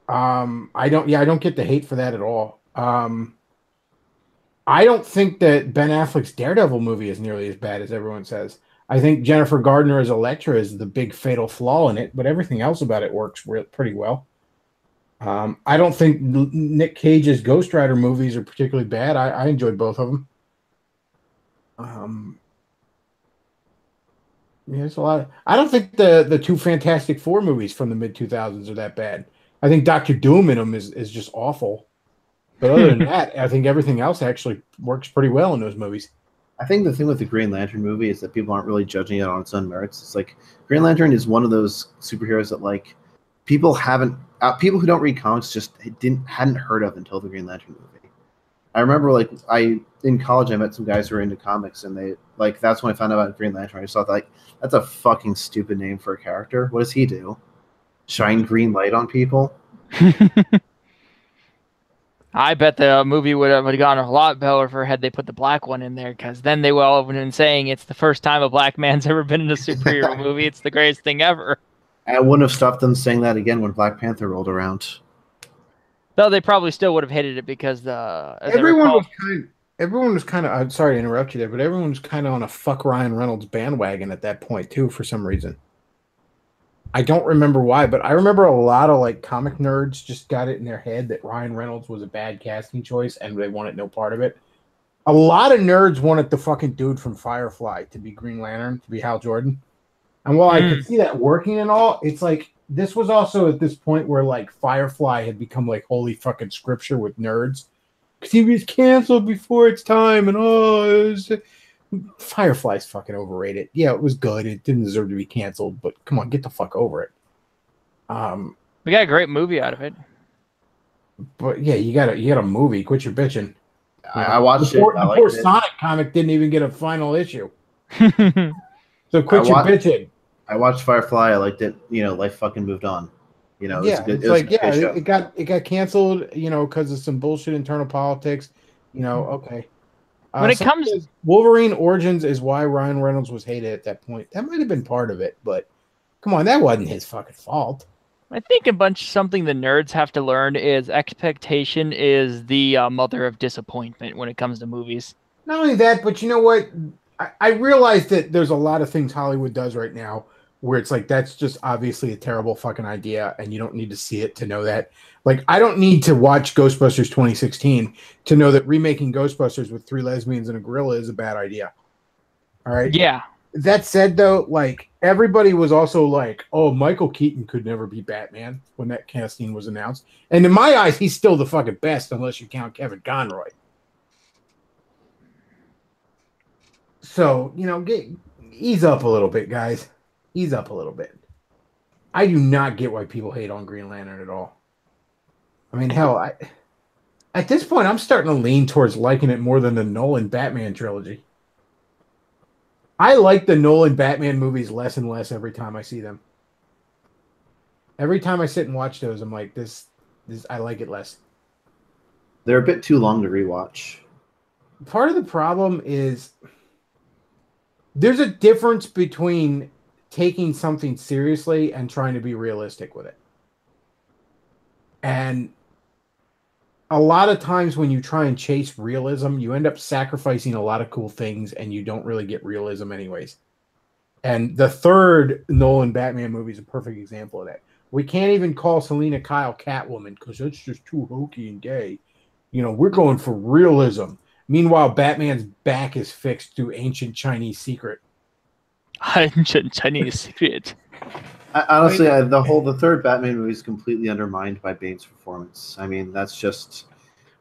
I don't get the hate for that at all. I don't think that Ben Affleck's Daredevil movie is nearly as bad as everyone says. I think Jennifer Gardner as Elektra is the big fatal flaw in it, but everything else about it works pretty well. I don't think Nick Cage's Ghost Rider movies are particularly bad. I enjoyed both of them. Yeah, it's a lot. I don't think the two Fantastic Four movies from the mid 2000s are that bad. I think Doctor Doom in them is just awful. But other than that, I think everything else actually works pretty well in those movies. I think the thing with the Green Lantern movie is that people aren't really judging it on its own merits. It's like Green Lantern is one of those superheroes that like people who don't read comics just hadn't heard of until the Green Lantern movie. I remember in college I met some guys who were into comics and they like that's when I found out about Green Lantern. I just thought like that's a fucking stupid name for a character. What does he do? Shine green light on people? I bet the movie would have gone a lot better had they put the black one in there, because then they would all have been saying it's the first time a black man's ever been in a superhero movie. It's the greatest thing ever. I wouldn't have stopped them saying that again when Black Panther rolled around. Though they probably still would have hated it because everyone was kind of. I'm sorry to interrupt you there, but everyone was kind of on a fuck Ryan Reynolds bandwagon at that point too, for some reason. I don't remember why, but I remember a lot of like comic nerds just got it in their head that Ryan Reynolds was a bad casting choice and they wanted no part of it. A lot of nerds wanted the fucking dude from Firefly to be Green Lantern, to be Hal Jordan. And while I could see that working and all, it's like this was also at this point where like Firefly had become like holy fucking scripture with nerds. Because he was canceled before its time and Firefly's fucking overrated. Yeah, it was good. It didn't deserve to be canceled, but come on, get the fuck over it. We got a great movie out of it. But yeah, you got a movie. Quit your bitching. I watched it. The poor Sonic comic didn't even get a final issue. So quit your bitching. I watched Firefly. I liked it. Life fucking moved on. It got canceled. Because of some bullshit internal politics. Okay. When it comes to Wolverine Origins is why Ryan Reynolds was hated at that point. That might have been part of it, but come on, that wasn't his fucking fault. I think something the nerds have to learn is expectation is the mother of disappointment when it comes to movies. Not only that, but you know what? I realize that there's a lot of things Hollywood does right now where it's like that's just obviously a terrible fucking idea and you don't need to see it to know that. Like, I don't need to watch Ghostbusters 2016 to know that remaking Ghostbusters with 3 lesbians and a gorilla is a bad idea. All right? Yeah. That said, though, like, everybody was also like, oh, Michael Keaton could never be Batman when that casting was announced. And in my eyes, he's still the fucking best unless you count Kevin Conroy. So, ease up a little bit, guys. Ease up a little bit. I do not get why people hate on Green Lantern at all. I mean, hell, at this point, I'm starting to lean towards liking it more than the Nolan Batman trilogy. I like the Nolan Batman movies less and less every time I see them. Every time I sit and watch those, I'm like, this I like it less. They're a bit too long to rewatch. Part of the problem is there's a difference between taking something seriously and trying to be realistic with it. And a lot of times when you try and chase realism, you end up sacrificing a lot of cool things and you don't really get realism anyways. And the third Nolan Batman movie is a perfect example of that. We can't even call Selena Kyle Catwoman because that's just too hokey and gay. We're going for realism. Meanwhile, Batman's back is fixed through ancient Chinese secret. Ancient Chinese secret. Honestly, the third Batman movie is completely undermined by Bane's performance. I mean, that's just.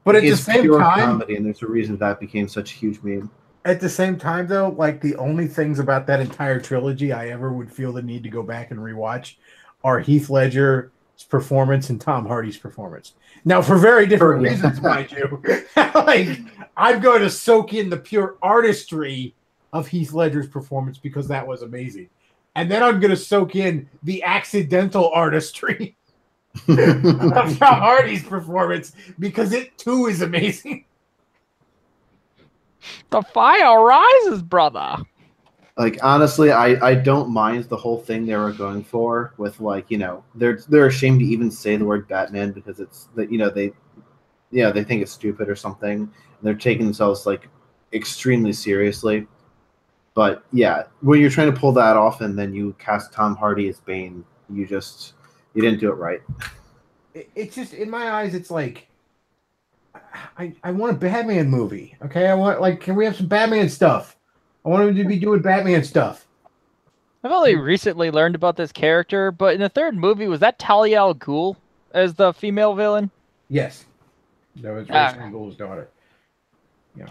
But at the same time, comedy, and there's a reason that became such a huge meme. At the same time, though, like the only things about that entire trilogy I ever would feel the need to go back and rewatch are Heath Ledger performance and Tom Hardy's performance. Now, for very different reasons, mind you. Like, I'm going to soak in the pure artistry of Heath Ledger's performance because that was amazing. And then I'm going to soak in the accidental artistry of Tom Hardy's performance because it too is amazing. The fire rises, brother. Like, honestly, I don't mind the whole thing they were going for with, like, you know, they're ashamed to even say the word Batman because it's that, you know, they think it's stupid or something. They're taking themselves like extremely seriously. But yeah, when you're trying to pull that off and then you cast Tom Hardy as Bane, you didn't do it right. It's just, in my eyes, it's like, I want a Batman movie. Okay, I want, like, can we have some Batman stuff? I want him to be doing Batman stuff. I've only recently learned about this character, but in the third movie, was that Talia al Ghul as the female villain? Yes. That was Ra's al Ghul's daughter. Yeah.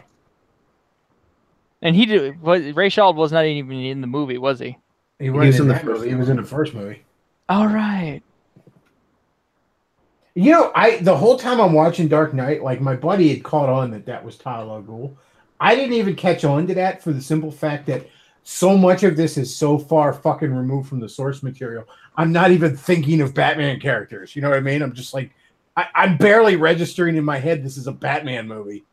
And Ray Charles was not even in the movie, was he? He was in the first movie. He was in the first movie. All right. You know, the whole time I'm watching Dark Knight, like, my buddy had caught on that was Talia al Ghul. I didn't even catch on to that for the simple fact that so much of this is so far fucking removed from the source material. I'm not even thinking of Batman characters. You know what I mean? I'm just like, I'm barely registering in my head this is a Batman movie.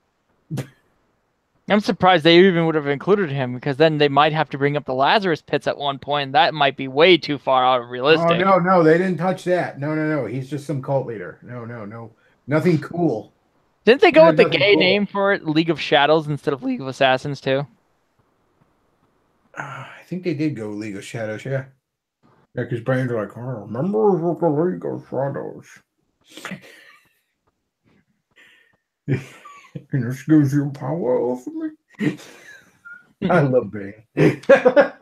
I'm surprised they even would have included him because then they might have to bring up the Lazarus Pits at one point. That might be way too far out of realistic. Oh, no, they didn't touch that. No. He's just some cult leader. No. Nothing cool. Didn't they go with the gay name for it, League of Shadows, instead of League of Assassins, too? I think they did go League of Shadows, yeah. Yeah, because brains are like, oh, members of the League of Shadows. And this gives you power over me. I love Bane. He's great.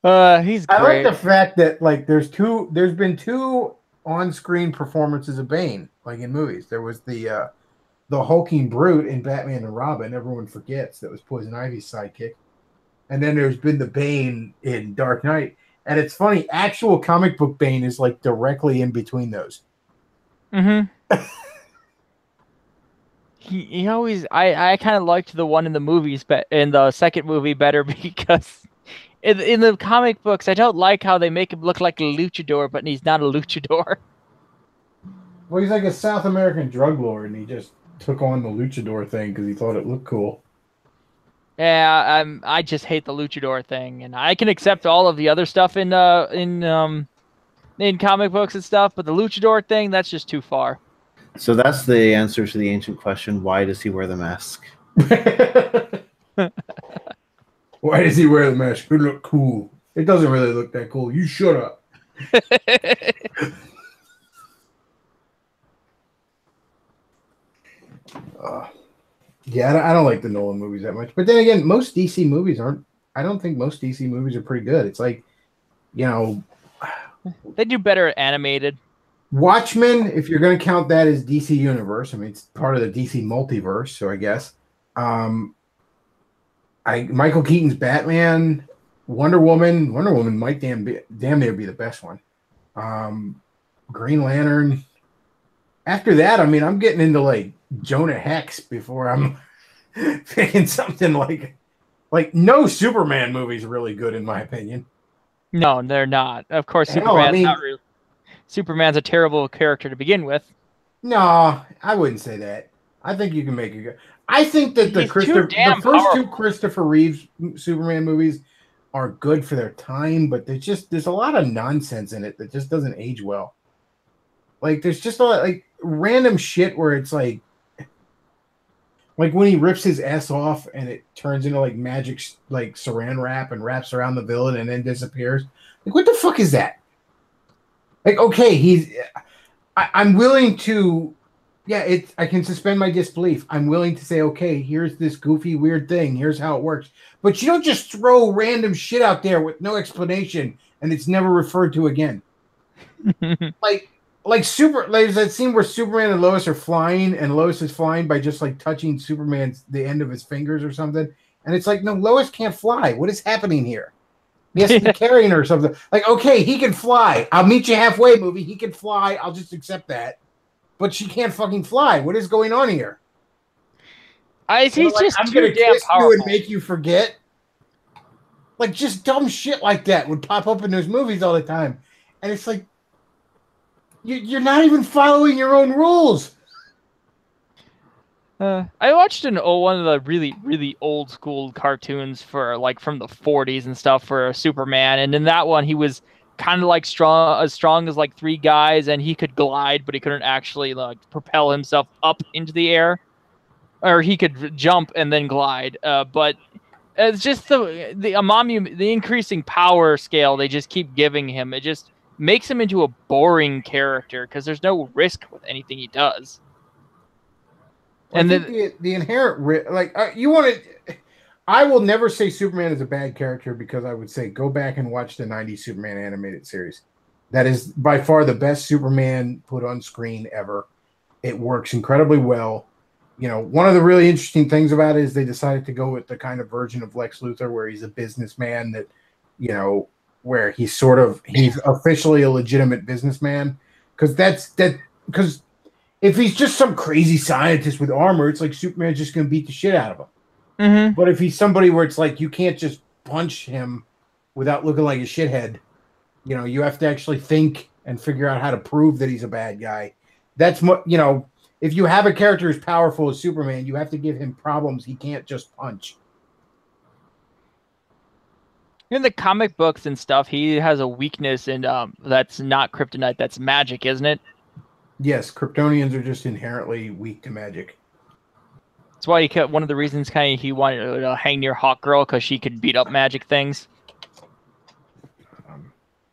I like the fact that, like, there's been two on-screen performances of Bane, like, in movies. There was the hulking brute in Batman and Robin, everyone forgets, that was Poison Ivy's sidekick. And then there's been the Bane in Dark Knight. And it's funny, actual comic book Bane is, like, directly in between those. Mm-hmm. He always, I kind of liked the one in the movies, but in the second movie better because in the comic books, I don't like how they make him look like a luchador, but he's not a luchador. Well, he's like a South American drug lord, and he just took on the luchador thing because he thought it looked cool. Yeah, I just hate the luchador thing, and I can accept all of the other stuff in comic books and stuff, but the luchador thing, that's just too far. So that's the answer to the ancient question: why does he wear the mask? Why does he wear the mask? It look cool. It doesn't really look that cool. You shut up. Yeah, I don't like the Nolan movies that much. But then again, most DC movies aren't. I don't think most DC movies are pretty good. It's like, you know, they do better animated. Watchmen, if you're going to count that as DC Universe, I mean, it's part of the DC multiverse, so I guess. Michael Keaton's Batman, Wonder Woman might damn near be the best one. Green Lantern. After that, I mean, I'm getting into like Jonah Hex before I'm picking something like no Superman movie's really good in my opinion. No, they're not. Of course, Superman's a terrible character to begin with. No, I wouldn't say that. I think you can make it good. I think that the first two Christopher Reeves Superman movies are good for their time, but there's a lot of nonsense in it that just doesn't age well. Like there's just a lot like random shit where it's like when he rips his ass off and it turns into like magic like saran wrap and wraps around the villain and then disappears. Like what the fuck is that? Like okay, I'm willing to. Yeah, I can suspend my disbelief. I'm willing to say, okay, here's this goofy, weird thing. Here's how it works. But you don't just throw random shit out there with no explanation and it's never referred to again. like there's that scene where Superman and Lois are flying and Lois is flying by just like touching the end of his fingers or something. And it's like, no, Lois can't fly. What is happening here? He has to be carrying her or something. Like, okay, he can fly. I'll meet you halfway, movie. He can fly. I'll just accept that. But she can't fucking fly. What is going on here? He's just I'm too gonna damn kiss powerful. you and make you forget. Like, just dumb shit like that would pop up in those movies all the time. And it's like, you're not even following your own rules. I watched one of the really, really old school cartoons for like from the 40s and stuff for Superman, and in that one he was kind of like as strong as like three guys, and he could glide, but he couldn't actually like propel himself up into the air, or he could jump and then glide. But it's just the increasing power scale they just keep giving him. It just makes him into a boring character because there's no risk with anything he does. And I think the inherent like you want to. I will never say Superman is a bad character because I would say go back and watch the '90s Superman animated series. That is by far the best Superman put on screen ever. It works incredibly well. You know, one of the really interesting things about it is they decided to go with the kind of version of Lex Luthor where he's a businessman that, you know, where he's officially a legitimate businessman because if he's just some crazy scientist with armor, it's like Superman's just going to beat the shit out of him. Mm-hmm. But if he's somebody where it's like you can't just punch him without looking like a shithead, you know, you have to actually think and figure out how to prove that he's a bad guy. That's what, you know, if you have a character as powerful as Superman, you have to give him problems he can't just punch. In the comic books and stuff, he has a weakness, and that's not kryptonite, that's magic, isn't it? Yes, Kryptonians are just inherently weak to magic. That's why one of the reasons he wanted to hang near Hawkgirl, because she could beat up magic things.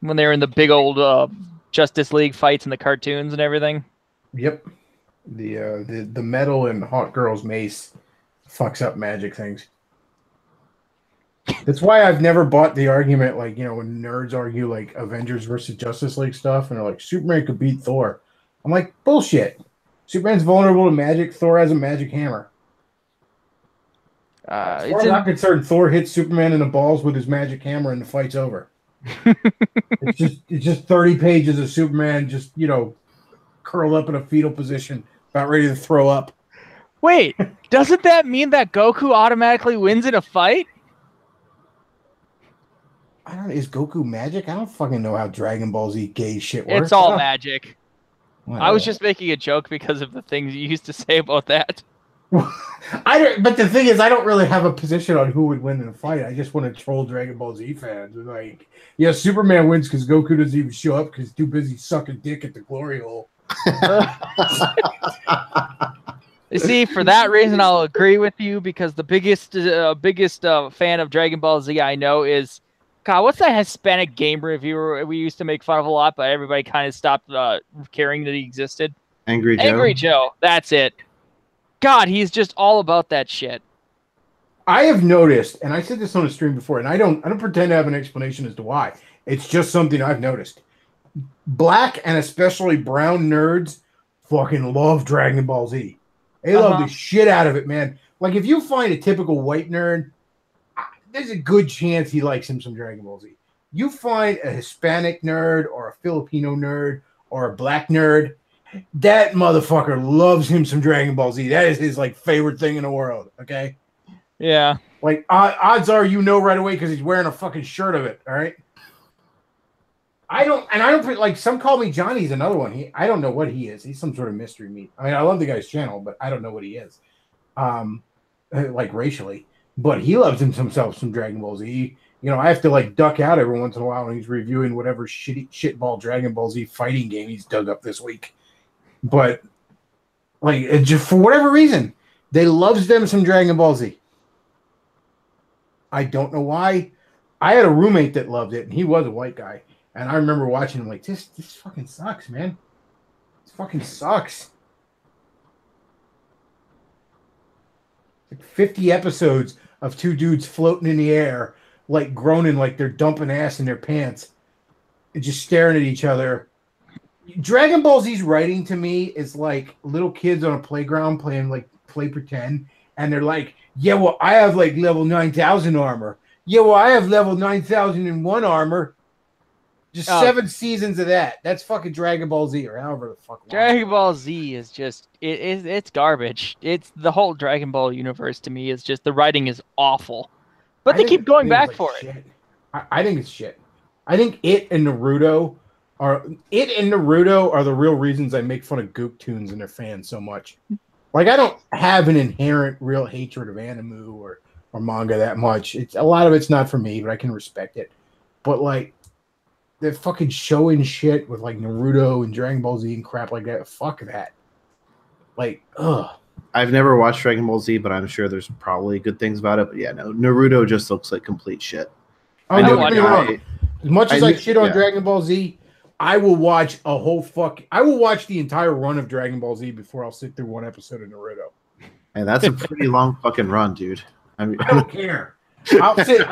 When they were in the big old Justice League fights in the cartoons and everything. Yep. The metal in Hawkgirl's mace fucks up magic things. That's why I've never bought the argument, like, you know, when nerds argue like Avengers versus Justice League stuff, and they're like, Superman could beat Thor. I'm like, bullshit. Superman's vulnerable to magic. Thor has a magic hammer. As far as I'm concerned, Thor hits Superman in the balls with his magic hammer and the fight's over. It's just 30 pages of Superman just, you know, curled up in a fetal position, about ready to throw up. Wait, doesn't that mean that Goku automatically wins in a fight? I don't know. Is Goku magic? I don't fucking know how Dragon Ball Z gay shit works. It's all magic. Whatever. I was just making a joke because of the things you used to say about that. But the thing is, I don't really have a position on who would win in a fight. I just want to troll Dragon Ball Z fans. Like, yeah, Superman wins because Goku doesn't even show up because he's too busy sucking dick at the glory hole. You see, for that reason, I'll agree with you because the biggest fan of Dragon Ball Z I know is, God, what's that Hispanic game reviewer we used to make fun of a lot, but everybody kind of stopped caring that he existed? Angry Joe. Angry Joe. That's it. God, he's just all about that shit. I have noticed, and I said this on a stream before, and I don't pretend to have an explanation as to why. It's just something I've noticed. Black and especially brown nerds fucking love Dragon Ball Z. They love the shit out of it, man. Like, if you find a typical white nerd, there's a good chance he likes him some Dragon Ball Z. You find a Hispanic nerd or a Filipino nerd or a black nerd, that motherfucker loves him some Dragon Ball Z. That is his, like, favorite thing in the world, okay? Yeah. Like, odds are you know right away because he's wearing a fucking shirt of it, all right? I don't, like, some call me Johnny's another one. I don't know what he is. He's some sort of mystery meat. I mean, I love the guy's channel, but I don't know what he is, like, racially. But he loves himself some Dragon Ball Z. You know, I have to, like, duck out every once in a while when he's reviewing whatever shitball Dragon Ball Z fighting game he's dug up this week. But, like, just for whatever reason, they loves them some Dragon Ball Z. I don't know why. I had a roommate that loved it, and he was a white guy. And I remember watching him like, this fucking sucks, man. This fucking sucks. Like 50 episodes of two dudes floating in the air, like groaning like they're dumping ass in their pants and just staring at each other. Dragon Ball Z's writing to me is like little kids on a playground playing like play pretend. And they're like, yeah, well, I have like level 9,000 armor. Yeah, well, I have level 9001 armor. Just 7 seasons of that. That's fucking Dragon Ball Z or however the fuck. Dragon Ball Z is just it's garbage. It's the whole Dragon Ball universe to me is just the writing is awful, but they keep going back for it. I think it's shit. I think it and Naruto are the real reasons I make fun of Gook Tunes and their fans so much. Like I don't have an inherent real hatred of anime or manga that much. It's a lot of it's not for me, but I can respect it. But like they're fucking showing shit with like Naruto and Dragon Ball Z and crap like that. Fuck that. Like, ugh. I've never watched Dragon Ball Z, but I'm sure there's probably good things about it. But yeah, no, Naruto just looks like complete shit. Oh, no, get me wrong. As much as I shit on Dragon Ball Z, I will watch I will watch the entire run of Dragon Ball Z before I'll sit through one episode of Naruto. And that's a pretty long fucking run, dude. I mean, I don't care. I'll sit.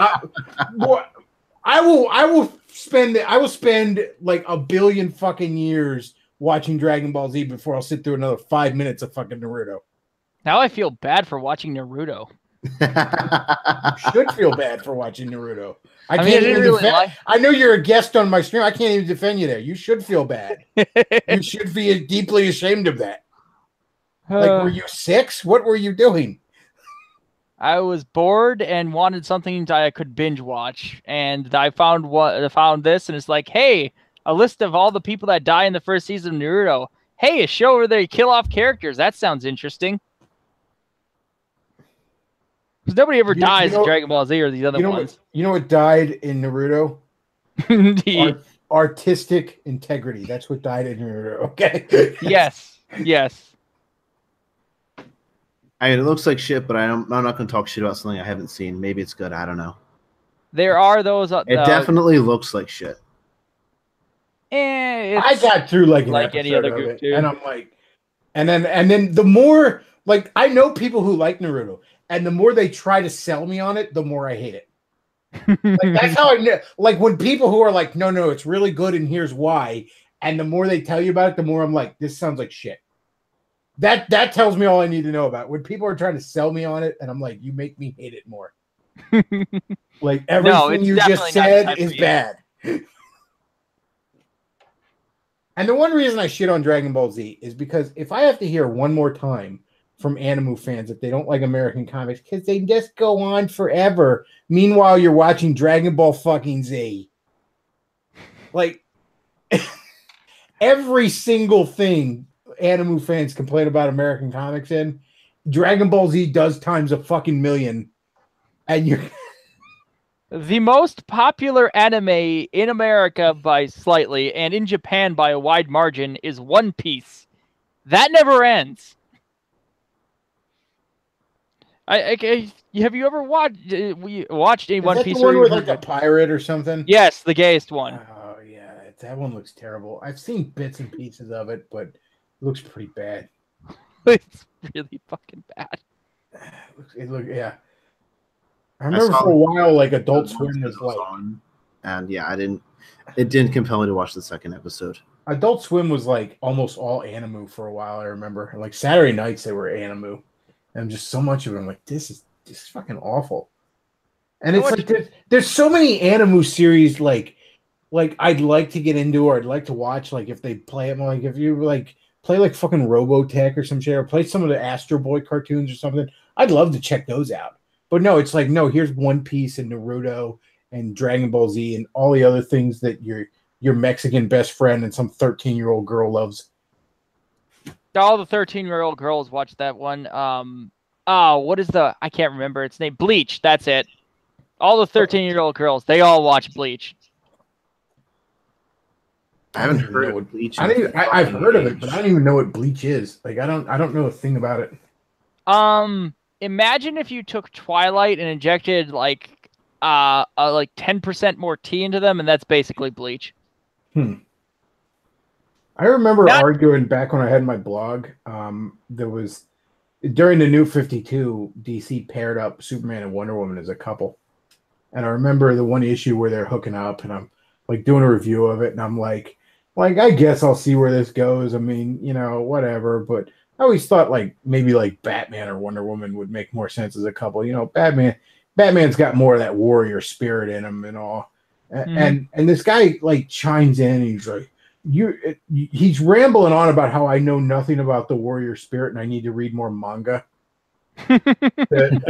I will spend like a billion fucking years watching Dragon Ball Z before I'll sit through another 5 minutes of fucking Naruto. Now I feel bad for watching Naruto. You should feel bad for watching Naruto. I mean, can't even defend. I know you're a guest on my stream. I can't even defend you there. You should feel bad. You should be deeply ashamed of that. Like, were you 6? What were you doing? I was bored and wanted something that I could binge watch, and I found this, and it's like, hey, a list of all the people that die in the first season of Naruto. Hey, a show where they kill off characters. That sounds interesting. Because nobody ever dies in Dragon Ball Z or these other ones. You know what died in Naruto? Artistic integrity. That's what died in Naruto. Okay. Yes. I mean, it looks like shit, but I'm not going to talk shit about something I haven't seen. Maybe it's good. I don't know. There are those. It definitely looks like shit. I got through like any other group too, and I'm like, and then the more like I know people who like Naruto, and the more they try to sell me on it, the more I hate it. Like, that's how I know. Like when people who are like, no, it's really good, and here's why, and the more they tell you about it, the more I'm like, this sounds like shit. That tells me all I need to know about it. When people are trying to sell me on it, and I'm like, you make me hate it more. Like everything you just said is bad. And the one reason I shit on Dragon Ball Z is because if I have to hear one more time from anime fans that they don't like American comics because they just go on forever. Meanwhile, you're watching Dragon Ball fucking Z. Like every single thing anime fans complain about American comics in, Dragon Ball Z does times a fucking million. And you're the most popular anime in America by slightly and in Japan by a wide margin is One Piece. That never ends. Have you ever watched a One Piece? The one with like a pirate or something? Yes, the gayest one. Oh yeah, that one looks terrible. I've seen bits and pieces of it, but it looks pretty bad. It's really fucking bad. Yeah. I remember for a while, like Adult Swim was like, and yeah, it didn't compel me to watch the second episode. Adult Swim was like almost all anime for a while. I remember, like Saturday nights they were anime, and just so much of it. I'm like, this is fucking awful. And it's like there's so many anime series like I'd like to get into or I'd like to watch. Like if they play them, like if you like play like fucking Robotech or some shit, or play some of the Astro Boy cartoons or something, I'd love to check those out. But no, it's like, no, here's One Piece and Naruto and Dragon Ball Z and all the other things that your Mexican best friend and some 13-year-old girl loves. All the 13-year-old girls watch that one. What is I can't remember its name. Bleach, that's it. All the 13-year-old girls, they all watch Bleach. I haven't heard of Bleach. I've heard of it, but I don't even know what Bleach is. Like I don't know a thing about it. Imagine if you took Twilight and injected like 10% more tea into them, and that's basically Bleach. I remember arguing back when I had my blog. There was during the New 52, DC paired up Superman and Wonder Woman as a couple, and I remember the one issue where they're hooking up, and I'm like doing a review of it, and I'm like I guess I'll see where this goes. I mean, whatever, but I always thought like maybe like Batman or Wonder Woman would make more sense as a couple. Batman, Batman's got more of that warrior spirit in him and all. And this guy like chimes in and he's like, he's rambling on about how I know nothing about the warrior spirit and I need to read more manga. And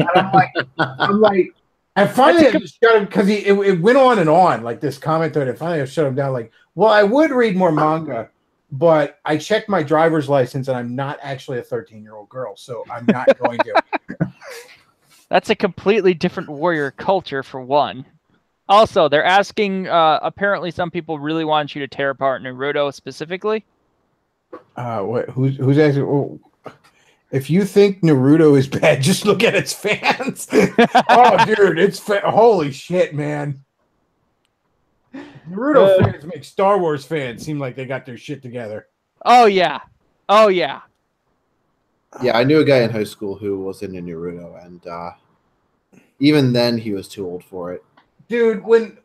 I'm like, and finally I just shut him because it went on and on like this comment thread. And finally I shut him down. Like, well, I would read more manga, but I checked my driver's license and I'm not actually a 13-year-old girl, so I'm not going to. That's a completely different warrior culture for one. Also, they're asking. Apparently, some people really want you to tear apart Naruto specifically. What? Who's asking? Oh, if you think Naruto is bad, just look at its fans. Oh, dude, it's holy shit, man. Naruto fans make Star Wars fans seem like they got their shit together. Oh yeah, oh yeah. Yeah, I knew a guy in high school who was into Naruto, and even then he was too old for it. Dude, when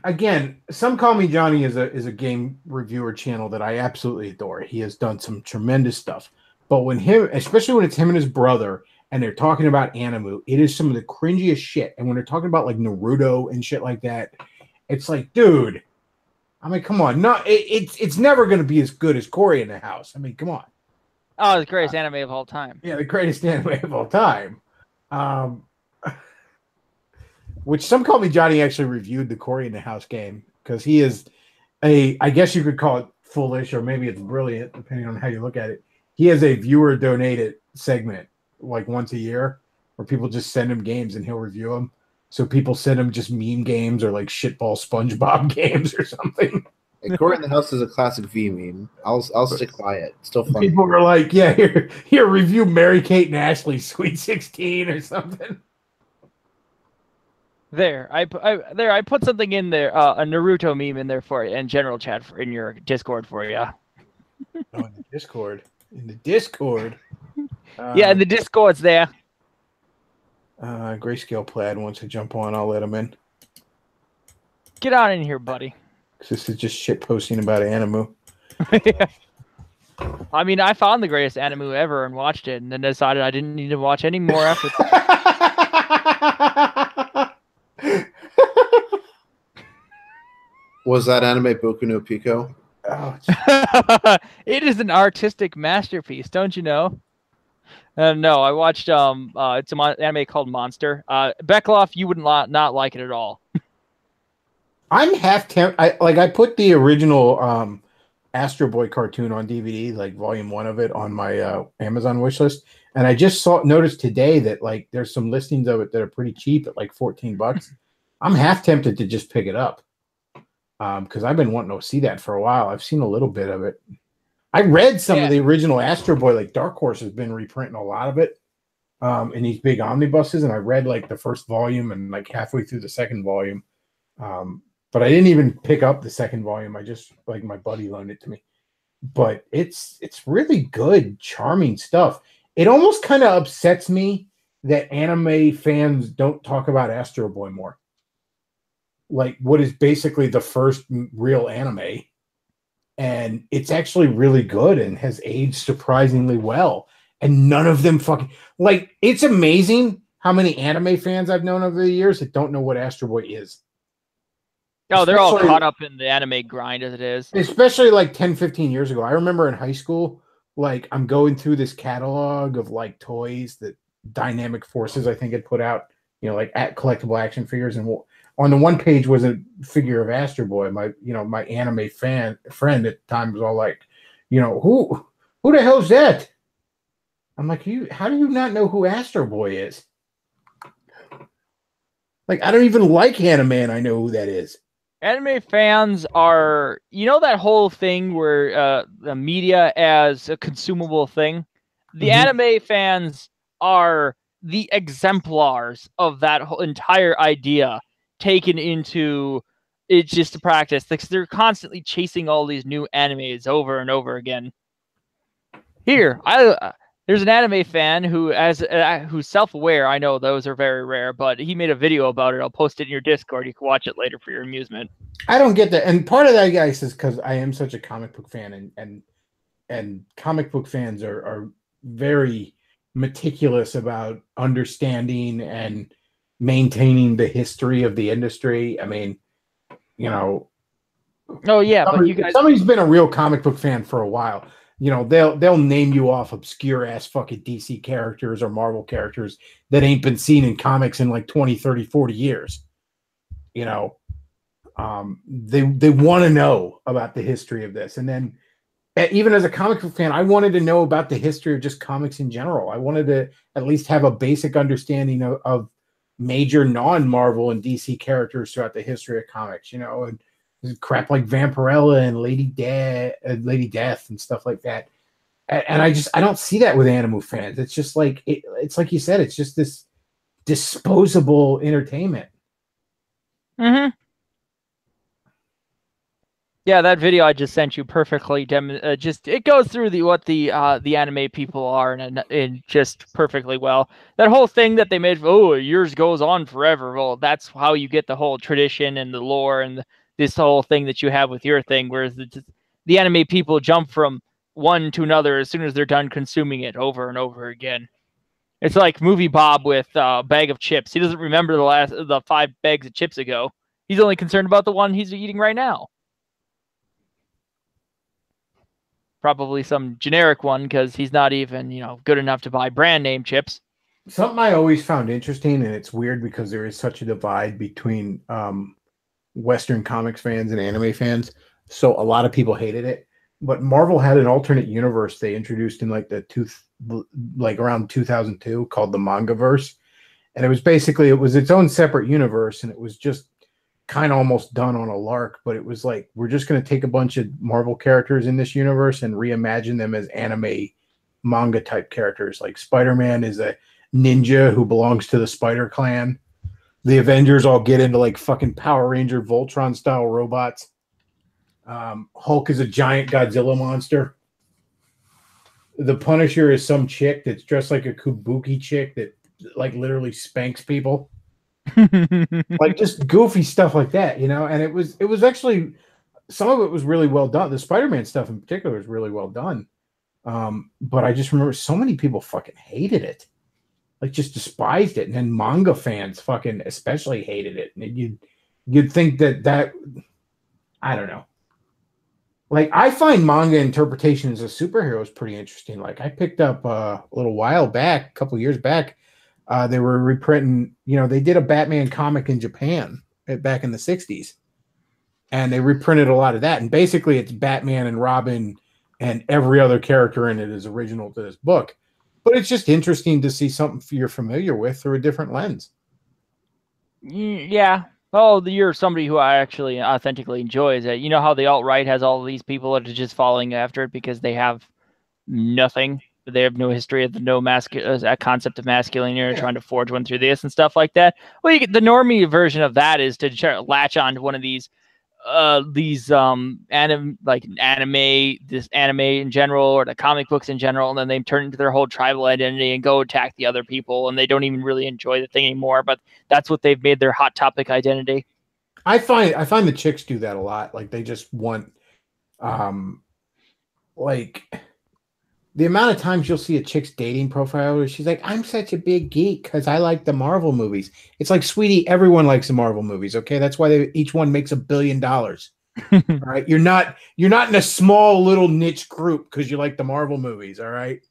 again, Some Call Me Johnny is a game reviewer channel that I absolutely adore. He has done some tremendous stuff. But especially when it's him and his brother, and they're talking about anime, it is some of the cringiest shit. And when they're talking about like Naruto and shit like that, it's like, dude, I mean, come on, it's never going to be as good as Cory in the House. I mean, come on. Oh, the greatest anime of all time. Yeah, the greatest anime of all time. Which Some Call Me Johnny actually reviewed the Cory in the House game because he is I guess you could call it foolish or maybe it's brilliant, depending on how you look at it. He has a viewer donated segment like once a year where people just send him games and he'll review them. So people send him just meme games or like shitball SpongeBob games or something. Hey, Cory in the House is a classic V meme. I'll stick by it. It's still fun. People were like, yeah, here review Mary Kate and Ashley Sweet 16 or something. There, I put something in there, a Naruto meme in there for you, in general chat in your Discord for you. Oh, in the Discord. In the Discord. Yeah, in the Discord's there. Grayscale Plaid wants to jump on. I'll let him in. Get on in here, buddy. This is just shit posting about anime. Yeah. I mean, I found the greatest anime ever and watched it, and then decided I didn't need to watch any more after. Was that anime Boku no Pico? Oh, it is an artistic masterpiece, don't you know? No, I watched it's an anime called Monster. Bechtloff, you would not like it at all. I'm half tempted. I put the original Astro Boy cartoon on DVD, like volume 1 of it, on my Amazon wishlist, and I just noticed today that like there's some listings of it that are pretty cheap at like $14. I'm half tempted to just pick it up because I've been wanting to see that for a while. I've seen a little bit of it. I read some of the original Astro Boy, like Dark Horse has been reprinting a lot of it in these big omnibuses, and I read like the first volume and like halfway through the second volume. But I didn't even pick up the second volume. I just like my buddy loaned it to me. But it's really good, charming stuff. It almost kind of upsets me that anime fans don't talk about Astro Boy more. Like what is basically the first real anime. And it's actually really good and has aged surprisingly well. And none of them fucking like it's amazing how many anime fans I've known over the years that don't know what Astro Boy is. Oh, they're all caught up in the anime grind as it is. Especially like 10, 15 years ago. I remember in high school, like I'm going through this catalog of like toys that Dynamic Forces, I think, had put out, like at collectible action figures. And on the one page was a figure of Astro Boy. My anime friend at the time was all like, who the hell's that? I'm like, how do you not know who Astro Boy is? Like, I don't even like anime and I know who that is. Anime fans are, that whole thing where the media as a consumable thing. The anime fans are the exemplars of that whole entire idea taken into it's just a practice. Because they're constantly chasing all these new animes over and over again. Here, there's an anime fan who's self-aware. I know those are very rare, but he made a video about it. I'll post it in your Discord. You can watch it later for your amusement. I don't get that, and part of that, guys, is because I am such a comic book fan, and comic book fans are very meticulous about understanding and maintaining the history of the industry. I mean, you know, Oh yeah, but you guys, somebody's been a real comic book fan for a while. You know, they'll name you off obscure ass fucking DC characters or Marvel characters that ain't been seen in comics in like 20, 30, 40 years. You know, they want to know about the history of this. And then even as a comic book fan, I wanted to know about the history of just comics in general. I wanted to at least have a basic understanding of major non-Marvel and DC characters throughout the history of comics, you know, and crap like Vampirella and Lady Death and stuff like that. And I don't see that with Animu fans. It's just like it's like you said, it's just this disposable entertainment. mm-hmm. Yeah, that video I just sent you perfectly just it goes through what the anime people are and just perfectly well. That whole thing that they made, yours goes on forever. Well, that's how you get the whole tradition and the lore and this whole thing that you have with your thing, whereas the anime people jump from one to another as soon as they're done consuming it over and over again. It's like Movie Bob with a bag of chips. He doesn't remember the 5 bags of chips ago. He's only concerned about the one he's eating right now. Probably some generic one because he's not even, good enough to buy brand name chips. Something I always found interesting, and it's weird because there is such a divide between Western comics fans and anime fans. So a lot of people hated it, but Marvel had an alternate universe they introduced in like around 2002 called the Mangaverse, and it was its own separate universe, and it was just kind of almost done on a lark. But it was like, we're just going to take a bunch of Marvel characters in this universe and reimagine them as anime manga type characters. Like Spider-Man is a ninja who belongs to the Spider Clan. The Avengers all get into like fucking Power Ranger Voltron style robots. Hulk is a giant Godzilla monster. The Punisher is some chick that's dressed like a kabuki chick that like literally spanks people. Like just goofy stuff like that, and it was actually, some of it was really well done. The Spider-Man stuff in particular was really well done. But I just remember so many people fucking hated it. Like just despised it. And then manga fans fucking especially hated it. And you'd think that I don't know. Like I find manga interpretations of superheroes pretty interesting. Like I picked up a little while back, a couple years back, they were reprinting, they did a Batman comic in Japan back in the 60s. And they reprinted a lot of that. And basically it's Batman and Robin and every other character in it is original to this book. But it's just interesting to see something you're familiar with through a different lens. Yeah. Oh, you're somebody who I actually authentically enjoys it. You know how the alt-right has all of these people that are just following after it because they have nothing. They have no history of the concept of masculinity or trying to forge one through this and stuff like that. Well, you get the normie version of that is to try to latch on to one of these anime in general or the comic books in general, and then they turn into their whole tribal identity and go attack the other people, and they don't even really enjoy the thing anymore, but that's what they've made their hot topic identity. I find the chicks do that a lot. Like they just want like the amount of times you'll see a chick's dating profile where she's like, I'm such a big geek because I like the Marvel movies. It's like, sweetie, everyone likes the Marvel movies. Okay. That's why each one makes $1 billion. All right. You're not in a small little niche group because you like the Marvel movies. All right.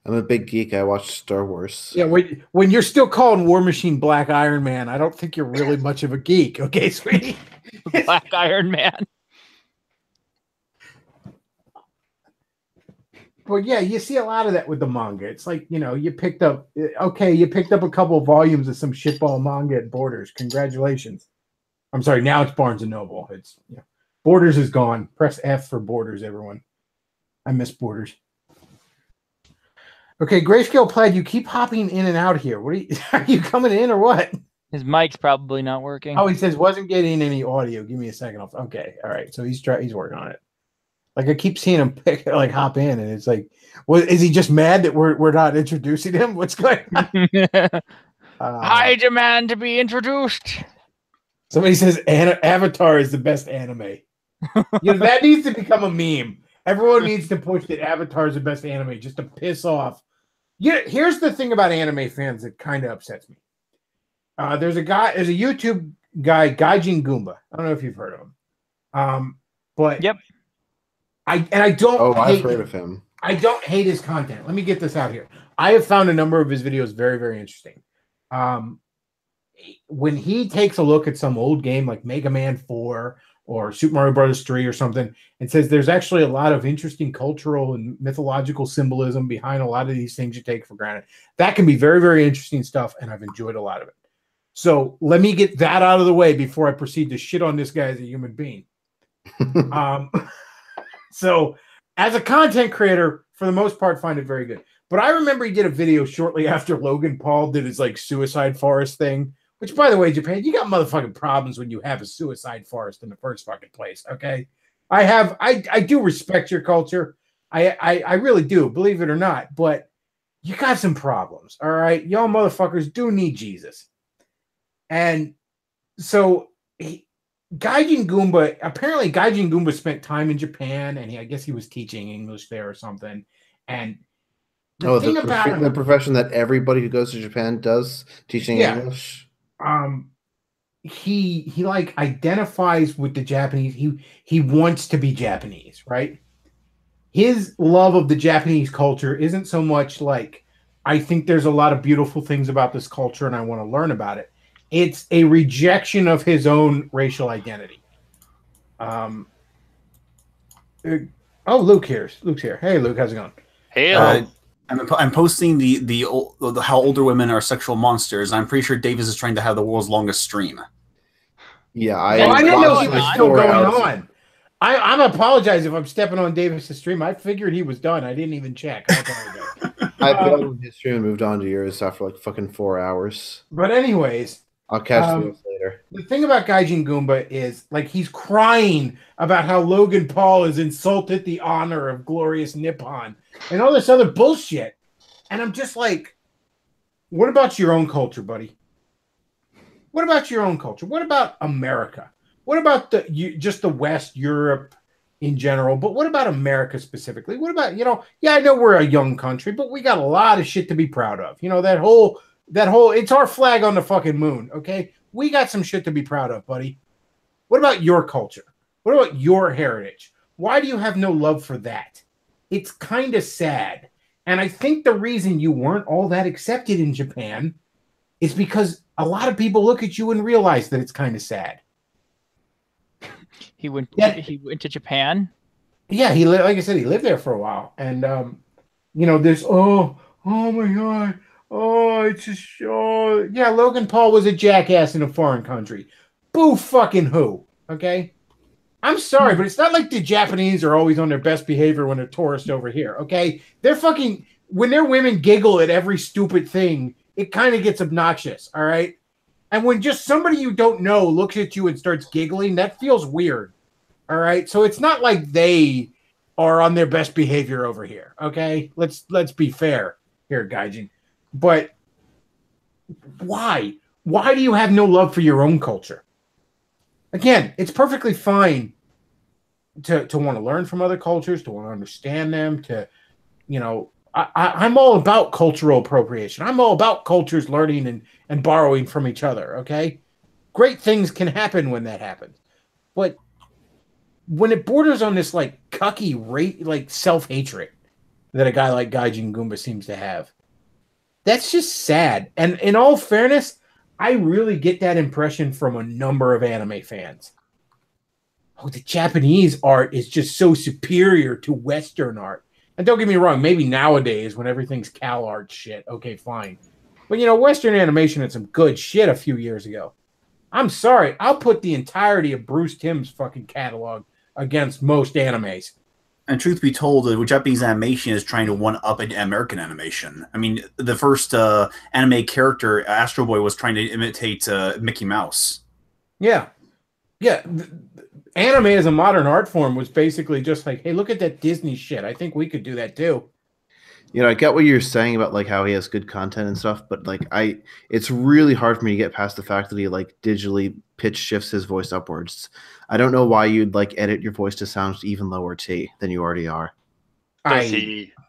I'm a big geek. I watch Star Wars. Yeah. When you're still calling War Machine Black Iron Man, I don't think you're really much of a geek. Okay, sweetie. Black Iron Man. Well, yeah, you see a lot of that with the manga. It's like, you picked up a couple of volumes of some shitball manga at Borders. Congratulations. I'm sorry, now it's Barnes & Noble. It's Borders is gone. Press F for Borders, everyone. I miss Borders. Okay, Grayscale Plaid, you keep hopping in and out here. What are you coming in or what? His mic's probably not working. Oh, he says wasn't getting any audio. Give me a second. Okay, all right. So he's working on it. Like I keep seeing him hop in, and it's like, well, is he just mad that we're not introducing him? What's going on? I demand to be introduced. Somebody says Avatar is the best anime. That needs to become a meme. Everyone needs to push that Avatar is the best anime just to piss off. Yeah, here's the thing about anime fans that kind of upsets me. There's a YouTube guy, Gaijin Goomba. I don't know if you've heard of him. But Yep. I don't. Oh, I've heard of him. I don't hate his content. Let me get this out here. I have found a number of his videos very, very interesting. When he takes a look at some old game like Mega Man 4 or Super Mario Bros. 3 or something and says there's actually a lot of interesting cultural and mythological symbolism behind a lot of these things you take for granted. That can be very, very interesting stuff, and I've enjoyed a lot of it. So let me get that out of the way before I proceed to shit on this guy as a human being. So as a content creator, for the most part, find it very good. But I remember he did a video shortly after Logan Paul did his like suicide forest thing, which, by the way, Japan, you got motherfucking problems when you have a suicide forest in the first fucking place. Okay. I do respect your culture. I really do, believe it or not, but you got some problems. All right. Y'all motherfuckers do need Jesus. And so Gaijin Goomba spent time in Japan, and I guess he was teaching English there or something. And the profession that everybody who goes to Japan does, teaching English. He like identifies with the Japanese. He wants to be Japanese, right? His love of the Japanese culture isn't so much like, I think there's a lot of beautiful things about this culture and I want to learn about it. It's a rejection of his own racial identity. Luke's here. Hey, Luke, how's it going? Hey, I'm posting the how older women are sexual monsters. I'm pretty sure Davis is trying to have the world's longest stream. Yeah, I didn't know he was still going on. I'm apologize if I'm stepping on Davis's stream. I figured he was done. I didn't even check. I got on his stream and moved on to yours after like fucking 4 hours. But anyways, I'll catch you later. The thing about Gaijin Goomba is like he's crying about how Logan Paul has insulted the honor of glorious Nippon and all this other bullshit. And I'm just like, what about your own culture, buddy? What about your own culture? What about America? What about just the West, Europe in general? But what about America specifically? What about, I know we're a young country, but we got a lot of shit to be proud of. That whole, it's our flag on the fucking moon, okay? We got some shit to be proud of, buddy. What about your culture? What about your heritage? Why do you have no love for that? It's kind of sad. And I think the reason you weren't all that accepted in Japan is because a lot of people look at you and realize that it's kind of sad. He went to Japan? Yeah, like I said, he lived there for a while. And, there's, oh my God. Oh, it's just yeah, Logan Paul was a jackass in a foreign country. Boo fucking who, okay? I'm sorry, but it's not like the Japanese are always on their best behavior when they're tourists over here, okay? When their women giggle at every stupid thing, it kind of gets obnoxious, all right? And when just somebody you don't know looks at you and starts giggling, that feels weird, all right? So it's not like they are on their best behavior over here, okay? Let's be fair here, Gaijin. But why? Why do you have no love for your own culture? Again, it's perfectly fine to want to learn from other cultures, to want to understand them, I'm all about cultural appropriation. I'm all about cultures learning and borrowing from each other, okay? Great things can happen when that happens. But when it borders on this like cucky like self-hatred that a guy like Gaijin Goomba seems to have, that's just sad. And in all fairness, I really get that impression from a number of anime fans. Oh, the Japanese art is just so superior to Western art. And don't get me wrong, maybe nowadays when everything's Cal art shit, okay, fine. But Western animation had some good shit a few years ago. I'm sorry, I'll put the entirety of Bruce Timm's fucking catalog against most animes. And truth be told, Japanese animation is trying to one-up American animation. I mean, the first anime character, Astro Boy, was trying to imitate Mickey Mouse. Yeah. Yeah. Anime as a modern art form was basically just like, hey, look at that Disney shit. I think we could do that too. I get what you're saying about like how he has good content and stuff, but like it's really hard for me to get past the fact that he like digitally pitch shifts his voice upwards. I don't know why you'd like edit your voice to sound even lower T than you already are. I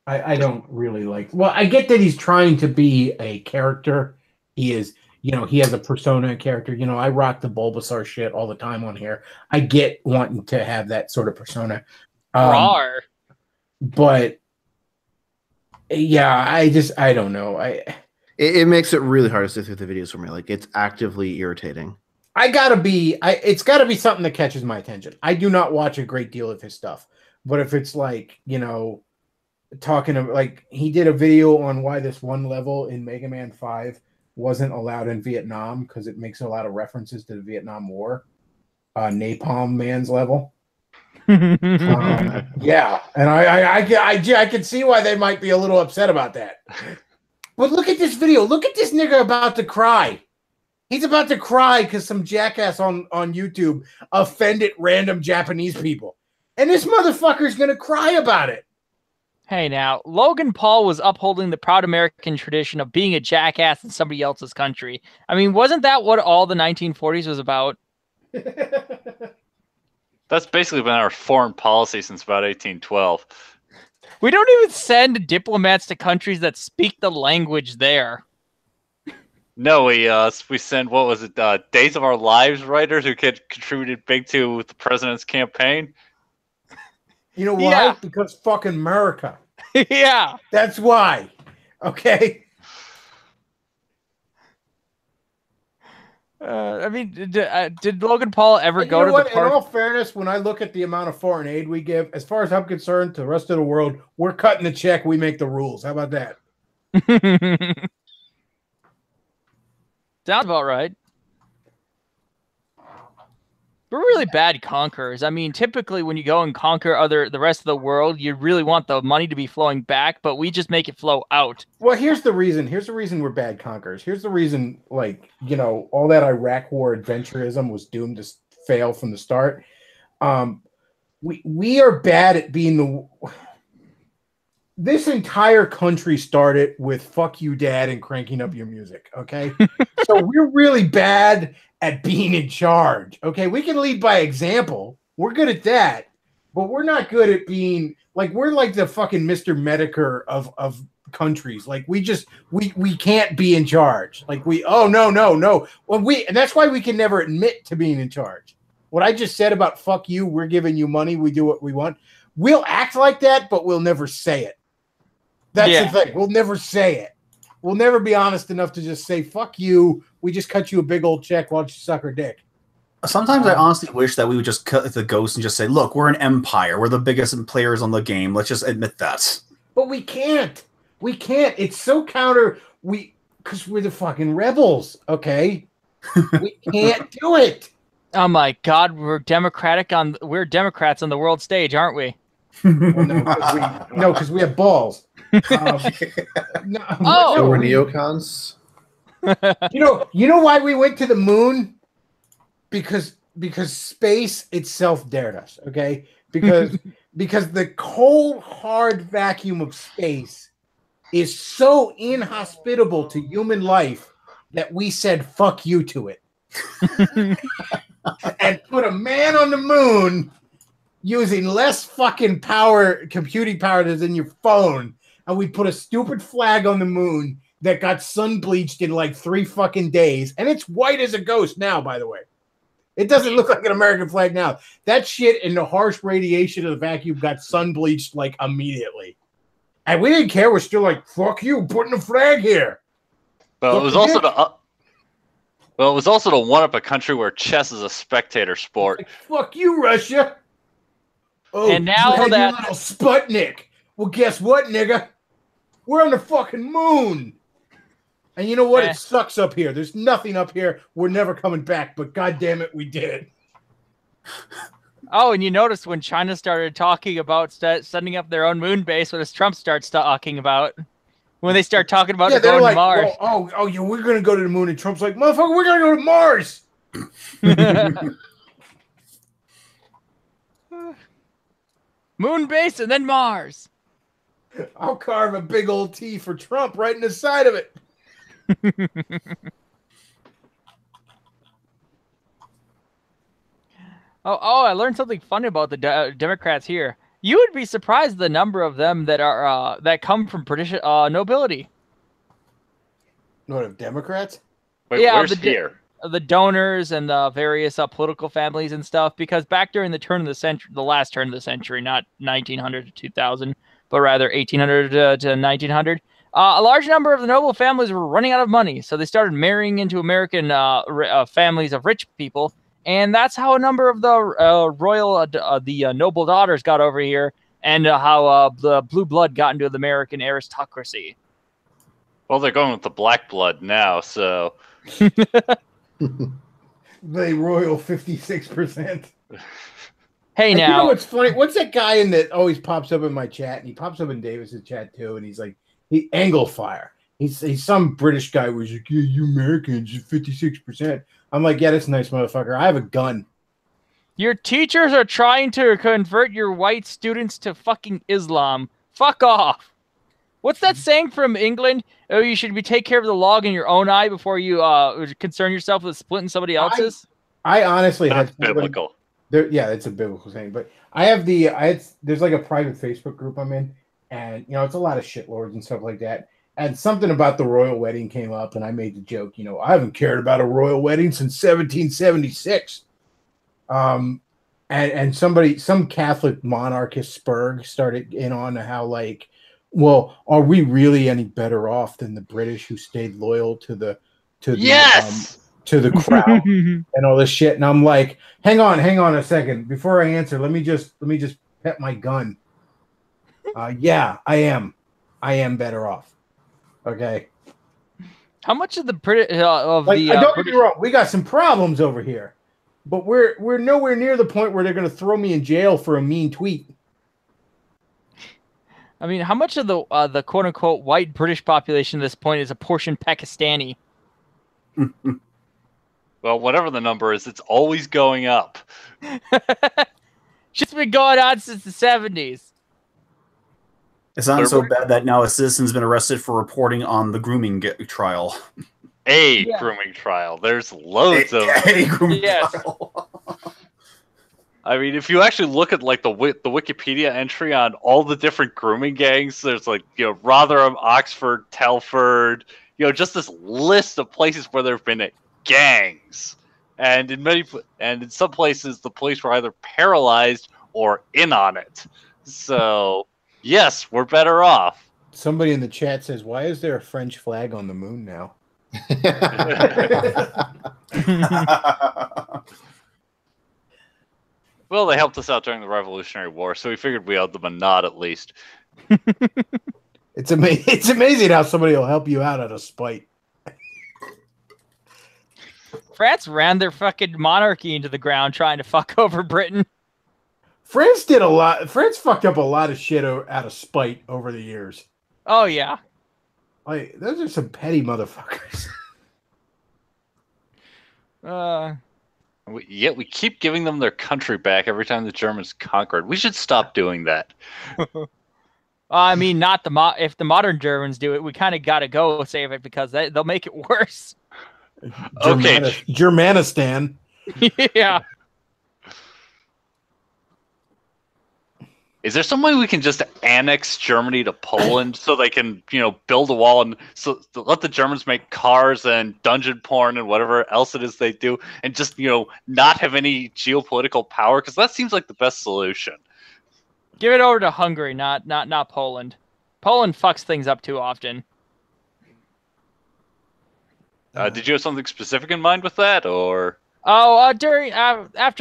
don't really like. Well, I get that he's trying to be a character He is, he has a persona and character. I rock the Bulbasaur shit all the time on here. I get wanting to have that sort of persona. Rawr. But yeah, I don't know. It makes it really hard to sit through the videos for me. Like, it's actively irritating. It's gotta be something that catches my attention. I do not watch a great deal of his stuff, but if it's like, talking about, like, he did a video on why this one level in Mega Man 5 wasn't allowed in Vietnam because it makes a lot of references to the Vietnam War, Napalm Man's level. Yeah, and I can see why they might be a little upset about that. But look at this video. Look at this nigga about to cry. He's about to cry because some jackass on YouTube offended random Japanese people. And this motherfucker's going to cry about it. Hey, now, Logan Paul was upholding the proud American tradition of being a jackass in somebody else's country. I mean, wasn't that what all the 1940s was about? That's basically been our foreign policy since about 1812. We don't even send diplomats to countries that speak the language there. No, we sent, what was it, Days of Our Lives writers who contributed big to the president's campaign. You know why? Yeah. Because fucking America. Yeah. That's why. Okay. I mean, did Logan Paul ever And go you to know the what? park? In all fairness, when I look at the amount of foreign aid we give, as far as I'm concerned, to the rest of the world, we're cutting the check. We make the rules. How about that? Sounds about right. We're really bad conquerors. I mean, typically when you go and conquer the rest of the world, you really want the money to be flowing back, but we just make it flow out. Well, here's the reason. Here's the reason we're bad conquerors. Here's the reason, like, all that Iraq war adventurism was doomed to fail from the start. We are bad at being this entire country started with "fuck you, dad" and cranking up your music. Okay, so we're really bad at being in charge. Okay, we can lead by example. We're good at that, but we're not good at being we're like the fucking Mr. Medicare of countries. Like we can't be in charge. Like no. Well, and that's why we can never admit to being in charge. What I just said about "fuck you," we're giving you money, we do what we want. We'll act like that, but we'll never say it. That's the thing. We'll never say it. We'll never be honest enough to just say, "Fuck you. We just cut you a big old check. Why don't you suck our dick?" Sometimes I honestly wish that we would just cut the ghost and just say, "Look, we're an empire. We're the biggest players on the game. Let's just admit that." But we can't. We can't. It's so counter. Because we're the fucking rebels. Okay, we can't do it. Oh my God, we're Democrats on the world stage, aren't we? Well, no, because we have balls. So we're neocons. You know why we went to the moon? Because space itself dared us. Okay, because the cold, hard vacuum of space is so inhospitable to human life that we said "fuck you" to it, and put a man on the moon using less fucking computing power than in your phone. And we put a stupid flag on the moon that got sun bleached in like 3 fucking days. And it's white as a ghost now, by the way. It doesn't look like an American flag now. That shit in the harsh radiation of the vacuum got sun bleached like immediately. And we didn't care. We're still like, "Fuck you, putting a flag here." But it was also to one up a country where chess is a spectator sport. Like, "Fuck you, Russia." Oh, and now you that little Sputnik. Well, guess what, nigga? We're on the fucking moon. And you know what? It sucks up here. There's nothing up here. We're never coming back, but God damn it, we did. Oh, and you noticed when China started talking about setting up their own moon base, what does Trump start talking about? When they start talking about going to Mars. Oh, yeah, we're going to go to the moon. And Trump's like, "Motherfucker, we're going to go to Mars." Moon base and then Mars. I'll carve a big old T for Trump right in the side of it. I learned something funny about the Democrats here. You would be surprised the number of them that are that come from British nobility. What of Democrats? Wait, Yeah, where's here? the donors and the various political families and stuff, because back during the turn of the century, the last turn of the century, not 1900 to 2000, but rather 1800 to 1900, a large number of the noble families were running out of money, so they started marrying into American families of rich people, and that's how a number of the noble daughters got over here, and how the blue blood got into the American aristocracy. Well, they're going with the black blood now, so The royal 56%. Hey, And now, you know what's funny? What's that guy in that always pops up in my chat? And he pops up in Davis's chat too. And he's like, Angle Fire. He's some British guy who's like, yeah, you Americans, 56%. I'm like, yeah, that's nice, motherfucker. I have a gun. your teachers are trying to convert your white students to fucking Islam. Fuck off. What's that saying from England? Oh, you should take care of the log in your own eye before you concern yourself with splitting somebody else's. I honestly that's had somebody- biblical. Yeah, it's a biblical saying. But there's like a private Facebook group I'm in, and it's a lot of shitlords and stuff like that. And something about the royal wedding came up, and I made the joke. I haven't cared about a royal wedding since 1776. And some Catholic monarchist Spurg started in on how like, well, are we really any better off than the British who stayed loyal to the Yes! to the crown and all this shit? And I'm like, hang on a second before I answer. Let me just pet my gun. Yeah, I am better off. Okay. How much of the British don't get me wrong, we got some problems over here, but we're nowhere near the point where they're going to throw me in jail for a mean tweet. I mean, how much of the quote unquote white British population at this point is a portion Pakistani? Well, whatever the number is, it's always going up. Shit's been going on since the 70s. It's not so bad that now a citizen's been arrested for reporting on the grooming trial. Grooming trial. There's loads of a grooming Yes. trial. I mean, if you actually look at like the Wikipedia entry on all the different grooming gangs, there's like Rotherham, Oxford, Telford, just this list of places where there have been gangs, and in some places the police were either paralyzed or in on it. So yes, we're better off. Somebody in the chat says, "Why is there a French flag on the moon now?" Well, they helped us out during the Revolutionary War, so we figured we owed them a nod at least. It's amazing how somebody will help you out out of spite. France ran their fucking monarchy into the ground trying to fuck over Britain. France did a lot. France fucked up a lot of shit out of spite over the years. Oh, yeah. Like, those are some petty motherfuckers. Yet we keep giving them their country back every time the Germans conquered. We should stop doing that. I mean, not if the modern Germans do it, we kind of got to go save it because they'll make it worse. Okay. Germanistan. Yeah. Is there some way we can just annex Germany to Poland so they can, build a wall and let the Germans make cars and dungeon porn and whatever else it is they do, and just not have any geopolitical power? Because that seems like the best solution. Give it over to Hungary, not Poland. Poland fucks things up too often. Did you have something specific in mind with that, or? After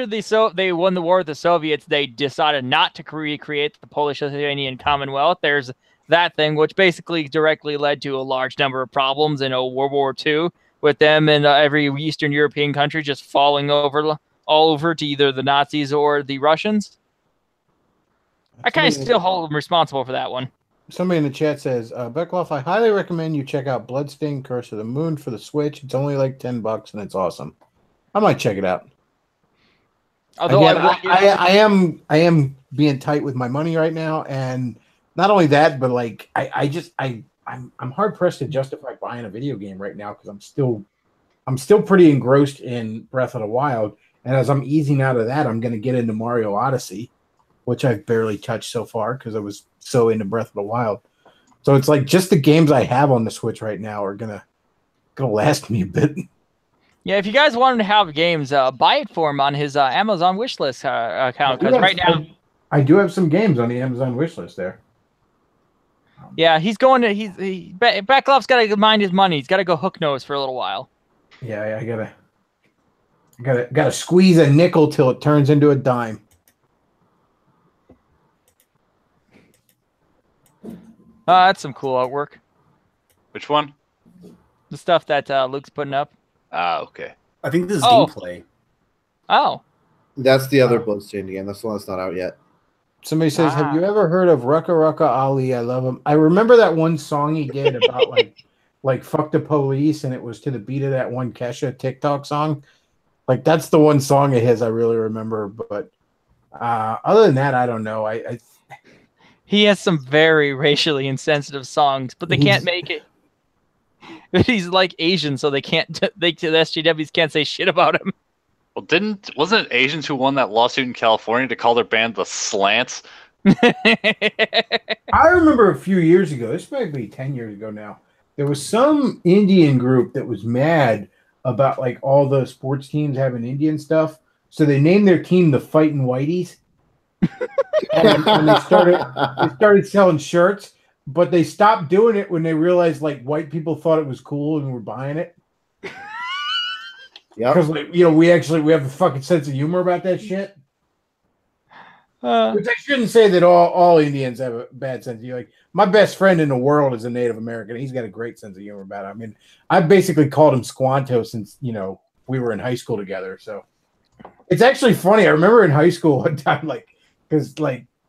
they won the war with the Soviets, they decided not to recreate the Polish-Lithuanian Commonwealth. There's that thing, which basically directly led to a large number of problems in World War II, with them and every Eastern European country just falling all over to either the Nazis or the Russians. I kind of still hold them responsible for that one. Somebody in the chat says, Bechtloff, I highly recommend you check out Bloodstained Curse of the Moon for the Switch. It's only like $10 and it's awesome. I might check it out. Although again, I am being tight with my money right now, and not only that, but like I'm hard pressed to justify buying a video game right now because I'm still pretty engrossed in Breath of the Wild, and as I'm easing out of that, I'm going to get into Mario Odyssey, which I've barely touched so far because I was so into Breath of the Wild. So it's like just the games I have on the Switch right now are gonna gonna last me a bit. Yeah, if you guys wanted to have games, buy it for him on his Amazon wishlist account. Because right now, I do have some games on the Amazon wishlist there. Yeah, he's going to Bechtloff's got to mind his money. He's got to go hook nose for a little while. Yeah, I gotta squeeze a nickel till it turns into a dime. That's some cool artwork. Which one? The stuff that Luke's putting up. Ah, okay. I think this is gameplay. Oh. That's the other Bloodstained game. That's the one that's not out yet. Somebody says, "Have you ever heard of Rucka Rucka Ali? I love him." I remember that one song he did about like fuck the police, and it was to the beat of that one Kesha TikTok song. Like that's the one song of his I really remember. But other than that, I don't know. He has some very racially insensitive songs, but they can't make it. He's like Asian, so they can't. The SJWs can't say shit about him. Well, wasn't it Asians who won that lawsuit in California to call their band the Slants? I remember a few years ago. This might be 10 years ago now. There was some Indian group that was mad about like all the sports teams having Indian stuff, so they named their team the Fightin' Whiteys. and they started selling shirts, but they stopped doing it when they realized like white people thought it was cool and were buying it. Yeah, because like, we have a fucking sense of humor about that shit. Which I shouldn't say that all Indians have a bad sense of humor. Like my best friend in the world is a Native American. He's got a great sense of humor about it. I mean, I basically called him Squanto since we were in high school together. So it's actually funny. I remember in high school one time, because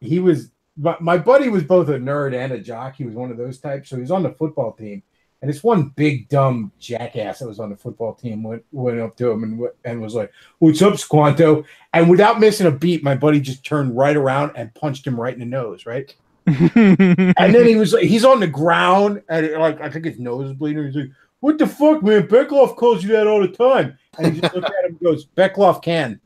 he was my buddy was both a nerd and a jock. He was one of those types. So he was on the football team. And this one big dumb jackass that was on the football team went up to him and was like, "What's up, Squanto?" And without missing a beat, my buddy just turned right around and punched him right in the nose, right? And then he's on the ground and I think his nose is bleeding. He's like, "What the fuck, man? Bechtloff calls you that all the time." And he just looked at him and goes, "Bechtloff can."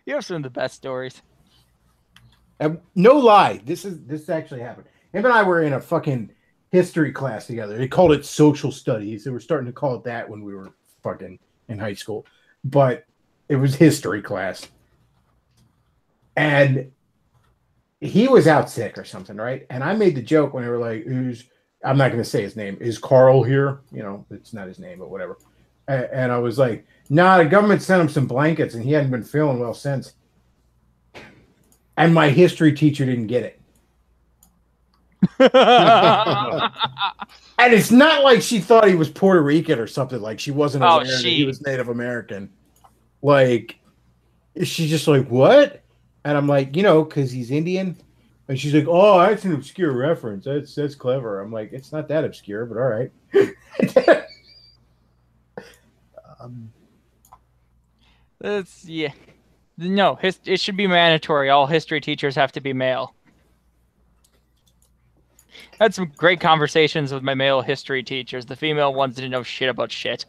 You have some of the best stories. No lie, this actually happened. Him and I were in a fucking history class together. They called it social studies. They were starting to call it that when we were fucking in high school, but it was history class. And he was out sick or something, right? And I made the joke when they were like, I'm not going to say his name. Is Carl here? It's not his name, but whatever. And I was like, "Nah, the government sent him some blankets, and he hadn't been feeling well since." And my history teacher didn't get it. And it's not like she thought he was Puerto Rican or something. Like she wasn't aware that he was Native American. Like she's just like, "What?" And I'm like, because he's Indian. And she's like, "Oh, that's an obscure reference. That's clever." I'm like, "It's not that obscure, but all right." No, it should be mandatory. All history teachers have to be male. I had some great conversations with my male history teachers. The female ones didn't know shit about shit.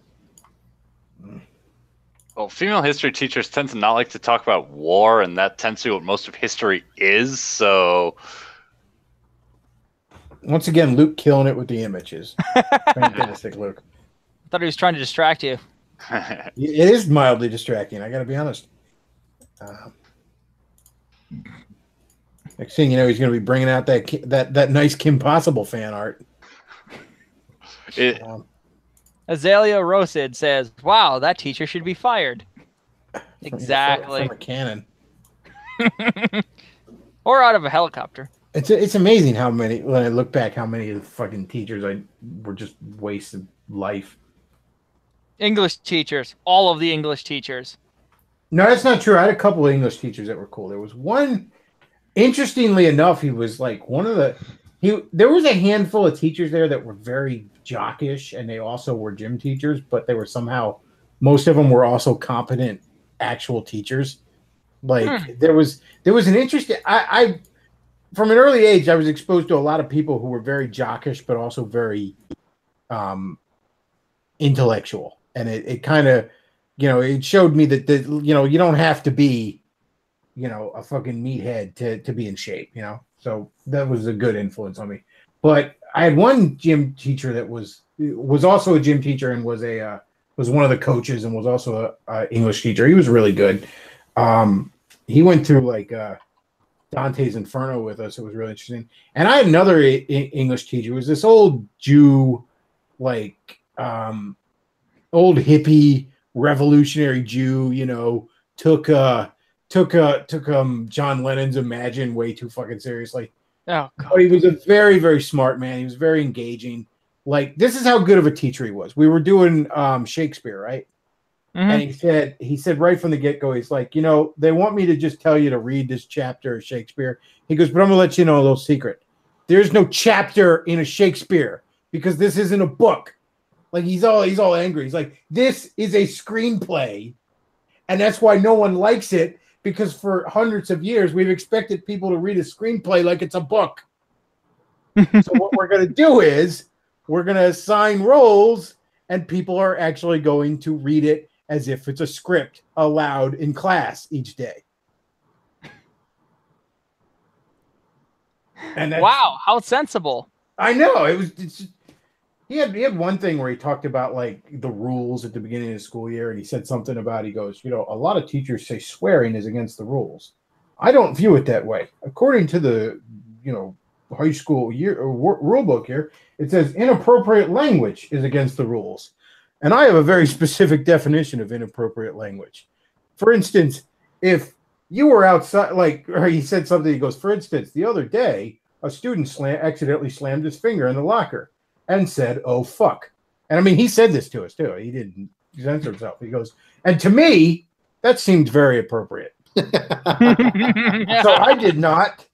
Well, female history teachers tend to not like to talk about war, and that tends to be what most of history is, so... Once again, Luke killing it with the images. Fantastic, Luke. I thought he was trying to distract you. It is mildly distracting, I gotta be honest. Next thing you know, he's going to be bringing out that nice Kim Possible fan art. Azalea Rosid says, "Wow, that teacher should be fired." Exactly. From a cannon. Or out of a helicopter. It's amazing how many, when I look back, how many of the fucking teachers were just wasted life. English teachers. All of the English teachers. No, that's not true. I had a couple of English teachers that were cool. There was one, interestingly enough, he was like there was a handful of teachers there that were very jockish, and they also were gym teachers, but they were most of them were also competent actual teachers. Like there was an interesting, I from an early age, I was exposed to a lot of people who were very jockish, but also very intellectual. And it kind of, you know, it showed me that you know, you don't have to be, you know, a fucking meathead to be in shape, you know. So that was a good influence on me. But I had one gym teacher that was also a gym teacher and was one of the coaches and was also a English teacher. He was really good. He went through like Dante's Inferno with us. It was really interesting. And I had another English teacher. It was this old Jew, like old hippie revolutionary Jew. You know, took John Lennon's Imagine way too fucking seriously. Oh, God. But he was a very, very smart man. He was very engaging. Like, this is how good of a teacher he was. We were doing Shakespeare, right? Mhm. And he said right from the get-go, he's like, you know, they want me to just tell you to read this chapter of Shakespeare. He goes, but I'm gonna let you know a little secret. There's no chapter in a Shakespeare because this isn't a book. Like, he's all angry. He's like, this is a screenplay, and that's why no one likes it, because for hundreds of years we've expected people to read a screenplay like it's a book. So what we're gonna do is we're gonna assign roles, and people are actually going to read it as if it's a script aloud in class each day. And Wow, how sensible. I know he had one thing where he talked about like the rules at the beginning of the school year, and he said something about, he goes, you know, a lot of teachers say swearing is against the rules. I don't view it that way. According to the, you know, high school year rule book here, it says inappropriate language is against the rules. And I have a very specific definition of inappropriate language. For instance, if you were outside, like, or he said something, he goes, for instance, the other day, a student accidentally slammed his finger in the locker and said, oh, fuck. And I mean, he said this to us too. He didn't censor himself. He goes, and to me, that seemed very appropriate. So I did not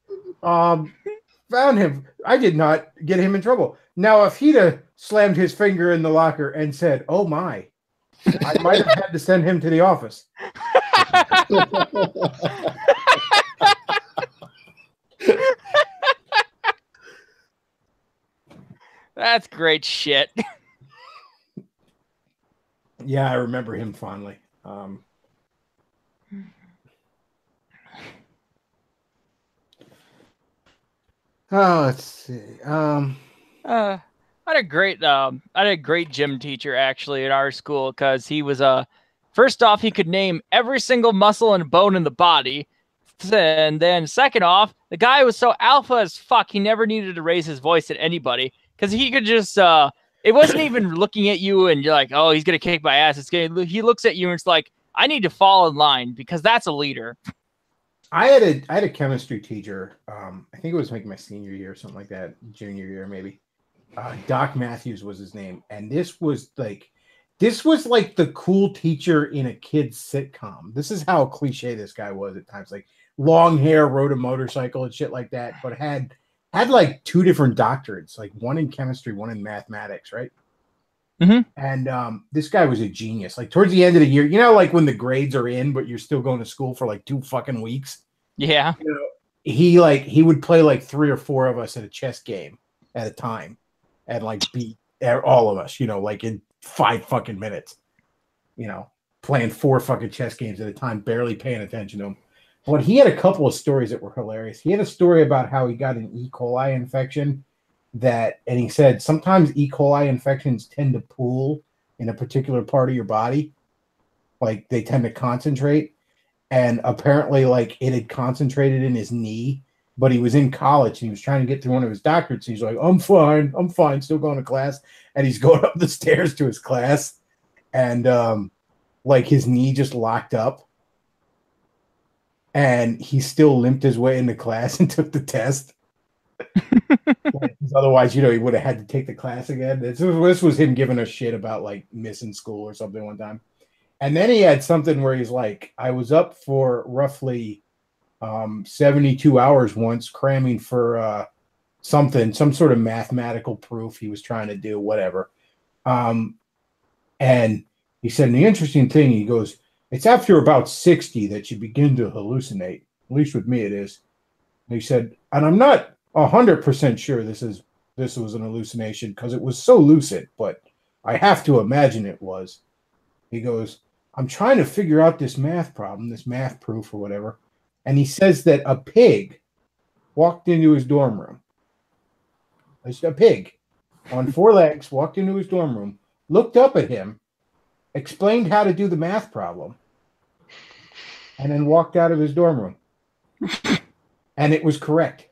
I did not get him in trouble. Now, if he'd have slammed his finger in the locker and said, oh my, I might have had to send him to the office. That's great shit. Yeah, I remember him fondly. Let's see. I had a great gym teacher actually at our school, because he was first off, he could name every single muscle and bone in the body, and then second off, the guy was so alpha as fuck, he never needed to raise his voice at anybody, because he could just it wasn't even looking at you and you're like, oh, he's gonna kick my ass. He looks at you and it's like, I need to fall in line, because that's a leader. I had a chemistry teacher. I think it was like my senior year or something like that, junior year maybe. Doc Matthews was his name, and this was like the cool teacher in a kid's sitcom. This is how cliche this guy was at times. Like, long hair, rode a motorcycle and shit like that, but had like two different doctorates, like one in chemistry, one in mathematics, right? Mm-hmm. And this guy was a genius. Like, towards the end of the year, you know, like when the grades are in, but you're still going to school for like 2 fucking weeks. Yeah. You know, he would play like 3 or 4 of us at a chess game at a time, and like beat all of us, you know, like in 5 fucking minutes, you know, playing 4 fucking chess games at a time, barely paying attention to him. But he had a couple of stories that were hilarious. He had a story about how he got an E. coli infection and he said sometimes E. coli infections tend to pool in a particular part of your body. Like, they tend to concentrate. And apparently, like, it had concentrated in his knee, but he was in college and he was trying to get through one of his doctorates. He's like, I'm fine, still going to class. And he's going up the stairs to his class, and like, his knee just locked up. And he still limped his way into class and took the test. Otherwise, you know, he would have had to take the class again. This was him giving us shit about like missing school or something one time. And then he had something where he's like, I was up for roughly 72 hours once cramming for some sort of mathematical proof he was trying to do, whatever. And he said, and the interesting thing, he goes, it's after about 60 that you begin to hallucinate. At least with me it is. And he said, and I'm not 100% sure this was an hallucination because it was so lucid, but I have to imagine it was. He goes, I'm trying to figure out this math problem, this math proof or whatever. And he says that a pig walked into his dorm room. It's a pig on 4 legs walked into his dorm room, looked up at him, explained how to do the math problem, and then walked out of his dorm room. And it was correct.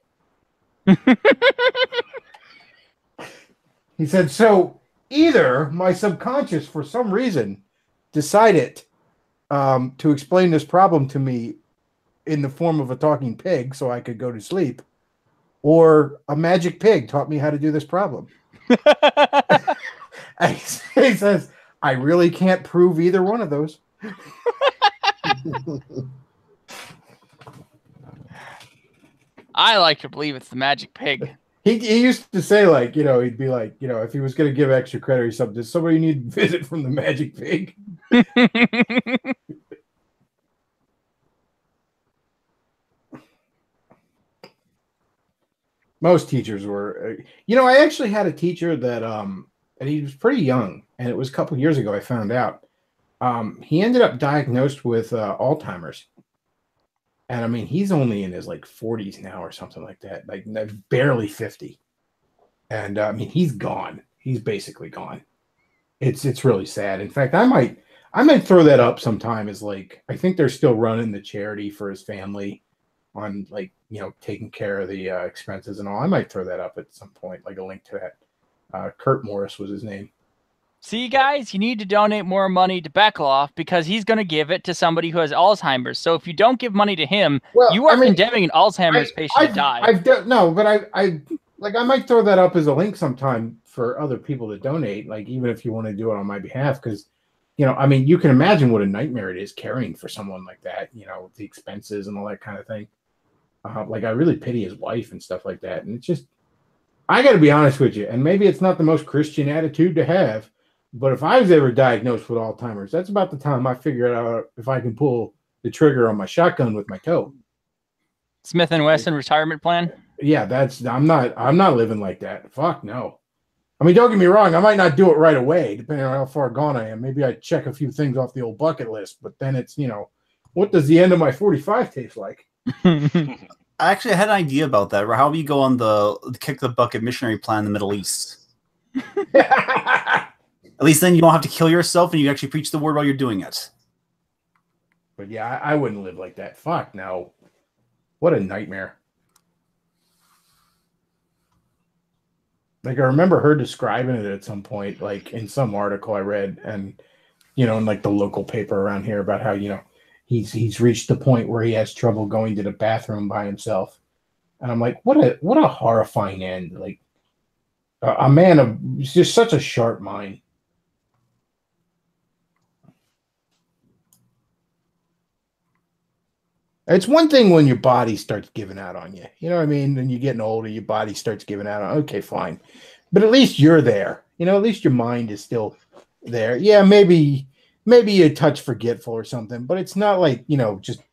He said, so either my subconscious, for some reason, decided to explain this problem to me in the form of a talking pig so I could go to sleep, or a magic pig taught me how to do this problem. And he says, I really can't prove either one of those. I like to believe it's the magic pig. He used to say, like, you know, he'd be like, you know, if he was going to give extra credit or something, does somebody need a visit from the magic pig? Most teachers were, you know, I actually had a teacher that, and he was pretty young, and it was a couple years ago I found out. He ended up diagnosed with Alzheimer's. And I mean, he's only in his like 40s now or something like that, like barely 50. And I mean, he's gone. He's basically gone. It's really sad. In fact, I might throw that up sometime as like, I think they're still running the charity for his family on, like, you know, taking care of the expenses and all. I might throw that up at some point, like a link to that. Kurt Morris was his name. See, guys, you need to donate more money to Bechtloff because he's going to give it to somebody who has Alzheimer's. So if you don't give money to him, you are condemning an Alzheimer's patient to die. No, but I might throw that up as a link sometime for other people to donate, like even if you want to do it on my behalf, because, you know, I mean, you can imagine what a nightmare it is caring for someone like that, you know, the expenses and all that kind of thing. Like, I really pity his wife and stuff like that. And it's just, I got to be honest with you, and maybe it's not the most Christian attitude to have, but if I was ever diagnosed with Alzheimer's, that's about the time I figure out if I can pull the trigger on my shotgun with my toe. Smith & Wesson retirement plan? Yeah, I'm not living like that. Fuck no. I mean, don't get me wrong, I might not do it right away, depending on how far gone I am. Maybe I check a few things off the old bucket list, but then it's, you know, what does the end of my 45 taste like? I actually had an idea about that. How do you go on the kick the bucket missionary plan in the Middle East? At least then you don't have to kill yourself and you actually preach the word while you're doing it. But yeah, I wouldn't live like that. Fuck no. What a nightmare. Like, I remember her describing it at some point, like in some article I read, and, you know, in like the local paper around here, about how, you know, he's reached the point where he has trouble going to the bathroom by himself. And I'm like, what a horrifying end. Like, a man of just such a sharp mind. It's one thing when your body starts giving out on you. You know what I mean? When you're getting older, your body starts giving out on, okay, fine. But at least you're there. You know, at least your mind is still there. Yeah, maybe a touch forgetful or something, but it's not like, you know, just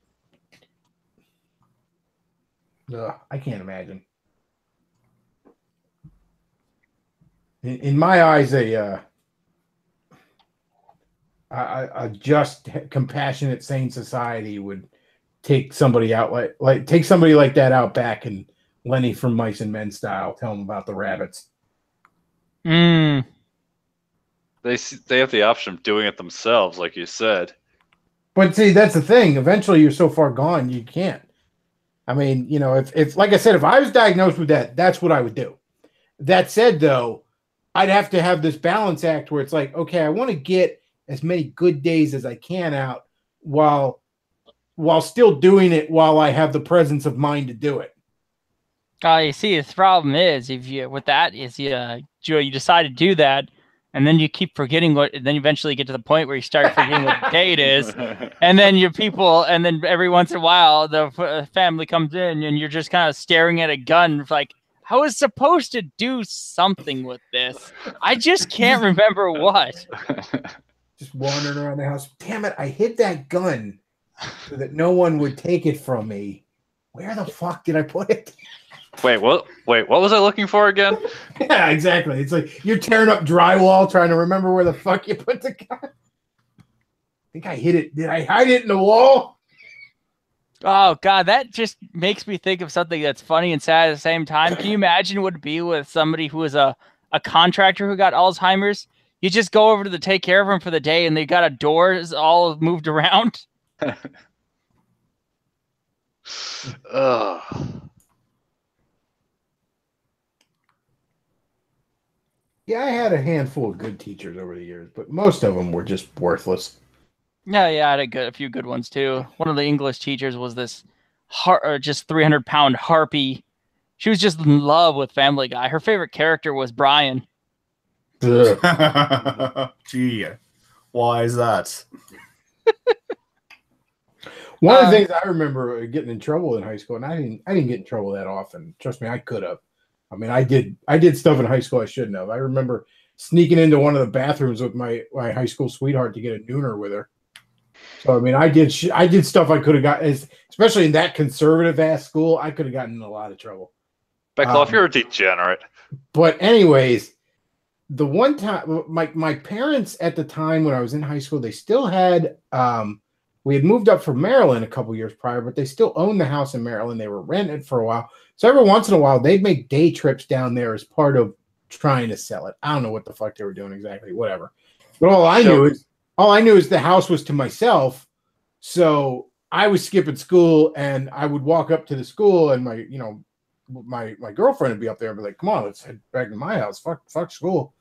I can't imagine. In my eyes, a just, compassionate, sane society would take somebody out like take somebody like that out back in Lenny from Mice and Men style. Tell them about the rabbits. They have the option of doing it themselves, like you said. But see, that's the thing. Eventually, you're so far gone, you can't. I mean, you know, if like I said, if I was diagnosed with that, that's what I would do. That said, though, I'd have to have this balance act where it's like, okay, I want to get as many good days as I can out while still doing it while I have the presence of mind to do it. You see, the problem is you decide to do that, and then you keep forgetting then you eventually get to the point where you start forgetting what day it is, and then and then every once in a while the family comes in, and you're just kind of staring at a gun, like, I was supposed to do something with this. I just can't remember what. Just wandering around the house. Damn it! I hid that gun so that no one would take it from me. Where the fuck did I put it? Wait, what was I looking for again? Yeah, exactly. It's like you're tearing up drywall trying to remember where the fuck you put the gun. think I hit it. Did I hide it in the wall? Oh God, that just makes me think of something that's funny and sad at the same time. Can you imagine what it'd be with somebody who is a contractor who got Alzheimer's? You just go over to take care of him for the day, and they got a doors all moved around. Ugh. Yeah, I had a handful of good teachers over the years, but most of them were just worthless. Yeah, I had a few good ones too. One of the English teachers was this just 300-pound harpy. She was just in love with Family Guy. Her favorite character was Brian. Ugh. Gee, why is that? One of the things I remember getting in trouble in high school, and I didn't get in trouble that often. Trust me, I could have. I mean, I did stuff in high school I shouldn't have. I remember sneaking into one of the bathrooms with my high school sweetheart to get a nooner with her. So I mean, I did stuff I could have got, especially in that conservative ass school. I could have gotten in a lot of trouble. Bechtloff, you're a degenerate. But anyways, the one time my parents at the time when I was in high school, they still had we had moved up from Maryland a couple years prior, but they still owned the house in Maryland. They were renting it for a while. So every once in a while, they'd make day trips down there as part of trying to sell it. I don't know what the fuck they were doing exactly, whatever. But all I knew is the house was to myself. So I was skipping school, and I would walk up to the school, and my girlfriend would be up there and be like, "Come on, let's head back to my house. Fuck school,"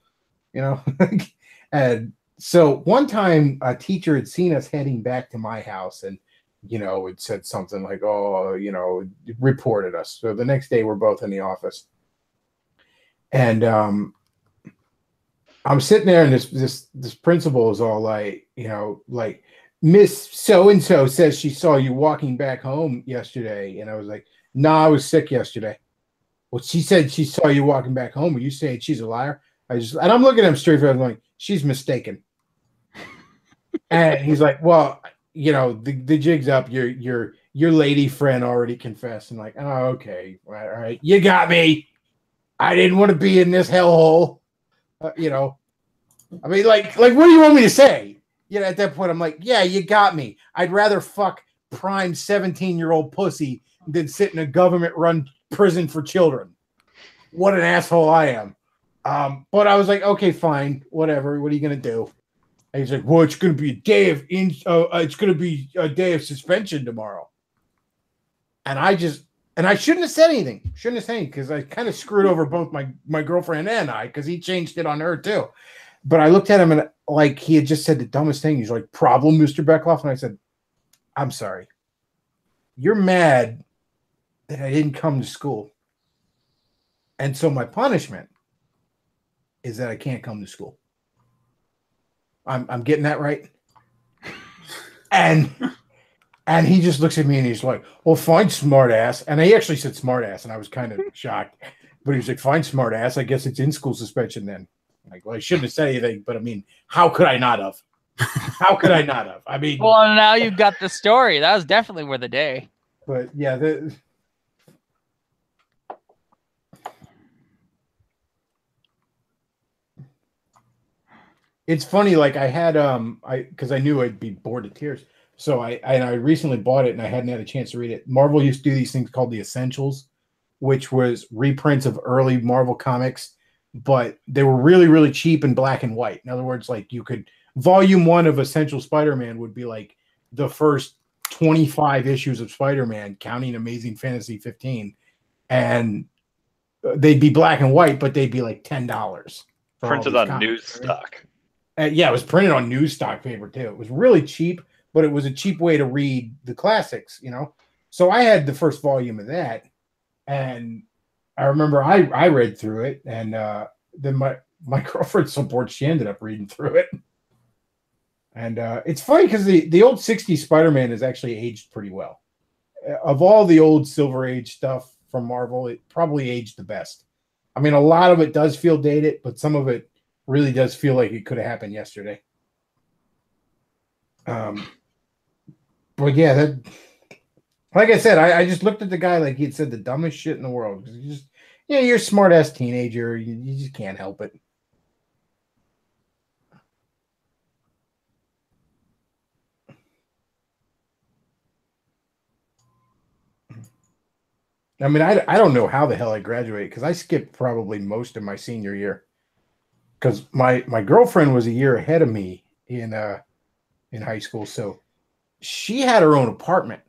And so one time a teacher had seen us heading back to my house, and it said something like, "Oh, reported us." So the next day we're both in the office, and I'm sitting there, and this principal is all like, Miss So and So says she saw you walking back home yesterday, and I was like, "No, I was sick yesterday." Well, she said she saw you walking back home. Are you saying she's a liar? And I'm looking at him straight for. I'm like, "She's mistaken." And he's like, "Well, the jig's up. Your lady friend already confessed." And like, "Oh, okay, all right, you got me. I didn't want to be in this hellhole." I mean, like, what do you want me to say? At that point, I'm like, "Yeah, you got me. I'd rather fuck prime 17-year-old pussy than sit in a government-run prison for children." What an asshole I am. But I was like, "Okay, fine, whatever. What are you gonna do?" And he's like, "Well, it's gonna be a day of suspension tomorrow." And I shouldn't have said anything. Because I kind of screwed over both my girlfriend and I, because he changed it on her too. But I looked at him, and like he had just said the dumbest thing. He's like, "Problem, Mr. Bechtloff?" And I said, "I'm sorry. You're mad that I didn't come to school. And so my punishment is that I can't come to school." I'm getting that right? And he just looks at me and he's like, "Well, fine, smart ass." And he actually said smart ass, and I was kind of shocked. But he was like, "Fine, smart ass. I guess it's in-school suspension then." I'm like, well, I shouldn't have said anything, but I mean, how could I not have? How could I not have? I mean, well, now you've got the story. That was definitely worth a day. But yeah, it's funny. Like I had because I knew I'd be bored to tears, so I recently bought it, and I hadn't had a chance to read it. Marvel used to do these things called the Essentials, which was reprints of early Marvel comics, but they were really, really cheap in black and white. In other words, like volume 1 of Essential Spider-Man would be like the first 25 issues of Spider-Man, counting Amazing Fantasy 15, and they'd be black and white, but they'd be like $10. Printed on news stock. Yeah, it was printed on news stock paper too. It was really cheap, but it was a cheap way to read the classics, So I had the first volume of that, and I remember I read through it, and then my girlfriend supports, she ended up reading through it. And it's funny because the old 60s Spider-Man has actually aged pretty well. Of all the old Silver Age stuff from Marvel, it probably aged the best. I mean, a lot of it does feel dated, but some of it really does feel like it could have happened yesterday. But yeah, like I said, I just looked at the guy like he'd said the dumbest shit in the world. You're a smart ass teenager. You just can't help it. I mean, I don't know how the hell I graduated because I skipped probably most of my senior year because my girlfriend was a year ahead of me in high school, so she had her own apartment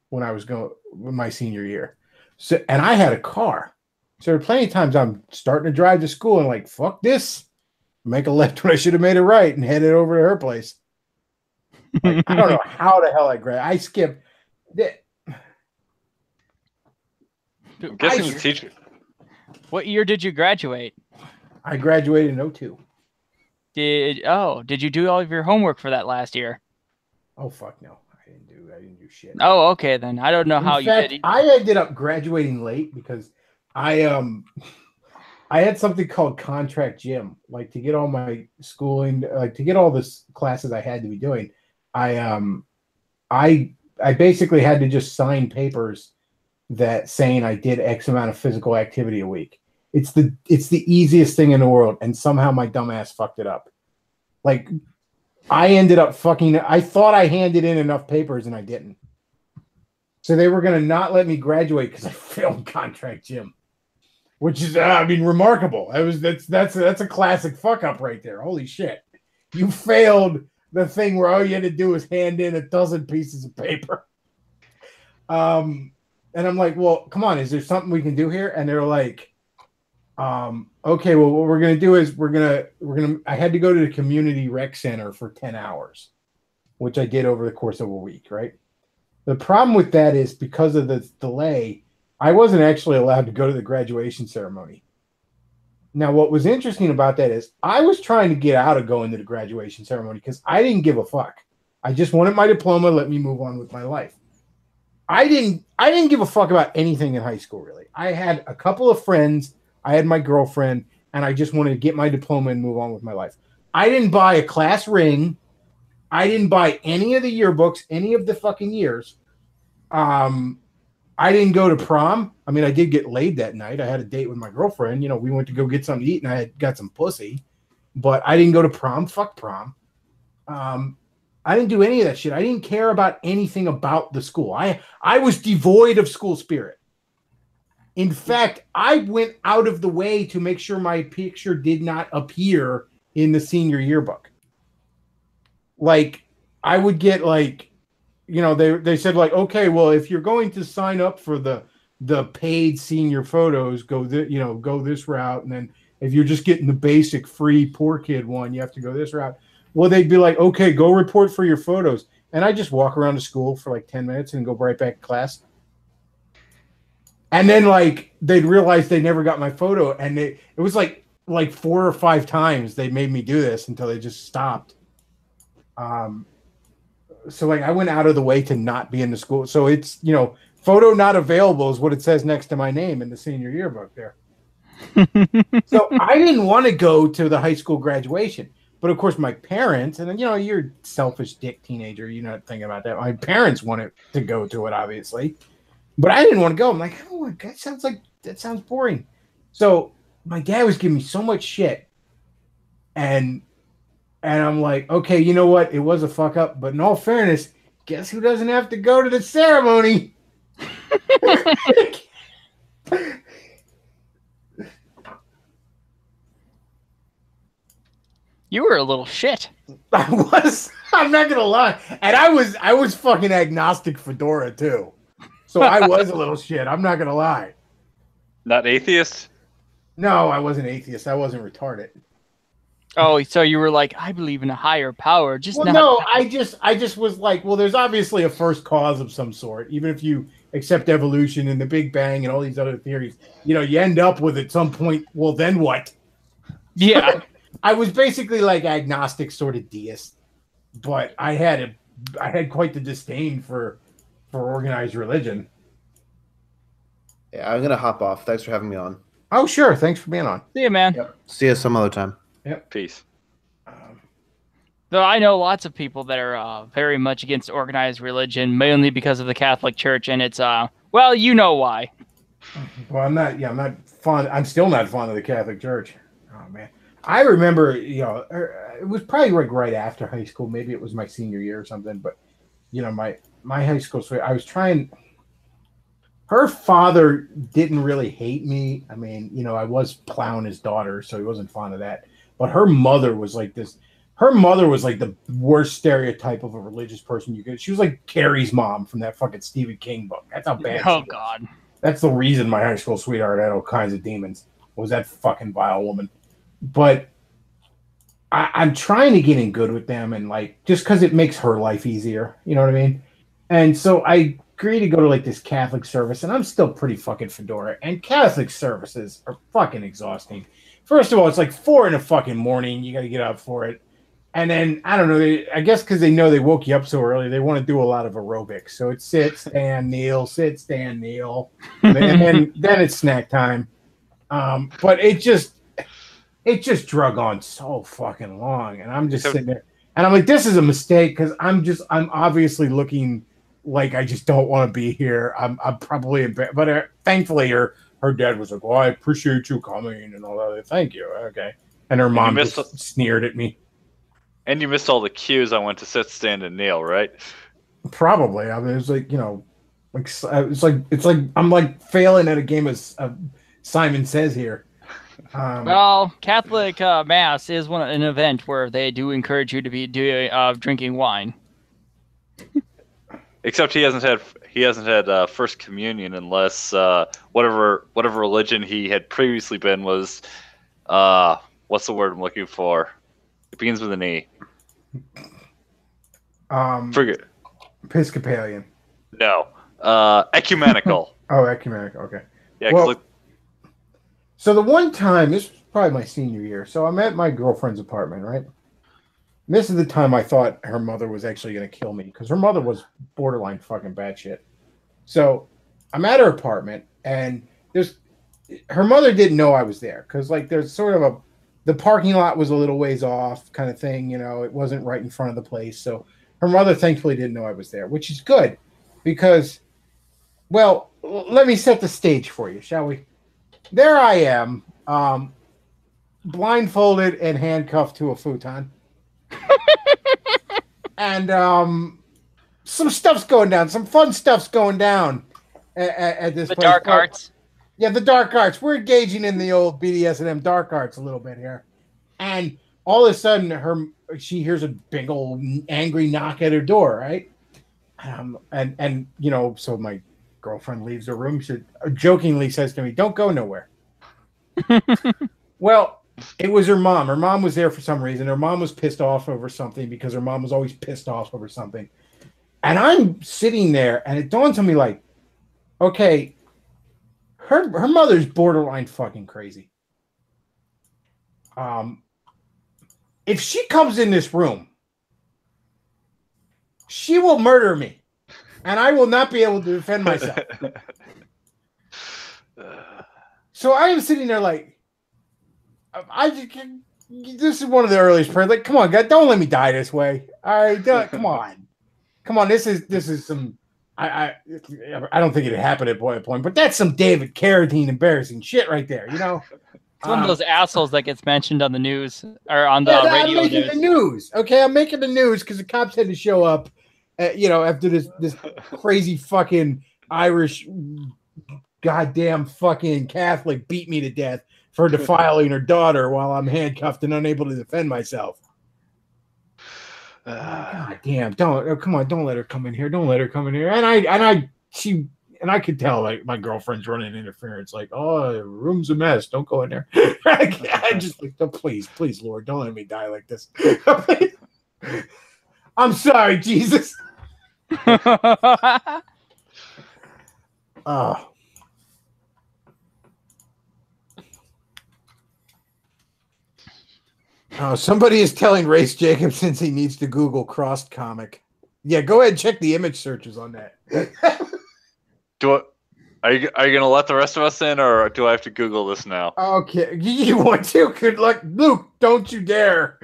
when I was going my senior year. So and I had a car, so there were plenty of times I'm starting to drive to school and like fuck this, make a left when I should have made a right and headed over to her place. Like, I don't know how the hell I graduated. I skipped. I'm guessing the teacher. What year did you graduate? I graduated in 2002. Did you do all of your homework for that last year? Oh fuck no, I didn't do shit. Oh, okay then. I don't know how In fact, you did. I ended up graduating late because I had something called contract gym, like to get all my schooling, like to get all this classes I had to be doing. I basically had to just sign papers that saying I did X amount of physical activity a week. It's the easiest thing in the world, and somehow my dumbass fucked it up. Like I ended up I thought I handed in enough papers and I didn't. So they were gonna not let me graduate because I failed contract gym. Which is I mean remarkable. That's a classic fuck up right there. Holy shit. You failed the thing where all you had to do was hand in a dozen pieces of paper. And I'm like, well, come on, is there something we can do here? And they're like, okay, well, what we're gonna do is I had to go to the community rec center for 10 hours, which I did over the course of a week, right? The problem with that is because of the delay, I wasn't actually allowed to go to the graduation ceremony. Now, what was interesting about that is I was trying to get out of going to the graduation ceremony because I didn't give a fuck. I just wanted my diploma, let me move on with my life. I didn't give a fuck about anything in high school, really. I had a couple of friends, I had my girlfriend, and I just wanted to get my diploma and move on with my life. I didn't buy a class ring. I didn't buy any of the yearbooks, any of the fucking years. I didn't go to prom. I mean, I did get laid that night. I had a date with my girlfriend. You know, we went to go get something to eat, and I had got some pussy. But I didn't go to prom. Fuck prom. I didn't do any of that shit. I didn't care about anything about the school. I was devoid of school spirit. In fact, I went out of the way to make sure my picture did not appear in the senior yearbook. Like, I would get like, you know, they said like, okay, well, if you're going to sign up for the paid senior photos, go this route, and then if you're just getting the basic free poor kid one, you have to go this route. Well, they'd be like, okay, go report for your photos. And I just walk around the school for like 10 minutes and go right back to class. And then like they'd realize they never got my photo. And it was like 4 or 5 times they made me do this until they just stopped. So like I went out of the way to not be in the school. So it's, you know, photo not available is what it says next to my name in the senior yearbook there. So I didn't want to go to the high school graduation. But of course, my parents, and you know, you're a selfish dick teenager, you're not thinking about that. My parents wanted to go to it, obviously, but I didn't want to go. I'm like, oh, that sounds boring. So my dad was giving me so much shit, and I'm like, okay, you know what? It was a fuck up, but in all fairness, guess who doesn't have to go to the ceremony? You were a little shit. I was. I'm not gonna lie, and I was fucking agnostic fedora too, so I was a little shit. I'm not gonna lie. Not atheist? No, I wasn't atheist. I wasn't retarded. Oh, so you were like, I believe in a higher power. I just was like, well, there's obviously a first cause of some sort. Even if you accept evolution and the Big Bang and all these other theories, you know, you end up with at some point. Well, then what? Yeah. I was basically like agnostic, sort of deist, but I had quite the disdain for organized religion. Yeah, I'm gonna hop off. Thanks for having me on. Oh, sure. Thanks for being on. See you, man. Yep. See you some other time. Yep. Peace. Though I know lots of people that are very much against organized religion, mainly because of the Catholic Church, and it's well, you know why. Well, I'm not fond. I'm still not fond of the Catholic Church. Oh man. I remember, you know, it was probably like right after high school. Maybe it was my senior year or something. But, you know, my high school, so I her father didn't really hate me. I mean, you know, I was plowing his daughter, so he wasn't fond of that. But her mother was like this. Her mother was like the worst stereotype of a religious person you could. She was like Carrie's mom from that fucking Stephen King book. That's how bad. Oh God. That's the reason my high school sweetheart had all kinds of demons. Was that fucking vile woman? But I'm trying to get in good with them, and like just because it makes her life easier, you know what I mean? And so I agree to go to like this Catholic service, and I'm still pretty fucking fedora. And Catholic services are fucking exhausting. First of all, it's like 4 in the fucking morning. You got to get up for it. And then, I don't know, I guess because they know they woke you up so early, they want to do a lot of aerobics. So it's sit, stand, kneel, sit, stand, kneel. And then it's snack time. But it just drug on so fucking long. And I'm just sitting there. And I'm like, this is a mistake because I'm obviously looking like I just don't want to be here. I'm probably embarrassed. But thankfully, her dad was like, well, I appreciate you coming and all that. Thank you. Okay. And her mom just sneered at me. And you missed all the cues. I went to sit, stand, and kneel, right? Probably. I mean, it was like, you know, like it's like I'm like failing at a game of Simon Says here. Well, Catholic Mass is an event where they do encourage you to be drinking wine. Except he hasn't had First Communion unless whatever religion he had previously been was what's the word I'm looking for? It begins with an E. Forget. Episcopalian. No. Ecumenical. Oh, ecumenical. Okay. Yeah. Well, so the one time, this was probably my senior year. So I'm at my girlfriend's apartment, right? And this is the time I thought her mother was actually going to kill me because her mother was borderline fucking batshit. So I'm at her apartment, and her mother didn't know I was there because like there's sort of the parking lot was a little ways off kind of thing, you know, it wasn't right in front of the place. So her mother thankfully didn't know I was there, which is good because, well, let me set the stage for you, shall we? There I am, blindfolded and handcuffed to a futon. And some stuff's going down, some fun stuff's going down at this place. The dark arts. Yeah, the dark arts. We're engaging in the old BDSM dark arts a little bit here. And all of a sudden, she hears a big old angry knock at her door, right? And you know, so my girlfriend leaves the room. She jokingly says to me, "Don't go nowhere." Well, it was her mom. Her mom was there for some reason. Her mom was pissed off over something because her mom was always pissed off over something. And I'm sitting there, and it dawns on me like, okay, her mother's borderline fucking crazy. If she comes in this room, she will murder me, and I will not be able to defend myself. So I am sitting there like, this is one of the earliest prayers. Like, come on, God, don't let me die this way. All right, come on. This is some. I don't think it happened at a point, but that's some David Carradine embarrassing shit right there, you know. It's one of those assholes that gets mentioned on the news or on the radio. I'm making the news. Okay, I'm making the news because the cops had to show up, you know, after this crazy fucking Irish, goddamn fucking Catholic beat me to death for defiling her daughter while I'm handcuffed and unable to defend myself. God damn! Come on! Don't let her come in here! Don't let her come in here! And I could tell like my girlfriend's running interference. Like, oh, the room's a mess. Don't go in there. I just like, oh, please, Lord, don't let me die like this. I'm sorry, Jesus. Oh. Oh, somebody is telling Race Jacobson he needs to Google crossed comic. Yeah, go ahead and check the image searches on that. Are you gonna let the rest of us in, or do I have to Google this now? Okay, you want to? Good luck, Luke. Don't you dare.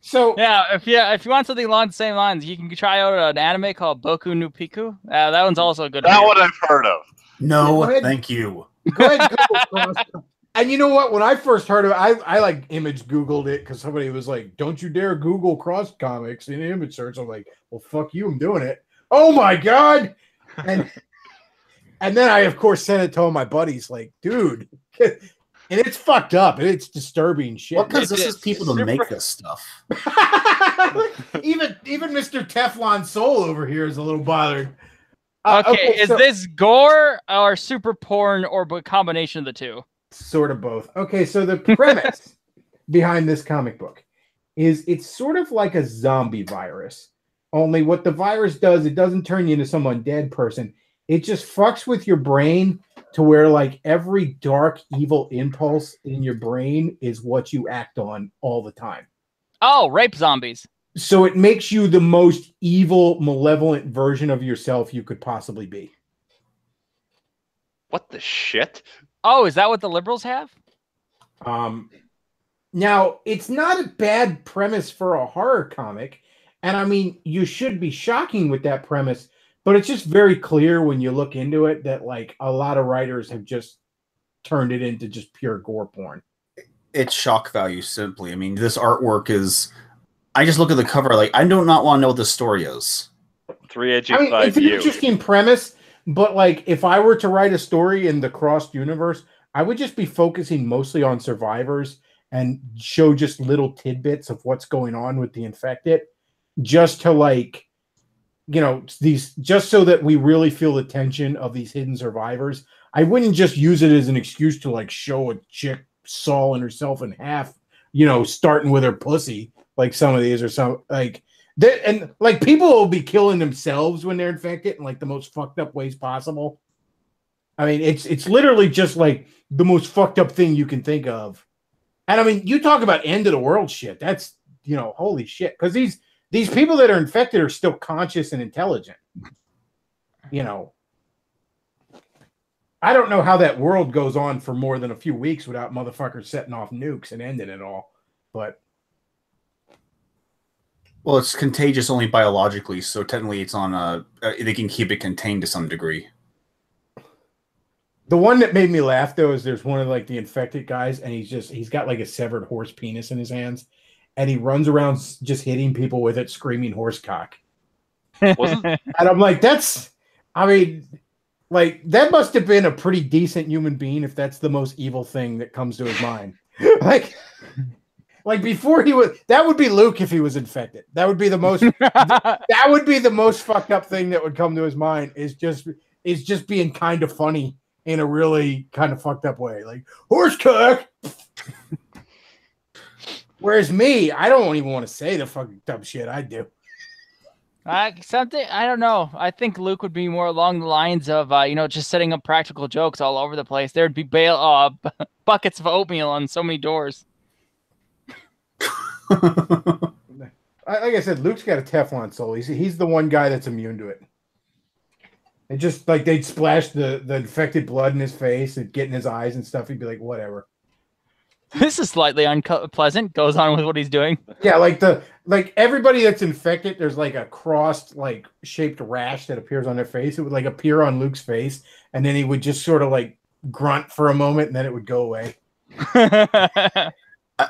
So yeah, if you want something along the same lines, you can try out an anime called Boku no Pico. That one's also a good. That one I've heard of. No, thank you. Go ahead and Google crossed. And you know what? When I first heard of it, I like image Googled it because somebody was like, "Don't you dare Google cross comics in image search." I'm like, "Well, fuck you, I'm doing it." Oh my god! And And then I, of course, sent it to all my buddies, like, dude, and it's fucked up. It's disturbing shit. Well, because this is people to make this stuff. even Mr. Teflon Soul over here is a little bothered. Okay, is this gore or super porn or a combination of the two? Sort of both. Okay, so the premise behind this comic book is it's sort of like a zombie virus. Only what the virus does, it doesn't turn you into some undead person. It just fucks with your brain to where like every dark, evil impulse in your brain is what you act on all the time. Oh, rape zombies. So it makes you the most evil, malevolent version of yourself you could possibly be. What the shit? Oh, is that what the liberals have? Now, it's not a bad premise for a horror comic. And I mean, you should be shocking with that premise, but it's just very clear when you look into it that like a lot of writers have just turned it into just pure gore porn. It's shock value simply. I mean, this artwork is... I just look at the cover, like, I do not want to know what the story is. 3-edgy I mean, it's an 5U. interesting premise, but like if I were to write a story in the crossed universe, I would just be focusing mostly on survivors and show just little tidbits of what's going on with the infected, just to like, you know, these, just so that we really feel the tension of these hidden survivors. I wouldn't just use it as an excuse to like show a chick sawing herself in half, you know, starting with her pussy, like some of these, or some like that. And like people will be killing themselves when they're infected in like the most fucked up ways possible. I mean, it's literally just like the most fucked up thing you can think of. And I mean, you talk about end of the world shit. That's, you know, holy shit. Because these people that are infected are still conscious and intelligent. You know, I don't know how that world goes on for more than a few weeks without motherfuckers setting off nukes and ending it all. But well, it's contagious only biologically, so technically it's on they can keep it contained to some degree. the one that made me laugh though is there's one of like the infected guys, and he's got like a severed horse penis in his hands, and he runs around just hitting people with it, screaming horse cock. And I'm like, I mean, like that must have been a pretty decent human being if that's the most evil thing that comes to his mind. Like before that would be Luke if he was infected. That would be the most that would be the most fucked up thing that would come to his mind is just being kind of funny in a really kind of fucked up way. Like horse cock. Whereas me, I don't even want to say the fucking dumb shit I do. Something I don't know. I think Luke would be more along the lines of just setting up practical jokes all over the place. There'd be buckets of oatmeal on so many doors. Like I said, Luke's got a Teflon soul. He's the one guy that's immune to it. And just like they'd splash the infected blood in his face and get in his eyes and stuff, he'd be like, whatever. This is slightly unpleasant. Goes on with what he's doing. Yeah, like everybody that's infected, there's like a crossed like shaped rash that appears on their face. It would like appear on Luke's face, and then he would just sort of like grunt for a moment, and then it would go away.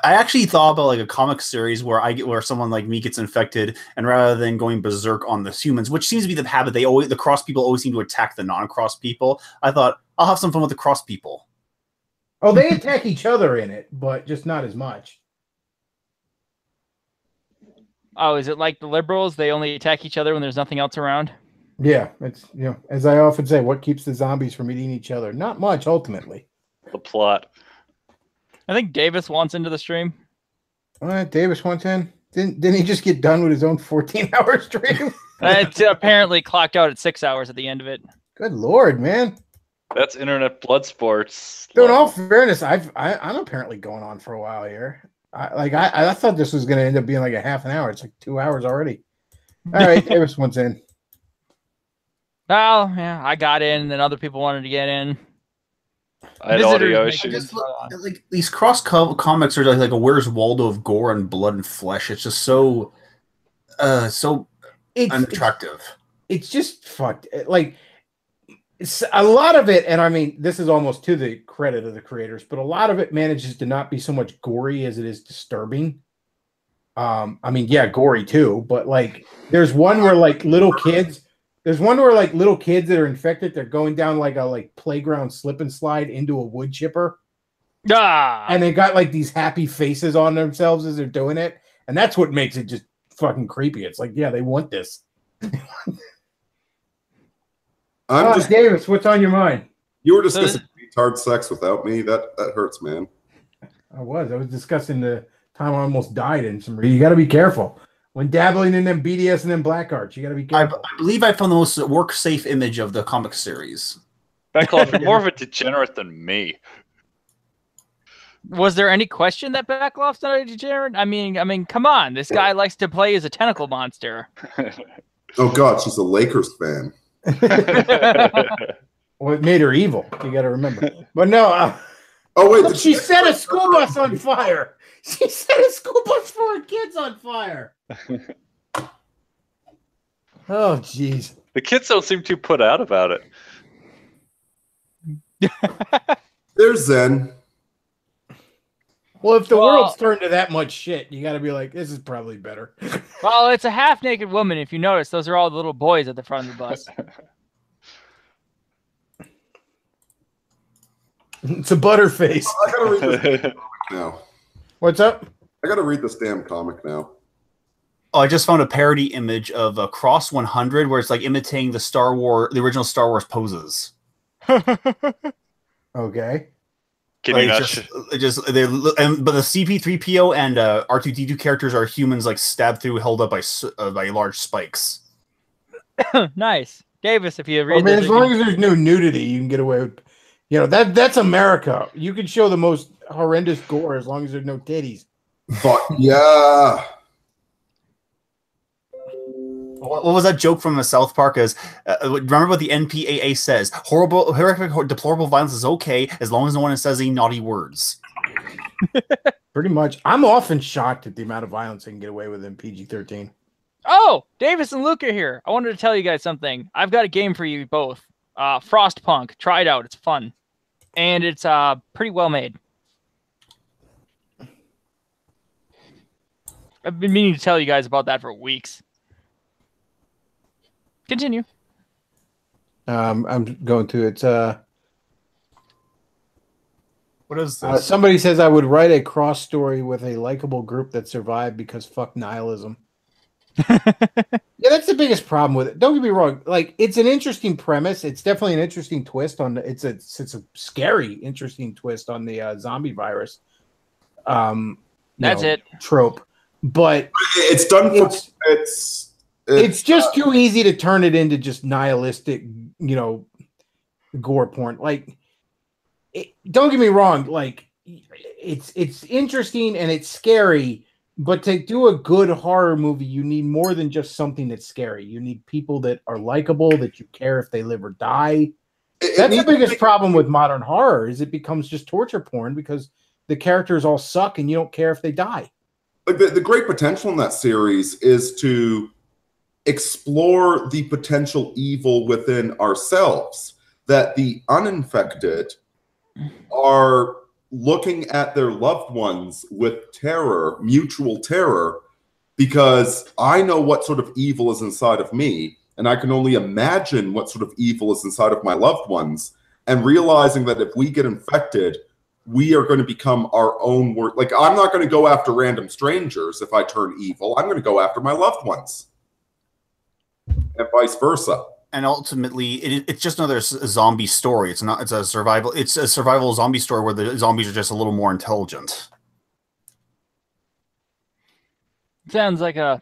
I actually thought about like a comic series where someone like me gets infected, and rather than going berserk on the humans, which seems to be the habit, the cross people always seem to attack the non-cross people. I thought I'll have some fun with the cross people. Oh, they attack each other in it, but just not as much. Oh, is it like the liberals? They only attack each other when there's nothing else around? Yeah, it's as I often say, what keeps the zombies from eating each other? Not much, ultimately. The plot. I think Davis wants into the stream. Davis wants in. Didn't he just get done with his own 14-hour stream? It's apparently clocked out at 6 hours at the end of it. Good Lord, man. That's internet blood sports. Dude, in all fairness, I'm apparently going on for a while here. I thought this was going to end up being like a half an hour. It's like 2 hours already. All right, Davis wants in. Oh, yeah, I got in, and then other people wanted to get in. I had audio issues. Like these cross comics are like a Where's Waldo of gore and blood and flesh. It's just so unattractive. It's just fucked. Like it's a lot of it, and I mean this is almost to the credit of the creators, but a lot of it manages to not be so much gory as it is disturbing. I mean, yeah, gory too, but like there's one where like little kids There's one where like little kids that are infected, they're going down like a playground slip and slide into a wood chipper. Ah, And they got like these happy faces on themselves as they're doing it. And that's what makes it just fucking creepy. It's like, yeah, they want this. Davis, what's on your mind? You were discussing retard sex without me. That hurts, man. I was discussing the time I almost died in some. You got to be careful when dabbling in them BDS and them black arts. You got to be careful. I believe I found the most work-safe image of the comic series. Bechtloff, you're more of a degenerate than me. was there any question that Bechtloff's not a degenerate? I mean, come on. This guy likes to play as a tentacle monster. Oh God, she's a Lakers fan. Well, it made her evil. You got to remember. But no. Oh wait, She set a school bus on fire. She set a school bus full of kids on fire. Oh, jeez. The kids don't seem too put out about it. There's Zen. Well, if the world's turned to that much shit, you got to be like, this is probably better. Well, it's a half-naked woman. If you notice, those are all the little boys at the front of the bus. It's a butterface. I gotta read this damn comic now. What's up? I gotta read this damn comic now. Oh, I just found a parody image of Cross 100 where it's like imitating the original Star Wars poses. Okay. Can Like, you not? but the CP3PO and R2D2 characters are humans like stabbed through, held up by large spikes. Nice. Davis, if you read I mean, this, as long as there's no nudity, you can get away with. You know, that's America. You can show the most horrendous gore as long as there's no titties. But yeah. What was that joke from the South Park? Remember what the NPAA says: horrific, deplorable violence is okay as long as no one says any naughty words. Pretty much. I'm often shocked at the amount of violence they can get away with in PG-13. Oh, Davis and Luke are here. I wanted to tell you guys something. I've got a game for you both. Frostpunk. Try it out. It's fun. And it's pretty well made. I've been meaning to tell you guys about that for weeks. Continue. I'm going to. It's What is this? somebody says I would write a cross story with a likable group that survived because fuck nihilism. Yeah, that's the biggest problem with it. Don't get me wrong. Like, it's an interesting premise. It's definitely an interesting twist on the. It's a scary, interesting twist on the zombie virus. That's it. Trope, but It's done for it's just too easy to turn it into just nihilistic, gore porn. Like, don't get me wrong. Like, it's interesting and it's scary. But to do a good horror movie, you need more than just something that's scary. You need people that are likable, that you care if they live or die. That's the biggest problem with modern horror, is it becomes just torture porn because the characters all suck and you don't care if they die. Like the great potential in that series is to explore the potential evil within ourselves, that the uninfected are looking at their loved ones with terror, mutual terror, because I know what sort of evil is inside of me, and I can only imagine what sort of evil is inside of my loved ones, and realizing that if we get infected, we are going to become our own worst. Like, I'm not going to go after random strangers if I turn evil. I'm going to go after my loved ones, and vice versa. And ultimately, it's just another zombie story. It's not. It's a survival zombie story where the zombies are just a little more intelligent. Sounds like a.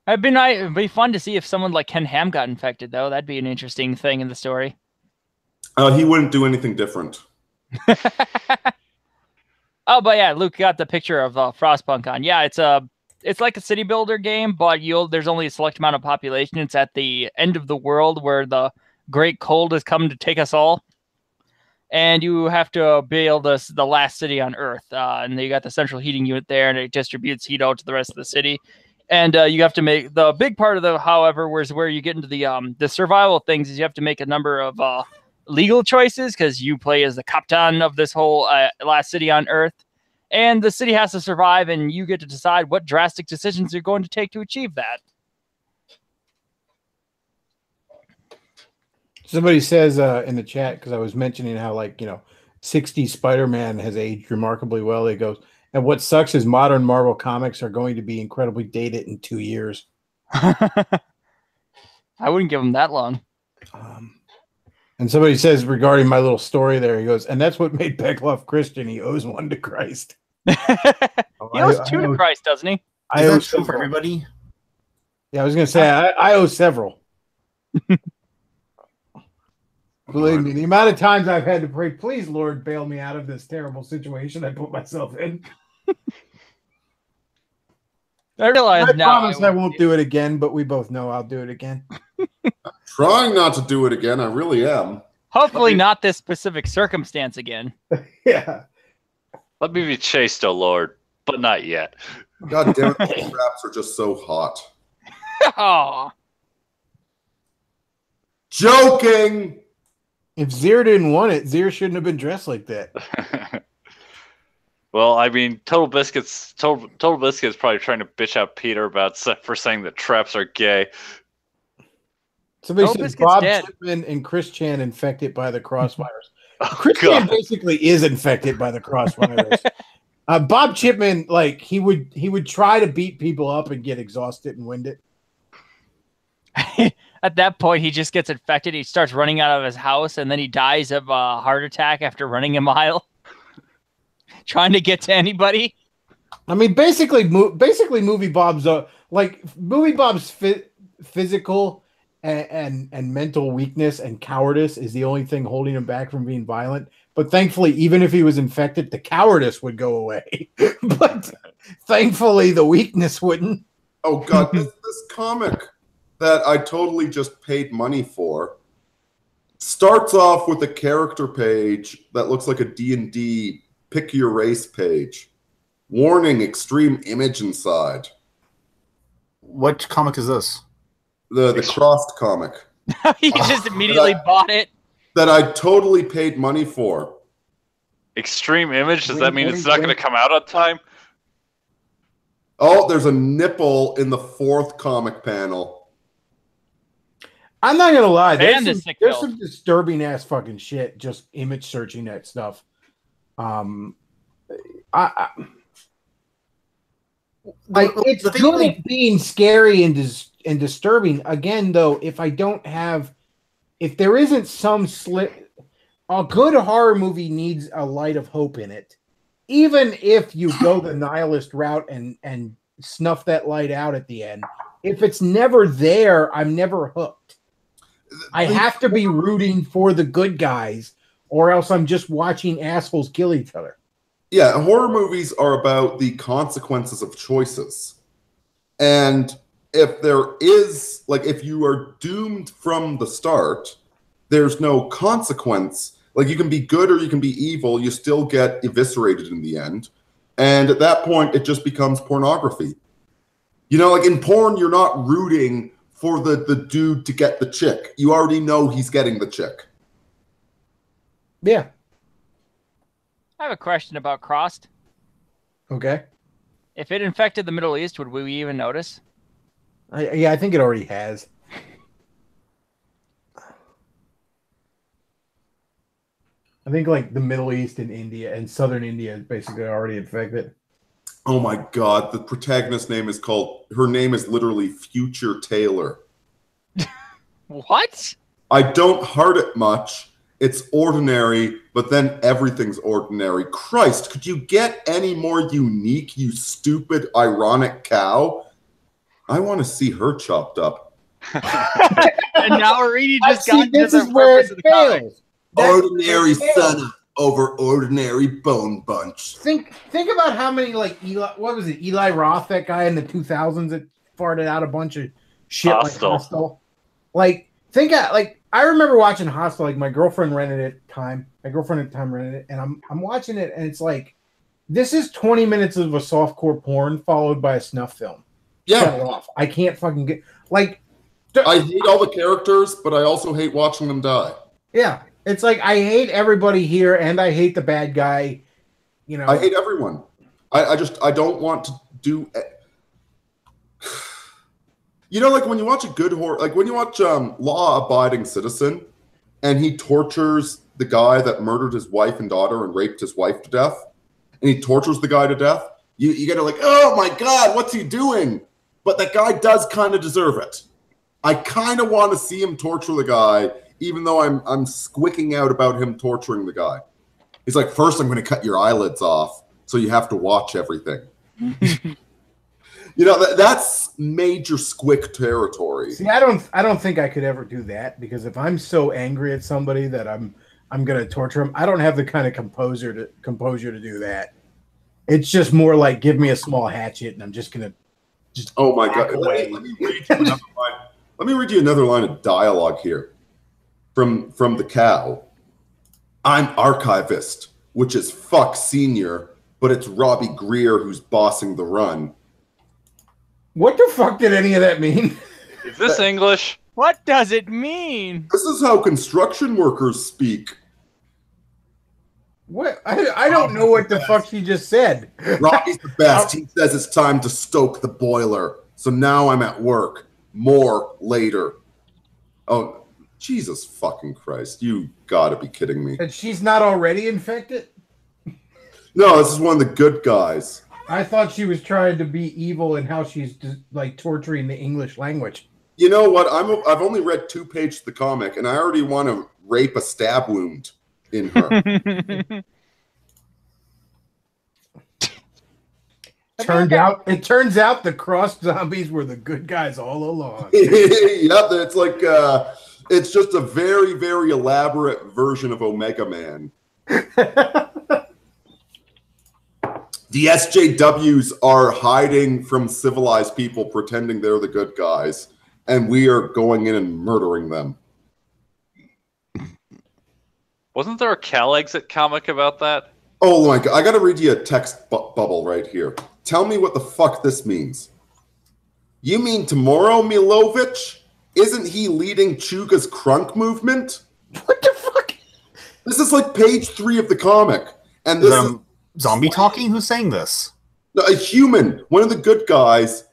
It'd be fun to see if someone like Ken Ham got infected, though. That'd be an interesting thing in the story. He wouldn't do anything different. Oh, but yeah, Luke got the picture of Frostpunk on. Yeah, it's like a city builder game, but there's only a select amount of population. It's at the end of the world where the great cold has come to take us all. And you have to build the last city on Earth. And you got the central heating unit there, and it distributes heat out to the rest of the city. And you have to make the big part of however, where you get into the survival things, is you have to make a number of legal choices, because you play as the captain of this whole last city on Earth. And the city has to survive, and you get to decide what drastic decisions you're going to take to achieve that. Somebody says in the chat, because I was mentioning how 60 Spider-Man has aged remarkably well. It goes, and what sucks is modern Marvel comics are going to be incredibly dated in 2 years. I wouldn't give him that long. And somebody says regarding my little story there, he goes, and that's what made Bechtloff Christian. He owes one to Christ. He owes two to Christ, doesn't he? I owe Is that true for several. everybody? Yeah, I was going to say, I owe several. Believe me, the amount of times I've had to pray, please, Lord, bail me out of this terrible situation I put myself in. I realize I now. promise I won't do it again, but we both know I'll do it again. Trying not to do it again. I really am. Hopefully, not this specific circumstance again. Yeah. Let me be chaste, O Lord, but not yet. God damn it, the traps are just so hot. Aw. Joking. If Zir didn't want it, Zir shouldn't have been dressed like that. Well, I mean, Total Biscuit's probably trying to bitch out Peter for saying that traps are gay. Somebody Total said Biscuit's Bob dead. Chipman and Chris Chan infected by the crossvirus. Oh, Chris Chan God. basically is infected by the crossvirus. Bob Chipman, he would try to beat people up and get exhausted and winded. At that point, he just gets infected. He starts running out of his house, and then he dies of a heart attack after running a mile, trying to get to anybody. I mean, basically, Movie Bob's physical and mental weakness and cowardice is the only thing holding him back from being violent. But thankfully, even if he was infected, the cowardice would go away. But thankfully, the weakness wouldn't. Oh God, this comic that I totally just paid money for starts off with a character page that looks like a D&D pick your race page. Warning, extreme image inside. What comic is this? The Crossed comic He just immediately bought it. that I totally paid money for. Extreme image? Does that mean it's not going to come out on time? Oh, there's a nipple in the 4th comic panel. I'm not gonna lie. Man, There's this some disturbing ass fucking shit. Just image searching that stuff. It's The thing good with- at being scary and disturbing. Again, though, if there isn't some a good horror movie needs a light of hope in it. Even if you go the nihilist route and snuff that light out at the end, if it's never there, I'm never hooked. I have to be rooting for the good guys, or else I'm just watching assholes kill each other. Yeah, horror movies are about the consequences of choices. And if if you are doomed from the start, there's no consequence. Like, you can be good or you can be evil, you still get eviscerated in the end. And at that point, it just becomes pornography. You know, like in porn, you're not rooting for the dude to get the chick. You already know he's getting the chick. Yeah. I have a question about Crossed. Okay. If it infected the Middle East, would we even notice? I think it already has. I think the Middle East and India and Southern India is basically already infected. Oh my God, the protagonist's her name is literally Future Taylor. What? I don't heart it much. It's ordinary, but then everything's ordinary. Christ, could you get any more unique, you stupid, ironic cow? I want to see her chopped up. And now we're really just got this to is the where purpose it of the comic. fails. Ordinary son over ordinary bone bunch. Think about how many Eli Roth, that guy in the 2000s that farted out a bunch of shit Hostel. like Hostel. I remember watching Hostel. Like, my girlfriend rented it at the time. My girlfriend at the time rented it, and I'm watching it, and it's like, this is 20 minutes of a softcore porn followed by a snuff film. Shut Yeah, it off. I can't fucking get I hate all the characters, but I also hate watching them die. Yeah, it's like I hate everybody here, and I hate the bad guy. You know, I hate everyone. I don't want to do. You know, like when you watch a good horror, like when you watch Law Abiding Citizen, and he tortures the guy that murdered his wife and daughter and raped his wife to death, and he tortures the guy to death, you get like, oh my God, what's he doing? But that guy does kind of deserve it. I kind of want to see him torture the guy, even though I'm squicking out about him torturing the guy. He's like, first I'm going to cut your eyelids off, so you have to watch everything. That's major squick territory. See, I don't think I could ever do that, because if I'm so angry at somebody that I'm going to torture them, I don't have the kind of composure to do that. It's just more like, give me a small hatchet and I'm just going to just oh my God. Let me read you another line. Let me read you another line of dialogue here from the cow. I'm archivist, which is fuck senior, but it's Robbie Greer who's bossing the run. What the fuck did any of that mean? Is this English? What does it mean? This is how construction workers speak. What? I don't know what the fuck she just said. Robbie's the best. He says it's time to stoke the boiler. So now I'm at work. More later. Oh, Jesus fucking Christ. You gotta be kidding me. And she's not already infected? No, this is one of the good guys. I thought she was trying to be evil in how she's like torturing the English language. You know what? I've only read 2 pages of the comic, and I already want to rape a stab wound in her. It turns out the cross zombies were the good guys all along. Yep, it's like it's just a very, very elaborate version of Omega Man. The SJWs are hiding from civilized people, pretending they're the good guys, and we are going in and murdering them. Wasn't there a Cal Exit comic about that? Oh my God, I gotta read you a text bubble right here. Tell me what the fuck this means. You mean tomorrow, Milovich? Isn't he leading Chuga's crunk movement? What the fuck? This is like page 3 of the comic. And this is zombie talking? Who's saying this? a human, one of the good guys.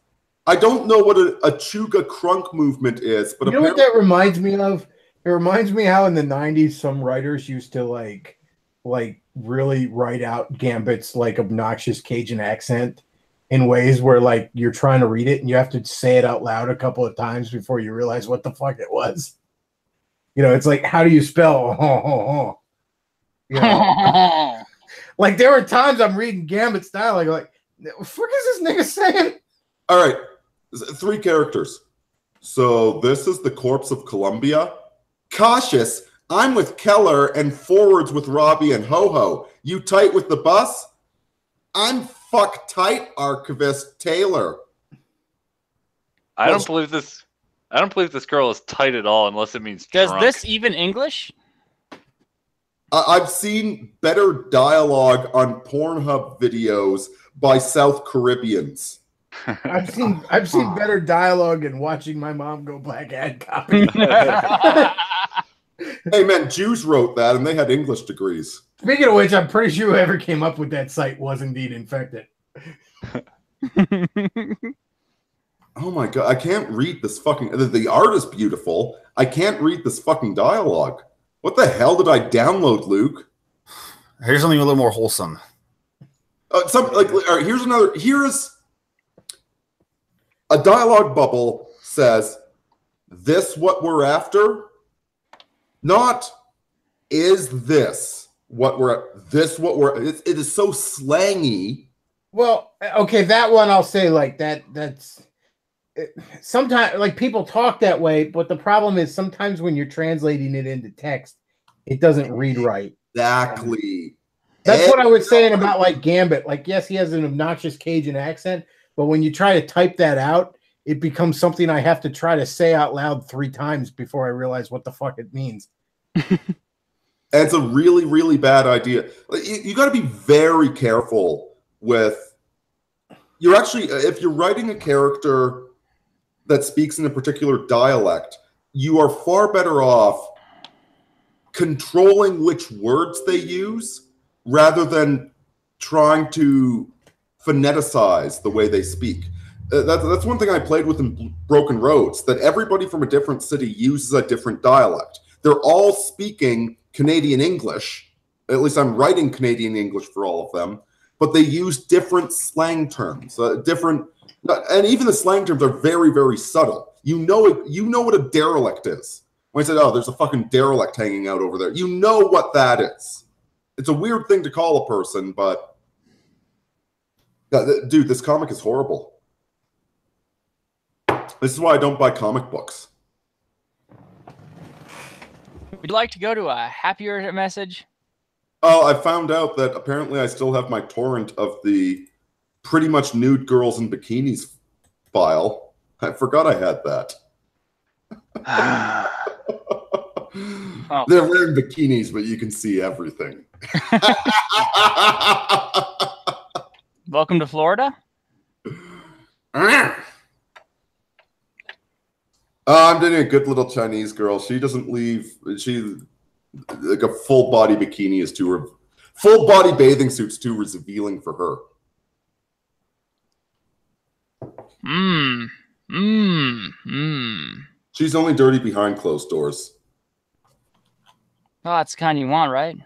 I don't know what a Chuga crunk movement is, but you know what that reminds me of? It reminds me how in the 90s some writers used to like really write out Gambit's like obnoxious Cajun accent in ways where like you're trying to read it and you have to say it out loud a couple of times before you realize what the fuck it was. You know, it's like, how do you spell You know? Like there were times I'm reading Gambit's dialogue like, what the fuck is this nigga saying? All right, 3 characters. So this is the corpse of Columbia. Cautious, I'm with Keller and forwards with Robbie and Ho-Ho. You tight with the bus? I'm fuck tight, archivist Taylor. I don't believe this girl is tight at all unless it means Does drunk. this even English? I've seen better dialogue on Pornhub videos by South Caribbeans. I've seen better dialogue in watching my mom go black ad copy. Hey man, Jews wrote that and they had English degrees. Speaking of which, I'm pretty sure whoever came up with that site was indeed infected. Oh my God, I can't read this fucking... The art is beautiful. I can't read this fucking dialogue. What the hell did I download, Luke? Here's something a little more wholesome. All right, here's a dialogue bubble says, this what we're after? Not, is this what we're... This what we're... It is so slangy. Well, okay, that one I'll say like that's... Sometimes like people talk that way, but the problem is sometimes when you're translating it into text, it doesn't read right. Exactly. That's what I was saying about like Gambit. Like, yes, he has an obnoxious Cajun accent, but when you try to type that out, it becomes something I have to try to say out loud 3 times before I realize what the fuck it means. And it's a really, really bad idea. You got to be very careful with... You're actually... If you're writing a character that speaks in a particular dialect, you are far better off controlling which words they use rather than trying to phoneticize the way they speak. That's one thing I played with in Broken Roads, that everybody from a different city uses a different dialect. they're all speaking Canadian English. At least I'm writing Canadian English for all of them, but they use different slang terms, and even the slang terms are very, very subtle. You know what a derelict is. When I said, "Oh, there's a fucking derelict hanging out over there," you know what that is. It's a weird thing to call a person, but dude, this comic is horrible. This is why I don't buy comic books. Would you like to go to a happier message? Oh, I found out that apparently I still have my torrent of the pretty much nude girls in bikinis file. I forgot I had that. Oh. They're wearing bikinis, but you can see everything. Welcome to Florida. I'm dating a good little Chinese girl. She doesn't leave. She like a full body bikini is too. Full body bathing suit's too revealing for her. She's only dirty behind closed doors. Oh, that's the kind you want, right?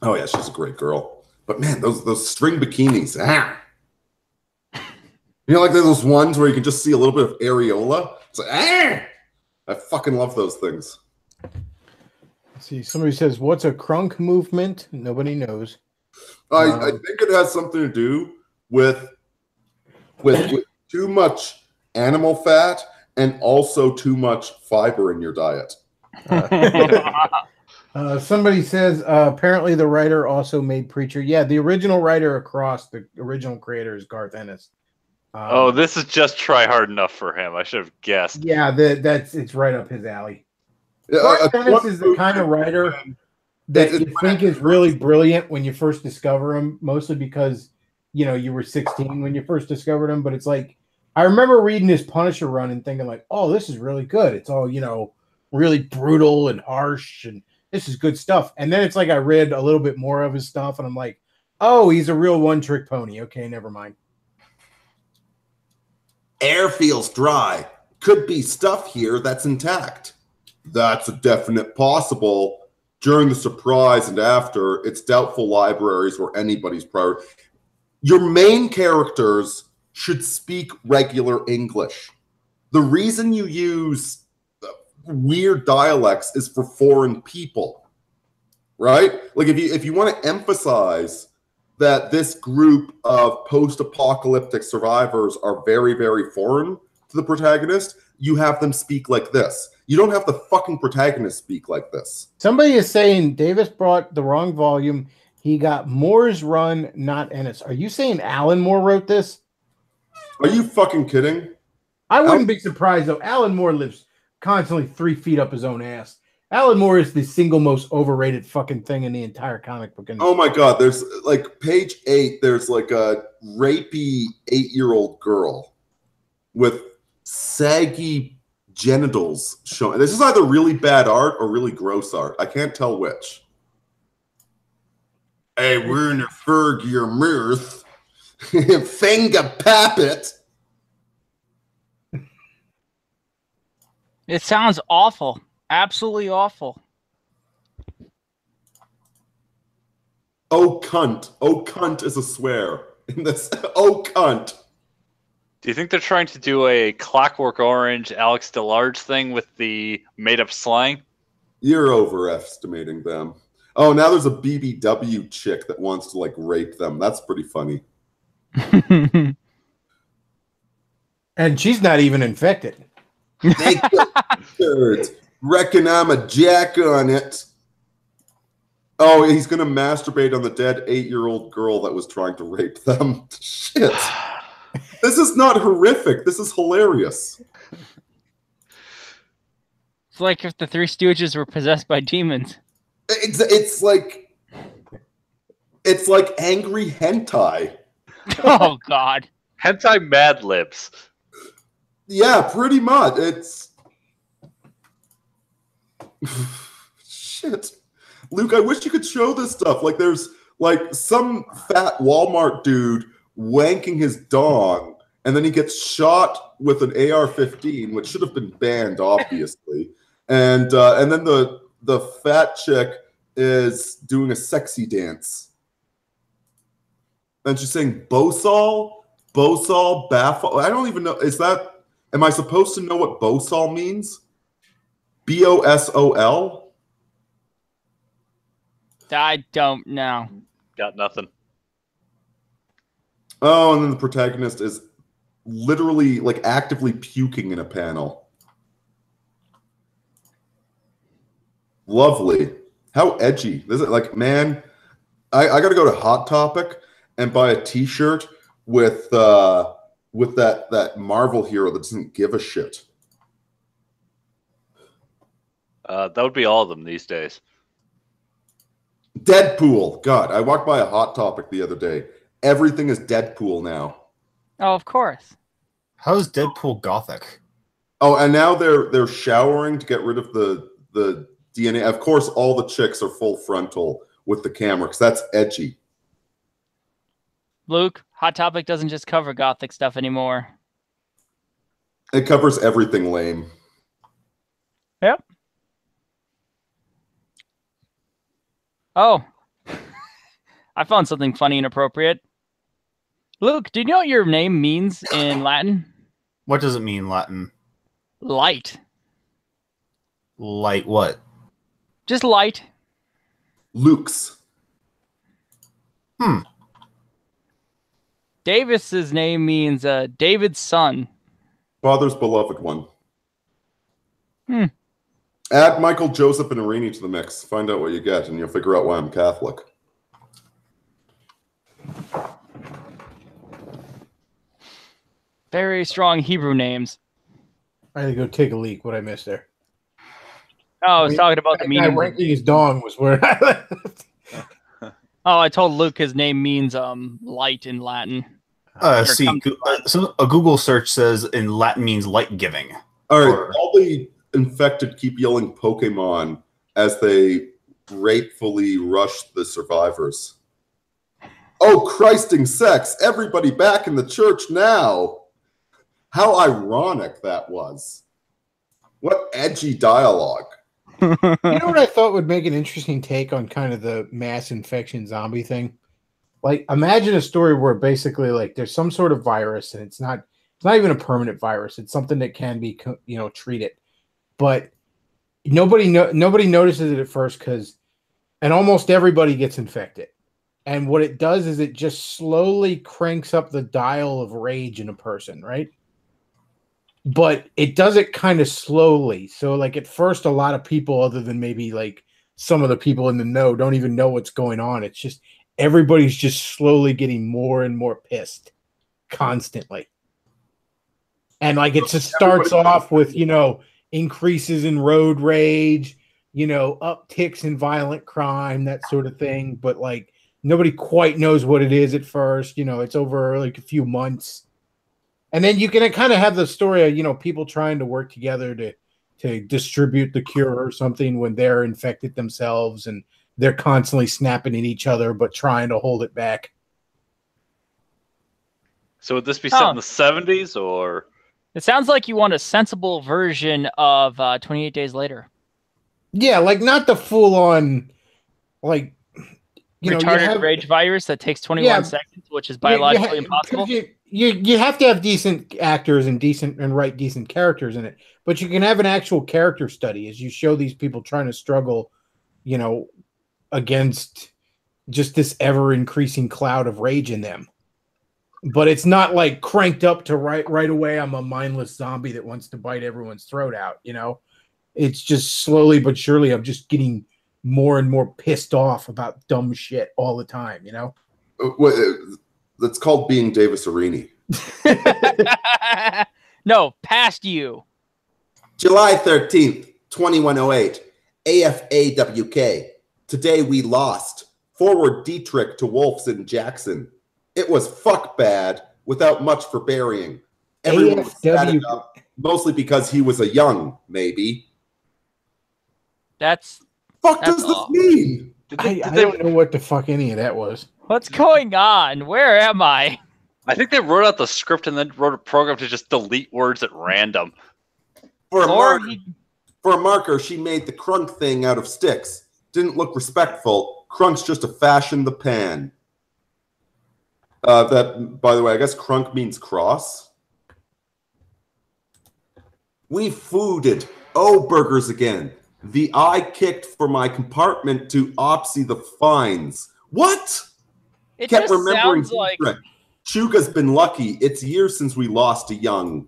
Oh yeah, she's a great girl. But man, those string bikinis. You know, like those ones where you can just see a little bit of areola. It's like, I fucking love those things. Let's see, somebody says, "What's a crunk movement?" Nobody knows. I think it has something to do with too much animal fat and also too much fiber in your diet. Somebody says apparently the writer also made Preacher. Yeah, the original writer across the original creator is Garth Ennis. This is just try hard enough for him. I should have guessed. Yeah, it's right up his alley. Garth Ennis is the kind of writer that you think is really brilliant when you first discover him, mostly because you were 16 when you first discovered him. But it's like I remember reading his Punisher run and thinking like, "Oh, this is really good. It's all really brutal and harsh, and this is good stuff." And then it's like I read a little bit more of his stuff, and I'm like, "Oh, he's a real one-trick pony." Okay, never mind. Air feels dry. Could be stuff here that's intact. That's a definite possible. During the surprise and after, it's doubtful libraries were anybody's priority. Your main characters should speak regular English. The reason you use weird dialects is for foreign people, right? Like if you want to emphasize that this group of post-apocalyptic survivors are very, very foreign to the protagonist, you have them speak like this. You don't have the fucking protagonist speak like this. Somebody is saying Davis brought the wrong volume. He got Moore's run, not Ennis. Are you saying Alan Moore wrote this? Are you fucking kidding? I wouldn't be surprised, though. Alan Moore lives constantly 3 feet up his own ass. Alan Moore is the single most overrated fucking thing in the entire comic book industry. Oh my god, there's like page 8, there's like a rapey 8-year-old girl with saggy genitals showing. This is either really bad art or really gross art. I can't tell which. Hey, we're in a Ferg your mirth. Finger pappet. It sounds awful. Absolutely awful. Oh cunt. Oh cunt is a swear. In this oh cunt. Do you think they're trying to do a Clockwork Orange Alex DeLarge thing with the made-up slang? You're overestimating them. Oh, now there's a BBW chick that wants to like rape them. That's pretty funny. And she's not even infected. They reckon I'm a jack on it. Oh, he's gonna masturbate on the dead 8-year-old girl that was trying to rape them. Shit. This is not horrific. This is hilarious. It's like if the Three Stooges were possessed by demons. It's like angry hentai. Oh God. Hentai Mad Libs. Yeah, pretty much. It's shit. Luke, I wish you could show this stuff. Like there's like some fat Walmart dude wanking his dong, and then he gets shot with an AR-15, which should have been banned, obviously. and then the fat chick is doing a sexy dance. And she's saying Bosol, Bafol. I don't even know. Am I supposed to know what Bosol means? Bosol? I don't know. Got nothing. Oh, and then the protagonist is literally like actively puking in a panel. Lovely. How edgy. This is like, man, I gotta go to Hot Topic and buy a t-shirt with that Marvel hero that doesn't give a shit. That would be all of them these days. Deadpool. God, I walked by a Hot Topic the other day. Everything is Deadpool now. Oh, of course. How is Deadpool gothic? Oh, and now they're showering to get rid of the DNA. Of course, all the chicks are full frontal with the camera because that's edgy. Luke, Hot Topic doesn't just cover gothic stuff anymore. It covers everything lame. Yep. Oh, I found something funny and appropriate. Luke, do you know what your name means in Latin? What does it mean, Latin? Light. Light what? Just light. Luke's. Davis's name means David's son. Father's beloved one. Add Michael, Joseph, and Irini to the mix. Find out what you get, and you'll figure out why I'm Catholic. Very strong Hebrew names. I had to go take a leak. What I missed there? Oh, I was talking about the meaning. Ranking his dong was where I Oh, I told Luke his name means light in Latin. So a Google search says in Latin means light giving. All right, all the infected keep yelling Pokemon as they gratefully rush the survivors. Oh, Christing sex! Everybody back in the church now! How ironic that was. What edgy dialogue. You know what I thought would make an interesting take on kind of the mass infection zombie thing? Like, imagine a story where basically, like, there's some sort of virus, and it's not even a permanent virus. It's something that can be, treated, but nobody notices it at first and almost everybody gets infected. And what it does is it just slowly cranks up the dial of rage in a person, right? But it does it kind of slowly. So, like, at first, a lot of people, other than maybe like some of the people in the know, don't even know what's going on. It's just everybody's just slowly getting more and more pissed constantly. And like it just starts off with, increases in road rage, upticks in violent crime, that sort of thing. But like nobody quite knows what it is at first. It's over like a few months. And then you can kind of have the story of, people trying to work together to distribute the cure or something when they're infected themselves and they're constantly snapping at each other, but trying to hold it back. So would this be set in the 70s or? It sounds like you want a sensible version of 28 Days Later. Yeah, like not the full on, like, retarded rage virus that takes 21 seconds, which is biologically impossible. You have to have decent actors and write decent characters in it, but you can have an actual character study as you show these people trying to struggle, against just this ever increasing cloud of rage in them. But it's not like cranked up to right away. I'm a mindless zombie that wants to bite everyone's throat out. It's just slowly but surely. I'm just getting more and more pissed off about dumb shit all the time. That's called being Davis Irini. No, past you. July 13th, 2108. AFAWK. Today we lost. Forward Dietrich to Wolfson Jackson. It was fuck bad without much for burying. Everyone was sad enough, mostly because he was a young, maybe. That's does this mean? I don't know what the fuck any of that was. What's going on? Where am I? I think they wrote out the script and then wrote a program to just delete words at random. For a marker, she made the crunk thing out of sticks. Didn't look respectful. Crunk's just a fashion in the pan. That, by the way, I guess crunk means cross. We fooded. Oh, burgers again. The eye kicked for my compartment to Opsy the fines. What? It Kept just remembering sounds like Chuga's been lucky. It's years since we lost a young.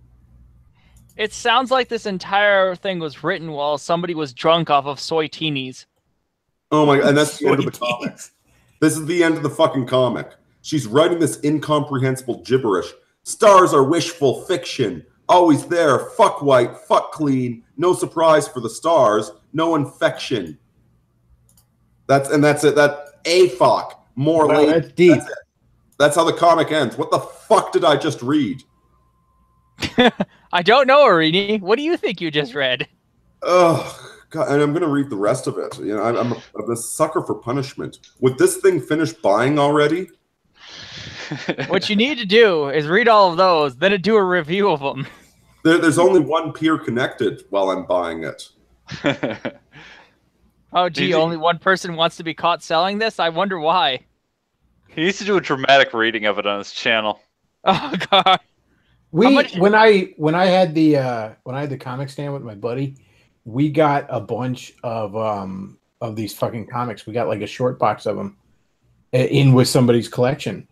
it sounds like this entire thing was written while somebody was drunk off of soy teenies. Oh my god, and that's the end of the comic. This is the end of the fucking comic. She's writing this incomprehensible gibberish. Stars are wishful fiction. Always there. Fuck white. Fuck clean. No surprise for the stars. No infection. That's it. That a fuck. More Wow, late. that's deep. That's it. That's how the comic ends. What the fuck did I just read? I don't know, Arini. What do you think you just read? Oh god, and I'm gonna read the rest of it. You know, I'm a sucker for punishment. Would this thing finish buying already? What you need to do is read all of those, then do a review of them. There's only one peer connected while I'm buying it. Oh, gee, only one person wants to be caught selling this? I wonder why. He needs to do a dramatic reading of it on his channel. Oh, God. When I had the comic stand with my buddy, we got a bunch of these fucking comics. We got like a short box of them in with somebody's collection,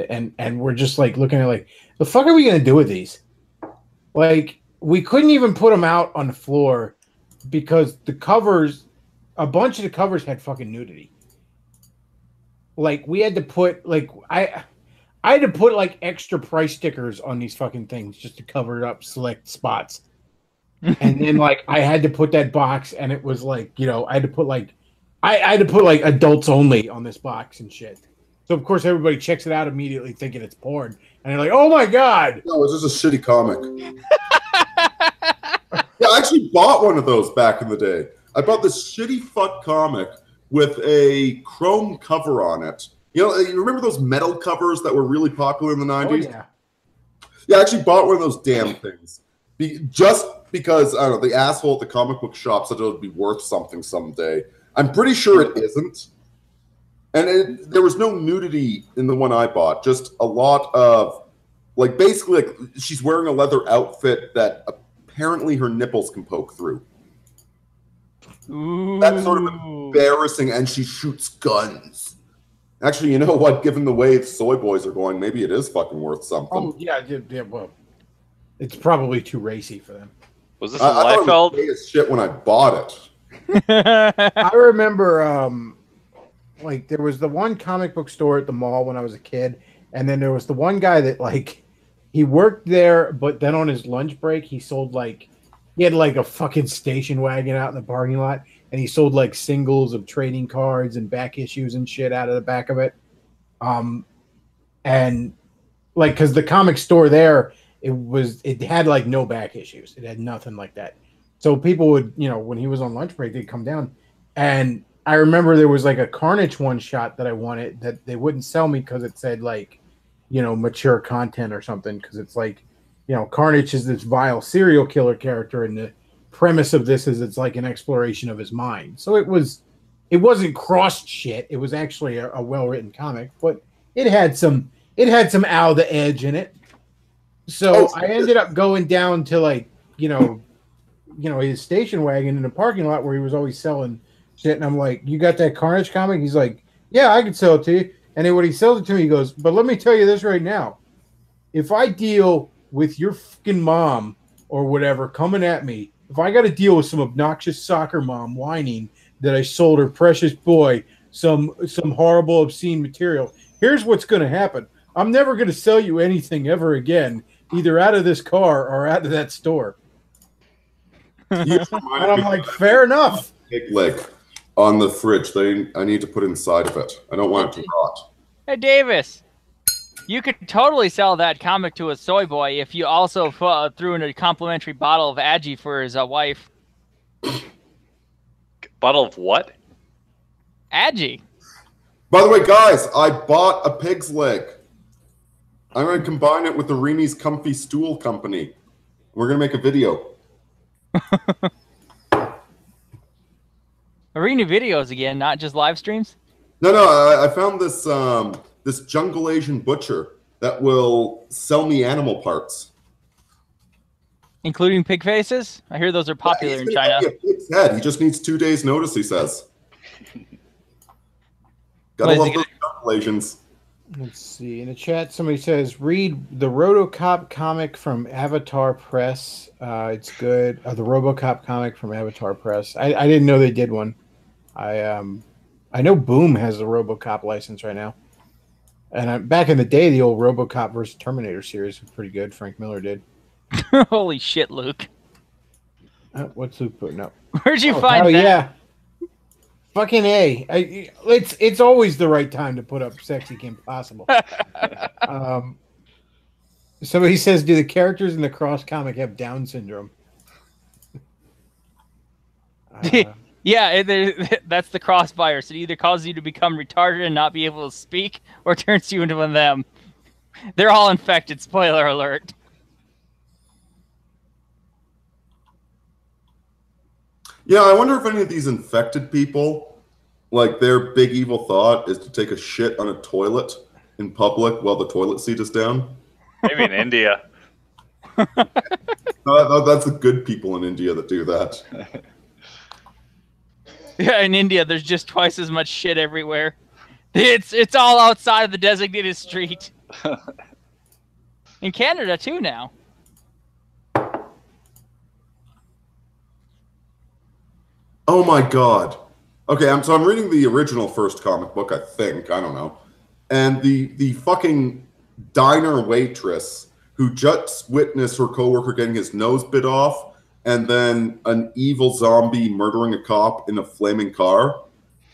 and we're just like looking at like, the fuck are we gonna do with these? Like, we couldn't even put them out on the floor because the covers, a bunch of the covers had fucking nudity. Like, we had to put like I had to put like extra price stickers on these fucking things just to cover up select spots. And then like I had to put that box, and it was like, you know, I had to put like adults only on this box and shit. So of course everybody checks it out immediately thinking it's porn. And they're like, oh my god. No, it's just a shitty comic. Yeah, I actually bought one of those back in the day. I bought this shitty fuck comic with a chrome cover on it. You know, you remember those metal covers that were really popular in the 90s? Oh, yeah. Yeah, I actually bought one of those damn things. Just because, I don't know, the asshole at the comic book shop said it would be worth something someday. I'm pretty sure it isn't. And there was no nudity in the one I bought. Just a lot of, like, basically, like, she's wearing a leather outfit that apparently her nipples can poke through. Ooh. That's sort of embarrassing, and she shoots guns. Actually, you know what? Given the way soy boys are going, maybe it is fucking worth something. Oh yeah, well, it's probably too racy for them. Was this I thought it Liefeld? was gay as shit when I bought it. I remember, like, there was the one comic book store at the mall when I was a kid, and then there was the one guy that, like, he worked there, but then on his lunch break, he sold, like, he had, like, a fucking station wagon out in the parking lot, and he sold, like, singles of trading cards and back issues and shit out of the back of it. And, like, because the comic store there, it had, like, no back issues. It had nothing like that. So people would, you know, when he was on lunch break, they'd come down. And I remember there was like a Carnage one shot that I wanted that they wouldn't sell me because it said like, you know, mature content or something. Because it's like, you know, Carnage is this vile serial killer character, and the premise of this is it's like an exploration of his mind. So it wasn't crossed shit. It was actually a well-written comic, but it had some out of the edge in it. So I ended up going down to like, you know, his station wagon in the parking lot where he was always selling shit. And I'm like, you got that Carnage comic? He's like, yeah, I can sell it to you. And then when he sells it to me, he goes, but let me tell you this right now. If I deal with your fucking mom or whatever coming at me, if I got to deal with some obnoxious soccer mom whining that I sold her precious boy some horrible, obscene material, here's what's going to happen. I'm never going to sell you anything ever again, either out of this car or out of that store. And I'm like, fair enough. Pig leg on the fridge. I need to put inside of it. I don't want it to rot. Hey, Davis, you could totally sell that comic to a soy boy if you also threw in a complimentary bottle of Agi for his wife. Bottle of what? Agi. By the way, guys, I bought a pig's leg. I'm going to combine it with the Rini's Comfy Stool Company. We're going to make a video. Arena videos again, not just live streams. No, I found this this jungle Asian butcher that will sell me animal parts. Including pig faces? I hear those are popular in China. He's gonna get me a pig's head. He just needs 2 days' notice, he says. Gotta What, is love he those jungle Asians. Let's see. In the chat, somebody says, read the RoboCop comic from Avatar Press. It's good. The RoboCop comic from Avatar Press. I didn't know they did one. I know Boom has a RoboCop license right now. And back in the day, the old RoboCop versus Terminator series was pretty good. Frank Miller did. Holy shit, Luke. What's Luke putting up? Where'd you find that? Yeah. Fucking A. It's always the right time to put up Sexy Kim Possible. Somebody says, do the characters in the Cross comic have Down syndrome? Yeah, that's the cross virus. It either causes you to become retarded and not be able to speak, or turns you into one of them. They're all infected. Spoiler alert. Yeah, I wonder if any of these infected people, like their big evil thought is to take a shit on a toilet in public while the toilet seat is down. Maybe in India. No, that's the good people in India that do that. Yeah, in India, there's just twice as much shit everywhere. It's all outside of the designated street. In Canada too now. Oh my god. Okay, I'm reading the original first comic book, I think. I don't know. And the fucking diner waitress who just witnessed her coworker getting his nose bit off and then an evil zombie murdering a cop in a flaming car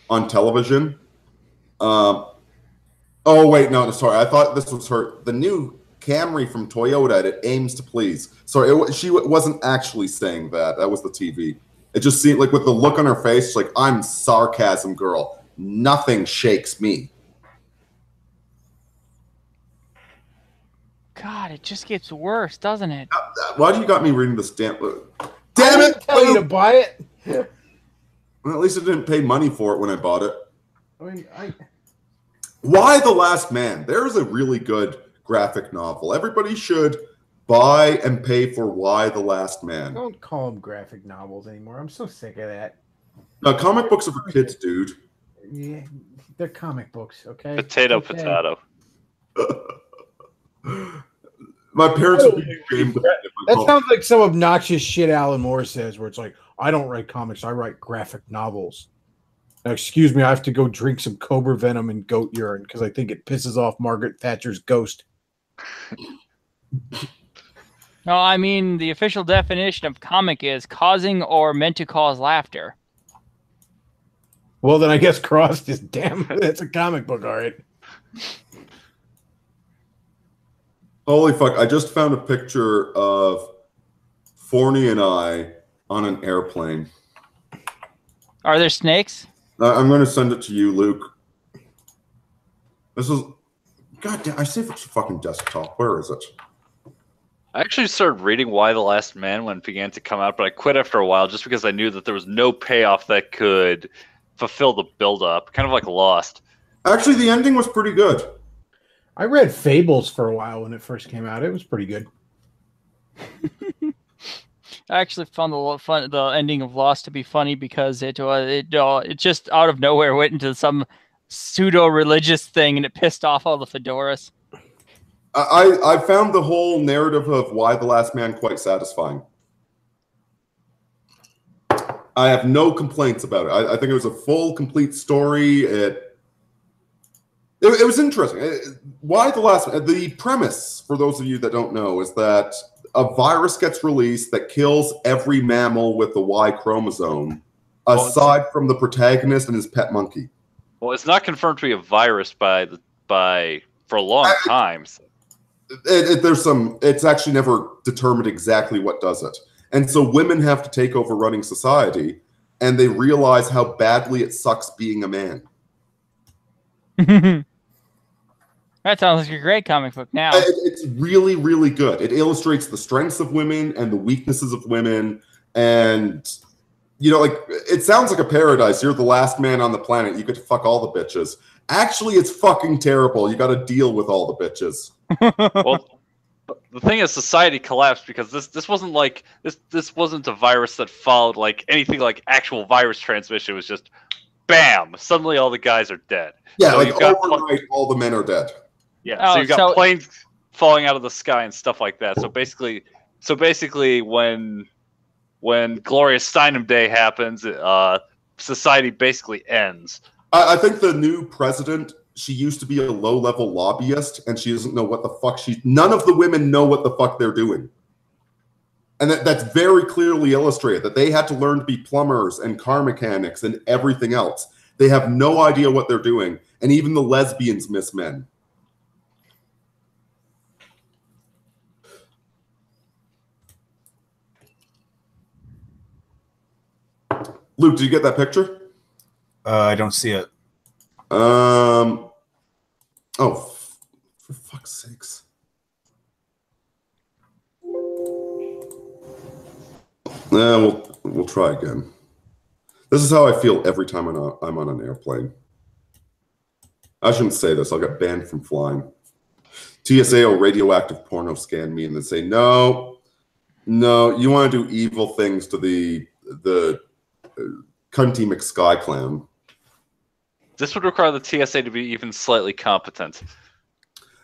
on television. Oh wait, no, sorry. I thought this was her. The new Camry from Toyota, it aims to please. Sorry, she wasn't actually saying that. That was the TV. It just seemed like with the look on her face, like, I'm sarcasm girl. Nothing shakes me. God, it just gets worse, doesn't it? Why do you got me reading this damn... I Damn didn't it! tell you to buy it. Well, at least I didn't pay money for it when I bought it. I mean, Why the Last Man? There's a really good graphic novel. Everybody should buy and pay for Why the Last Man. don't call them graphic novels anymore. I'm so sick of that. No, comic books are for kids, dude. Yeah, they're comic books, okay? Potato, Okay. potato. My parents would be ashamed of it if I That called- sounds like some obnoxious shit Alan Moore says, where it's like, I don't write comics, I write graphic novels. Now, excuse me, I have to go drink some cobra venom and goat urine because I think it pisses off Margaret Thatcher's ghost. No, I mean, the official definition of comic is causing or meant to cause laughter. Well, then I guess Crossed is damn. That's a comic book, all right. Holy fuck, I just found a picture of Forney and I on an airplane. Are there snakes? I'm going to send it to you, Luke. This is... God damn, I saved it to fucking desktop. Where is it? I actually started reading Why the Last Man when it began to come out, but I quit after a while just because I knew that there was no payoff that could fulfill the build-up. Kind of like Lost. Actually, the ending was pretty good. I read Fables for a while when it first came out. It was pretty good. I actually found the ending of Lost to be funny because it just out of nowhere went into some pseudo-religious thing and it pissed off all the fedoras. I found the whole narrative of Why the Last Man quite satisfying. I have no complaints about it. I think it was a full, complete story. It was interesting. Why the Last Man? The premise, for those of you that don't know, is that a virus gets released that kills every mammal with the Y chromosome, aside from the protagonist and his pet monkey. Well, it's not confirmed to be a virus for a long time. It's actually never determined exactly what does it. And so women have to take over running society, and they realize how badly it sucks being a man. That sounds like a great comic book now. It's really, really good. It illustrates the strengths of women and the weaknesses of women, and you know, like, it sounds like a paradise. You're the last man on the planet. You get to fuck all the bitches. Actually, it's fucking terrible. You got to deal with all the bitches. Well, the thing is, society collapsed because this wasn't like this wasn't a virus that followed like anything like actual virus transmission. It was just bam, suddenly all the guys are dead. Yeah, So like you've got overnight, all the men are dead. Yeah, Oh, so you've got so- planes falling out of the sky and stuff like that. So basically, when Glorious Steinem Day happens, society basically ends. I think the new president, she used to be a low-level lobbyist, and she doesn't know what the fuck none of the women know what the fuck they're doing. And that's very clearly illustrated, that they had to learn to be plumbers and car mechanics and everything else. They have no idea what they're doing, and even the lesbians miss men. Luke, did you get that picture? I don't see it. Oh, for fuck's sakes. We'll try again. This is how I feel every time I'm on an airplane. I shouldn't say this. I'll get banned from flying. TSA will radioactive porno scan me and then say, no, you want to do evil things to the cunty McSky clown. This would require the TSA to be even slightly competent.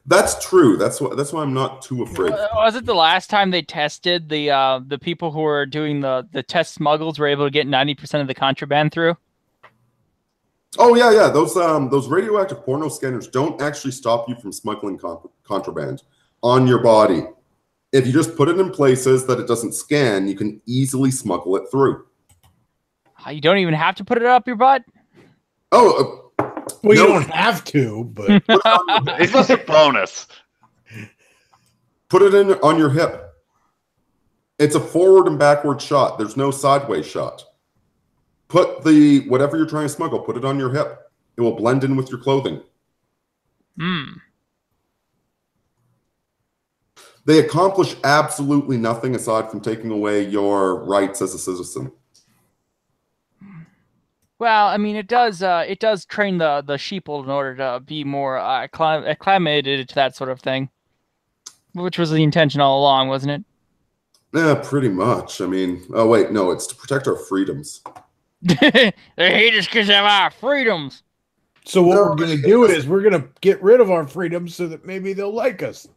That's true. That's why I'm not too afraid. Was it the last time they tested the people who were doing the test smuggles were able to get 90% of the contraband through? Oh yeah. Those radioactive porno scanners don't actually stop you from smuggling contraband on your body. If you just put it in places that it doesn't scan, you can easily smuggle it through. You don't even have to put it up your butt? Oh, well, you no. don't have to, but It's just a bonus. Put it in on your hip. It's a forward and backward shot. There's no sideways shot. Put whatever you're trying to smuggle, put it on your hip. It will blend in with your clothing. They accomplish absolutely nothing aside from taking away your rights as a citizen. Well, I mean, it does train the sheeple in order to be more acclimated to that sort of thing, which was the intention all along, wasn't it? Yeah, pretty much. I mean, oh wait, no, it's to protect our freedoms. They hate us because of our freedoms. so what we're going to do is we're going to get rid of our freedoms so that maybe they'll like us.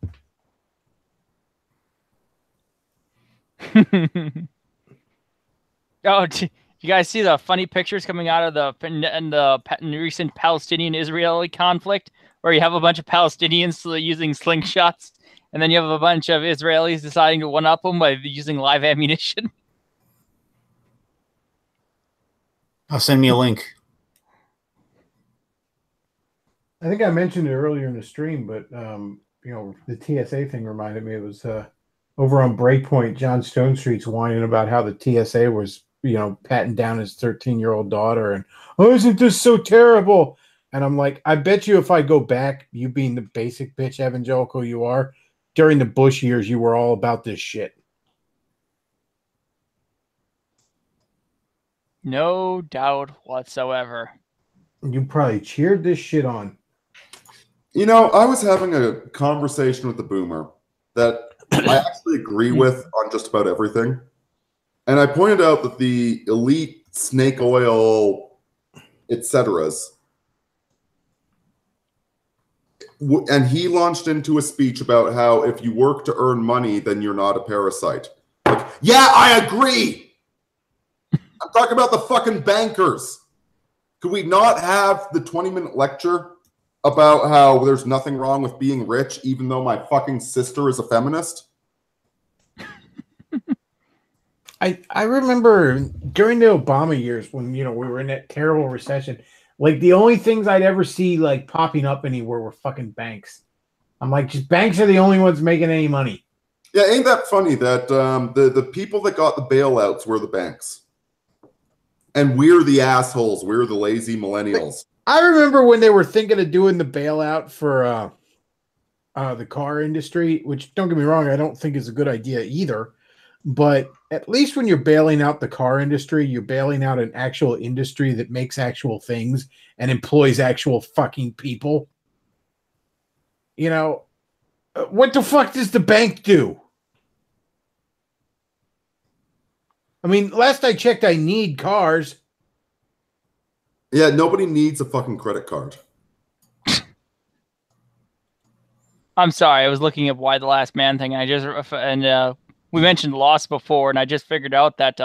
Oh, you guys see the funny pictures coming out of the recent Palestinian-Israeli conflict, where you have a bunch of Palestinians using slingshots, and then you have a bunch of Israelis deciding to one-up them by using live ammunition? Send me a link. I think I mentioned it earlier in the stream, but the TSA thing reminded me. It was over on Breakpoint, John Stone Street's whining about how the TSA was, patting down his 13-year-old daughter and, oh, isn't this so terrible? And I'm like, I bet you if I go back, you being the basic bitch evangelical you are, during the Bush years, you were all about this shit. No doubt whatsoever. You probably cheered this shit on. I was having a conversation with the boomer that I actually agree with on just about everything. And I pointed out that the elite snake oil, etc. And he launched into a speech about how if you work to earn money, then you're not a parasite. Like, yeah, I agree. I'm talking about the fucking bankers. Could we not have the 20-minute lecture about how there's nothing wrong with being rich, even though my fucking sister is a feminist? I remember during the Obama years when, we were in that terrible recession, like the only things I'd ever see like popping up anywhere were fucking banks. I'm like, just banks are the only ones making any money. Yeah, ain't that funny that the people that got the bailouts were the banks. And we're the assholes. We're the lazy millennials. I remember when they were thinking of doing the bailout for the car industry, which, don't get me wrong, I don't think is a good idea either. But at least when you're bailing out the car industry, you're bailing out an actual industry that makes actual things and employs actual fucking people. You know, what the fuck does the bank do? I mean, last I checked, I need cars. Yeah, nobody needs a fucking credit card. I'm sorry, I was looking at Why the Last Man thing, and we mentioned Lost before, and I just figured out that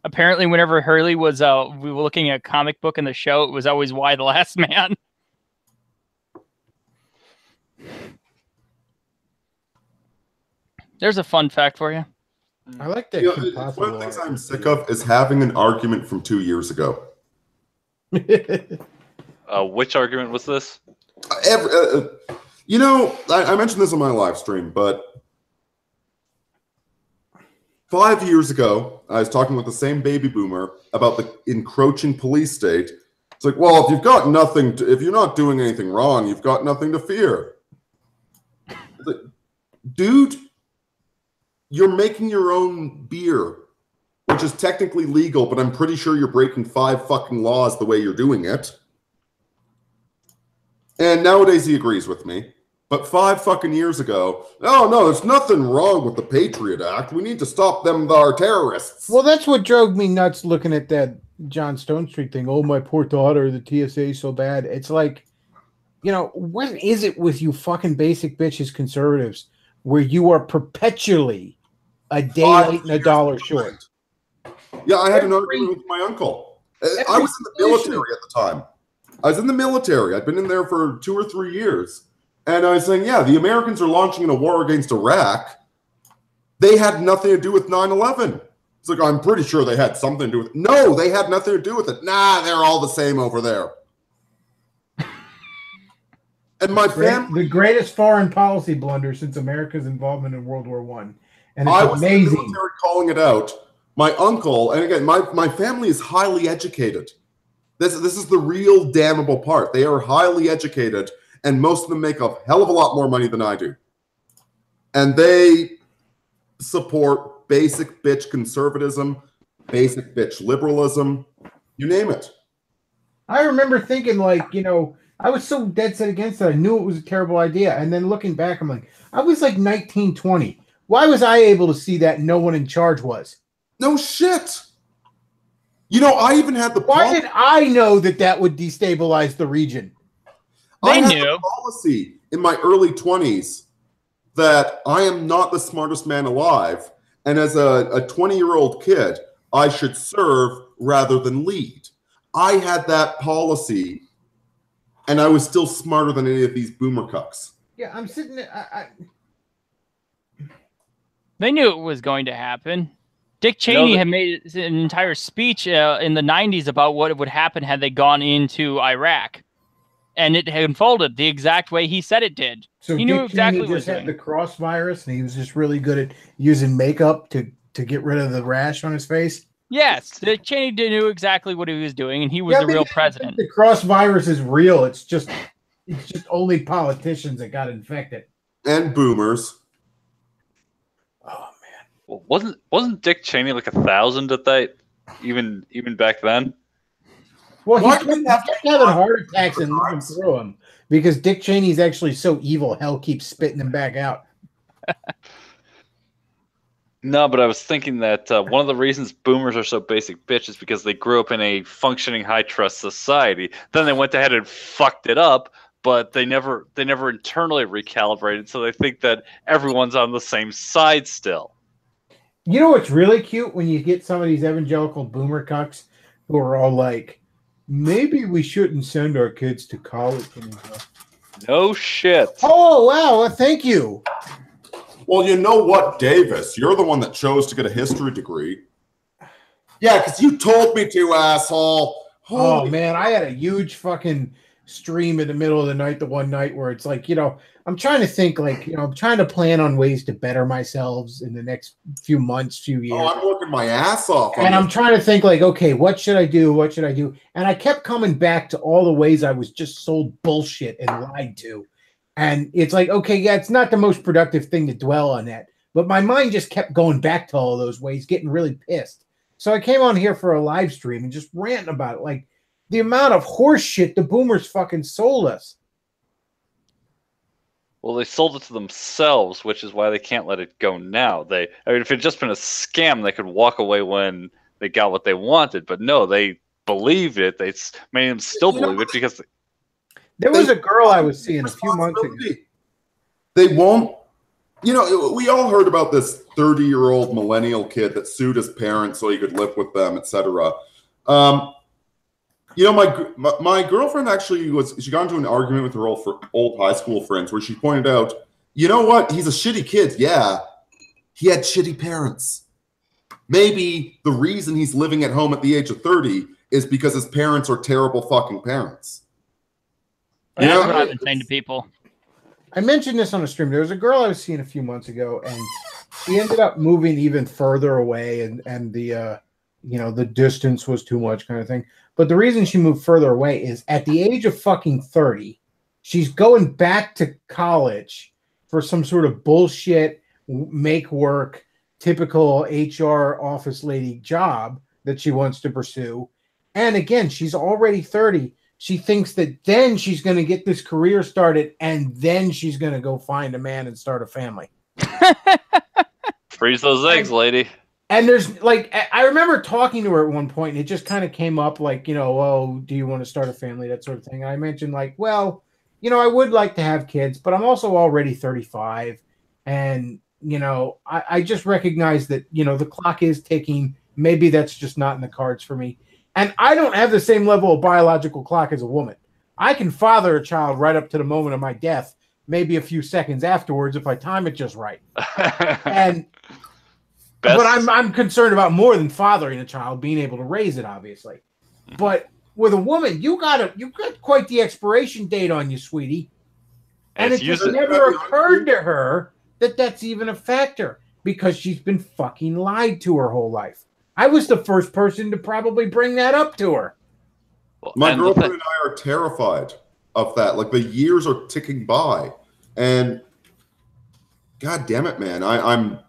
apparently whenever Hurley was we were looking at a comic book in the show, it was always Why the Last Man. There's a fun fact for you. I like that. You know, one of the things I'm sick of is having an argument from 2 years ago. Which argument was this? You know, I mentioned this on my live stream, but 5 years ago, I was talking with the same baby boomer about the encroaching police state. It's like, well, if you've got nothing, if you're not doing anything wrong, you've got nothing to fear. It's like, dude, you're making your own beer, which is technically legal, but I'm pretty sure you're breaking 5 fucking laws the way you're doing it. And nowadays he agrees with me. But 5 fucking years ago, oh no, there's nothing wrong with the Patriot Act. We need to stop them, our terrorists. Well, that's what drove me nuts looking at that John Stone Street thing. Oh, my poor daughter, the TSA is so bad. It's like, you know, what is it with you fucking basic bitches conservatives where you are perpetually a day late and a dollar short? Yeah, I had an argument with my uncle. I was in the military at the time. I was in the military. I'd been in there for 2 or 3 years. And I was saying, yeah, the Americans are launching a war against Iraq. They had nothing to do with 9/11. It's like, I'm pretty sure they had something to do with it. No, they had nothing to do with it. Nah, they're all the same over there. And my family... The greatest foreign policy blunder since America's involvement in World War I. And it's I was amazing. in the military calling it out. My uncle, and again, my family is highly educated. This is the real damnable part. They are highly educated, and most of them make a hell of a lot more money than I do. And they support basic bitch conservatism, basic bitch liberalism, you name it. I remember thinking, like, you know, I was so dead set against it. I knew it was a terrible idea. And then looking back, I'm like, I was like 19, 20. Why was I able to see that no one in charge was? No shit. You know, I even had the Why did I know that that would destabilize the region? They had knew. the policy in my early 20s that I am not the smartest man alive, and as a 20-year-old kid, I should serve rather than lead. I had that policy, and I was still smarter than any of these boomer cucks. Yeah, I'm sitting there. They knew it was going to happen. Dick Cheney had made an entire speech in the 90s about what would happen had they gone into Iraq. And it had unfolded the exact way he said it did. So he knew Dick exactly Cheney what just he was had doing. the cross virus, and he was just really good at using makeup to get rid of the rash on his face. Yes, Dick Cheney knew exactly what he was doing, and he was the real president. The cross virus is real. It's just only politicians that got infected. And boomers. Oh man. Well, wasn't Dick Cheney like 1,000 at that? Even back then. Well, Why he do we kept have having heart attacks and living through them because Dick Cheney's actually so evil. Hell keeps spitting him back out. No, but I was thinking that one of the reasons boomers are so basic bitch is because they grew up in a functioning high trust society. Then they went ahead and fucked it up, but they never internally recalibrated, so they think that everyone's on the same side still. You know what's really cute when you get some of these evangelical boomer cucks who are all like, maybe we shouldn't send our kids to college anymore. No shit. Oh, wow. Well, thank you. Well, you know what, Davis? You're the one that chose to get a history degree. Yeah, because you told me to, asshole. Oh, man. I had a huge fucking stream in the middle of the night the one night where it's like, you know, I'm trying to think like, you know, I'm trying to plan on ways to better myself in the next few months, few years. Oh, I'm working my ass off. And I'm trying to think like, okay, what should I do? What should I do? And I kept coming back to all the ways I was just sold bullshit and lied to. And it's like, okay, yeah, it's not the most productive thing to dwell on that. But my mind just kept going back to all of those ways, getting really pissed. So I came on here for a live stream and just ranting about it. Like the amount of horse shit the boomers fucking sold us. Well, they sold it to themselves, which is why they can't let it go now. I mean, if it had just been a scam, they could walk away when they got what they wanted. But no, they believed it. They made them still believe it because there was a girl I was seeing a few months ago. They won't. You know, we all heard about this 30-year-old millennial kid that sued his parents so he could live with them, etc. You know, my girlfriend actually she got into an argument with her old high school friends where she pointed out, you know what? He's a shitty kid. Yeah, he had shitty parents. Maybe the reason he's living at home at the age of 30 is because his parents are terrible fucking parents. That's what I've been saying to people. I mentioned this on a stream. There was a girl I was seeing a few months ago, and she ended up moving even further away, and the you know, the distance was too much kind of thing. But the reason she moved further away is at the age of fucking 30, she's going back to college for some sort of bullshit make work, typical HR office lady job that she wants to pursue. And again, she's already 30. She thinks that then she's going to get this career started and then she's going to go find a man and start a family. freeze those eggs, lady. And there's like, I remember talking to her at one point and it just kind of came up like, you know, oh, do you want to start a family? That sort of thing. And I mentioned like, well, you know, I would like to have kids, but I'm also already 35. And, you know, I just recognize that, you know, the clock is ticking. Maybe that's just not in the cards for me. And I don't have the same level of biological clock as a woman. I can father a child right up to the moment of my death, maybe a few seconds afterwards if I time it just right. And but I'm concerned about more than fathering a child, being able to raise it, obviously. But with a woman, you got quite the expiration date on you, sweetie. And it just never occurred to her that that's even a factor because she's been fucking lied to her whole life. I was the first person to probably bring that up to her. My girlfriend and I are terrified of that. Like the years are ticking by, and God damn it, man, I'm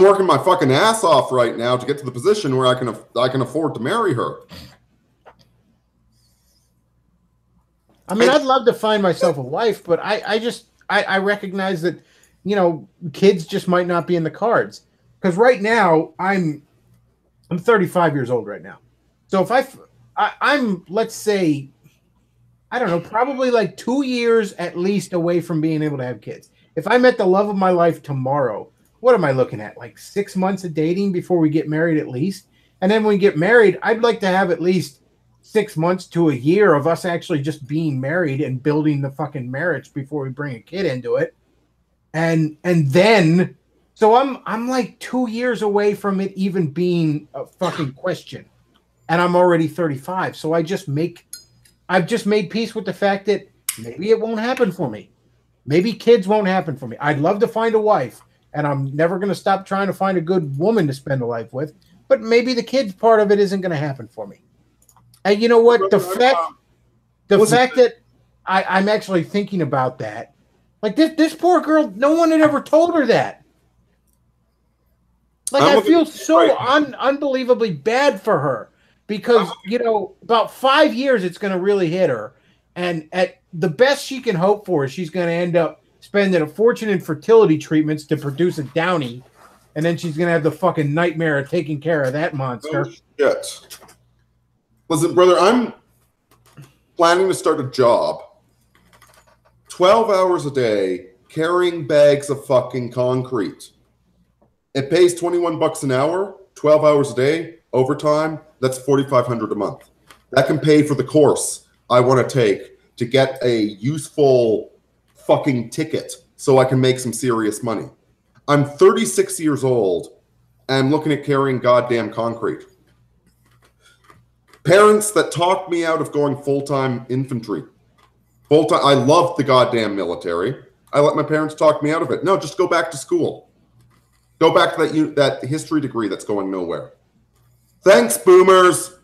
working my fucking ass off right now to get to the position where I can afford to marry her. I mean, I'd love to find myself a wife, but I recognize that, you know, kids just might not be in the cards. Because right now I'm 35 years old right now. So if I'm let's say, I don't know, probably like 2 years at least away from being able to have kids. If I met the love of my life tomorrow, what am I looking at? Like 6 months of dating before we get married at least. And then when we get married, I'd like to have at least 6 months to a year of us actually just being married and building the fucking marriage before we bring a kid into it. And then, so I'm like 2 years away from it even being a fucking question. And I'm already 35. So I've just made peace with the fact that maybe it won't happen for me. Maybe kids won't happen for me. I'd love to find a wife. And I'm never going to stop trying to find a good woman to spend a life with. But maybe the kids part of it isn't going to happen for me. And you know what? The fact that I'm actually thinking about that, like this poor girl, no one had ever told her that. Like I feel so unbelievably bad for her because, you know, about 5 years it's going to really hit her. And at the best she can hope for is she's going to end up spending a fortune in fertility treatments to produce a downy, and then she's gonna have the fucking nightmare of taking care of that monster. Oh, shit. Listen, brother, I'm planning to start a job 12 hours a day carrying bags of fucking concrete. It pays 21 bucks an hour, 12 hours a day, overtime, that's $4,500 a month. That can pay for the course I want to take to get a useful fucking ticket so I can make some serious money. I'm 36 years old and I'm looking at carrying goddamn concrete. Parents that talked me out of going full-time infantry. Full-time. I loved the goddamn military. I let my parents talk me out of it. No, just go back to school. Go back to that history degree that's going nowhere. Thanks, boomers.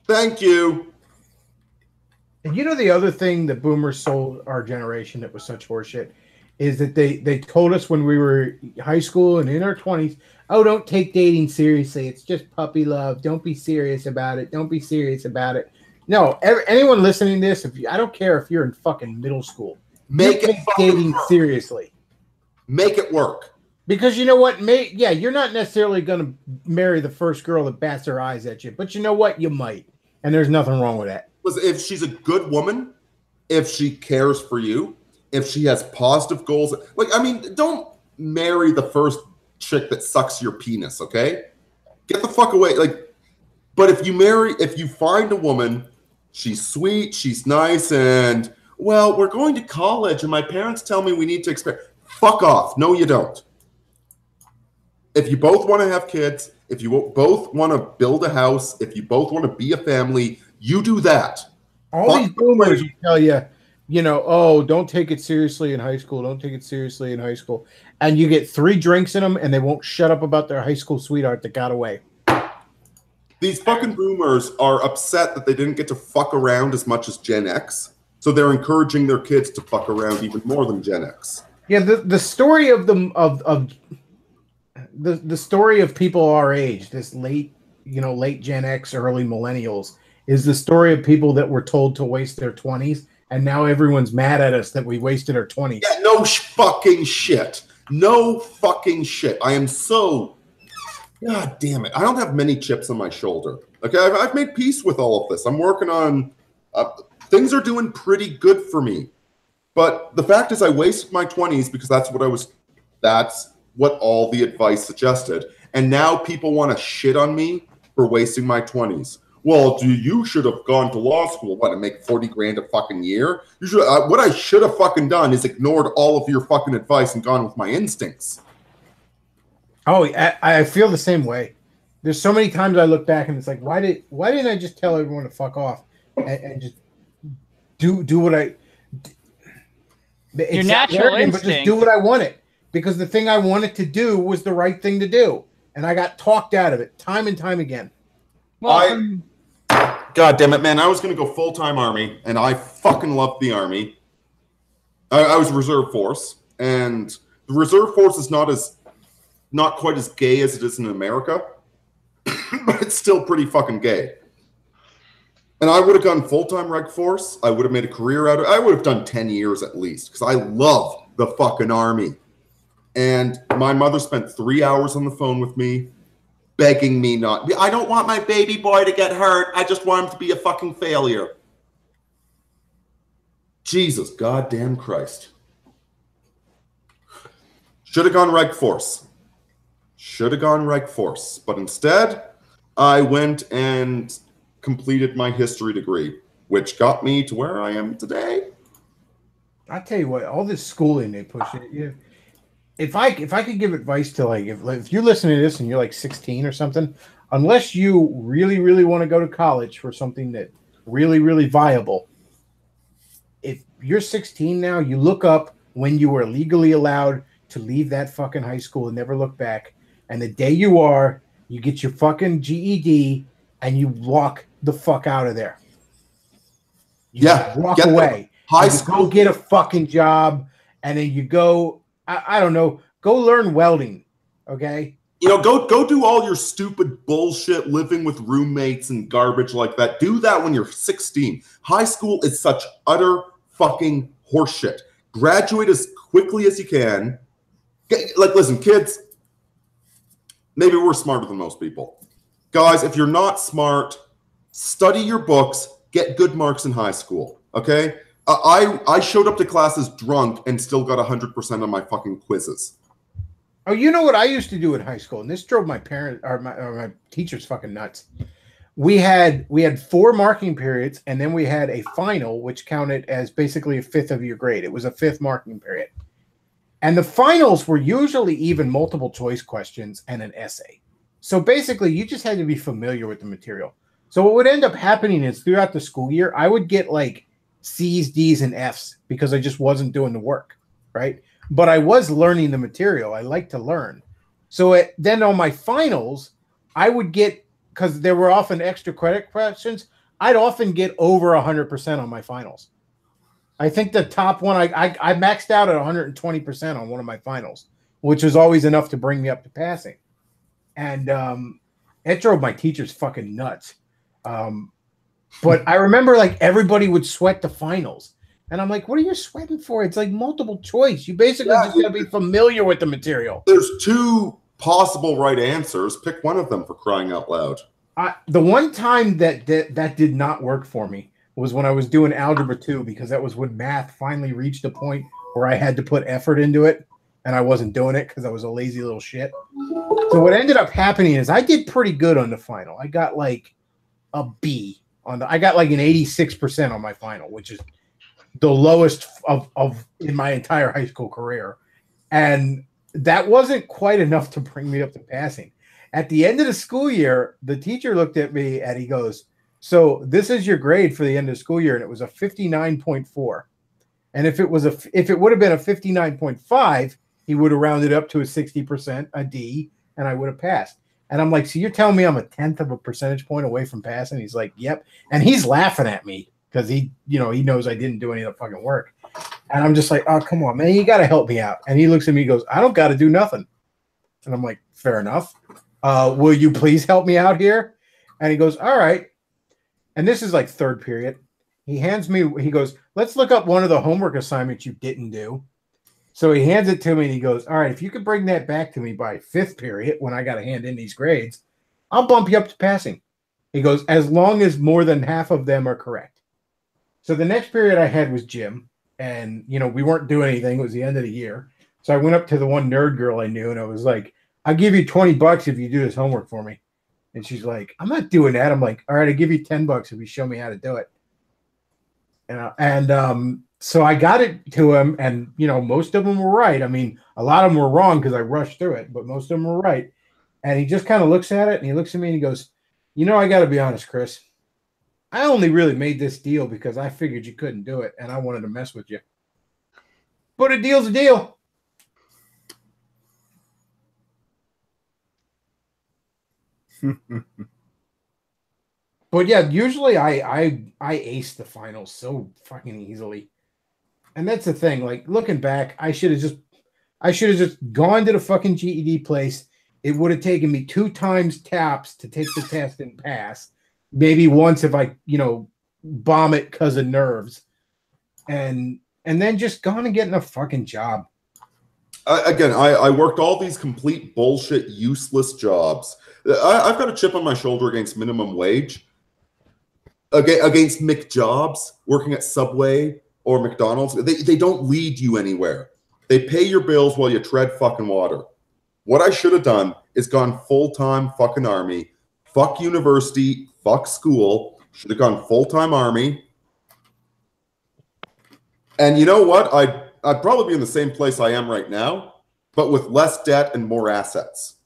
Thank you. And you know the other thing that boomers sold our generation that was such horseshit is that they told us when we were high school and in our 20s, oh, don't take dating seriously. It's just puppy love. Don't be serious about it. Don't be serious about it. No, anyone listening to this, I don't care if you're in fucking middle school, Make it take dating seriously. Make it work. Because you know what? You're not necessarily going to marry the first girl that bats her eyes at you, but you know what? You might, and there's nothing wrong with that. If she's a good woman, if she cares for you, if she has positive goals, don't marry the first chick that sucks your penis, okay? Get the fuck away. But if you find a woman, she's sweet, she's nice, and well, we're going to college, and my parents tell me we need to expect. Fuck off. No, you don't. If you both want to have kids, if you both want to build a house, if you both want to be a family, you do that. All these boomers tell you, oh, don't take it seriously in high school. Don't take it seriously in high school. And you get 3 drinks in them, and they won't shut up about their high school sweetheart that got away. These fucking boomers are upset that they didn't get to fuck around as much as Gen X. So they're encouraging their kids to fuck around even more than Gen X. Yeah, the story of the story of people our age, this late Gen X, early millennials, is the story of people that were told to waste their 20s, and now everyone's mad at us that we wasted our 20s. Yeah, no fucking shit. No fucking shit. I am so... God damn it. I don't have many chips on my shoulder. Okay, I've made peace with all of this. I'm working on... things are doing pretty good for me. But the fact is I wasted my 20s because that's what all the advice suggested. And now people want to shit on me for wasting my 20s. Well, you should have gone to law school, and make 40 grand a fucking year? You should. What I should have fucking done is ignored all of your fucking advice and gone with my instincts. Oh, I feel the same way. There's so many times I look back and it's like, why didn't I just tell everyone to fuck off and just do what I... Your natural instinct. But just do what I wanted. Because the thing I wanted to do was the right thing to do. And I got talked out of it time and time again. Well, God damn it, man. I was going to go full-time Army, and I fucking loved the Army. I was Reserve Force, and the Reserve Force is not quite as gay as it is in America, but it's still pretty fucking gay. And I would have gone full-time Reg Force. I would have made a career out of it. I would have done 10 years at least, because I love the fucking Army. And my mother spent 3 hours on the phone with me, begging me not. I don't want my baby boy to get hurt. I just want him to be a fucking failure. Jesus goddamn Christ. Should have gone Reg Force. Should have gone Reg Force. But instead, I went and completed my history degree, which got me to where I am today. I tell you what, all this schooling they push it. Yeah. If I could give advice to if you're listening to this and you're like 16 or something, unless you really, really want to go to college for something that really, really viable, if you're 16 now, you look up when you were legally allowed to leave that fucking high school and never look back. And the day you are, you get your fucking GED and you walk the fuck out of there. You walk away. High school. Go get a fucking job, and then you go. I don't know. Go learn welding, okay? Go do all your stupid bullshit living with roommates and garbage like that. Do that when you're 16. High school is such utter fucking horseshit. Graduate as quickly as you can. Listen, kids, maybe we're smarter than most people. Guys, if you're not smart, study your books, get good marks in high school, okay? I showed up to classes drunk and still got 100% on my fucking quizzes. Oh, you know what I used to do in high school, and this drove my parents or my teachers fucking nuts. We had 4 marking periods, and then we had a final, which counted as basically a fifth of your grade. It was a 5th marking period. And the finals were usually even multiple choice questions and an essay. So basically, you just had to be familiar with the material. So what would end up happening is throughout the school year, I would get like C's, D's, and F's because I just wasn't doing the work, right? But I was learning the material. I like to learn. So then on my finals, I would get, because there were often extra credit questions, I'd often get over 100% on my finals. I think the top one I maxed out at 120% on one of my finals, which was always enough to bring me up to passing, and it drove my teachers fucking nuts. But I remember like everybody would sweat the finals, and I'm like, "What are you sweating for? It's like multiple choice. You basically just gotta be familiar with the material." There's two possible right answers. Pick one of them, for crying out loud. The one time that did not work for me was when I was doing Algebra 2, because that was when math finally reached a point where I had to put effort into it, and I wasn't doing it because I was a lazy little shit. So what ended up happening is I did pretty good on the final. I got like a B on I got like an 86% on my final, which is the lowest of in my entire high school career. And that wasn't quite enough to bring me up to passing. At the end of the school year, the teacher looked at me and he goes, "So this is your grade for the end of the school year," and it was a 59.4. And if it would have been a 59.5, he would have rounded up to a 60%, a D, and I would have passed. And I'm like, "So you're telling me I'm a 1/10 of a percentage point away from passing?" He's like, "Yep." And he's laughing at me because he knows I didn't do any of the fucking work. And I'm just like, "Oh, come on, man, you got to help me out." And he looks at me and goes, "I don't got to do nothing." And I'm like, "Fair enough. Will you please help me out here?" And he goes, "All right." And this is like third period. He goes, "Let's look up one of the homework assignments you didn't do." So he hands it to me and he goes, "All right, if you could bring that back to me by fifth period when I got to hand in these grades, I'll bump you up to passing." He goes, "As long as more than half of them are correct." So the next period I had was gym, and we weren't doing anything. It was the end of the year. So I went up to the one nerd girl I knew and I was like, "I'll give you $20 if you do this homework for me." And she's like, "I'm not doing that." I'm like, "All right, I'll give you $10 if you show me how to do it." So I got it to him, and most of them were right. I mean, a lot of them were wrong because I rushed through it, but most of them were right. And he just kind of looks at it, and he looks at me and he goes, "I got to be honest, Chris. I only really made this deal because I figured you couldn't do it, and I wanted to mess with you. But a deal's a deal." But yeah, usually I ace the finals so fucking easily. And that's the thing. Like, looking back, I should have just gone to the fucking GED place. It would have taken me 2 times taps to take the test and pass. Maybe once if I, bomb it because of nerves. And then just gone and getting a fucking job. I worked all these complete bullshit, useless jobs. I've got a chip on my shoulder against minimum wage, against McJobs, working at Subway or McDonald's. They don't lead you anywhere. They pay your bills while you tread fucking water. What I should have done is gone full-time fucking army. Fuck university, fuck school. Should have gone full-time army. And you know what? I'd probably be in the same place I am right now, but with less debt and more assets.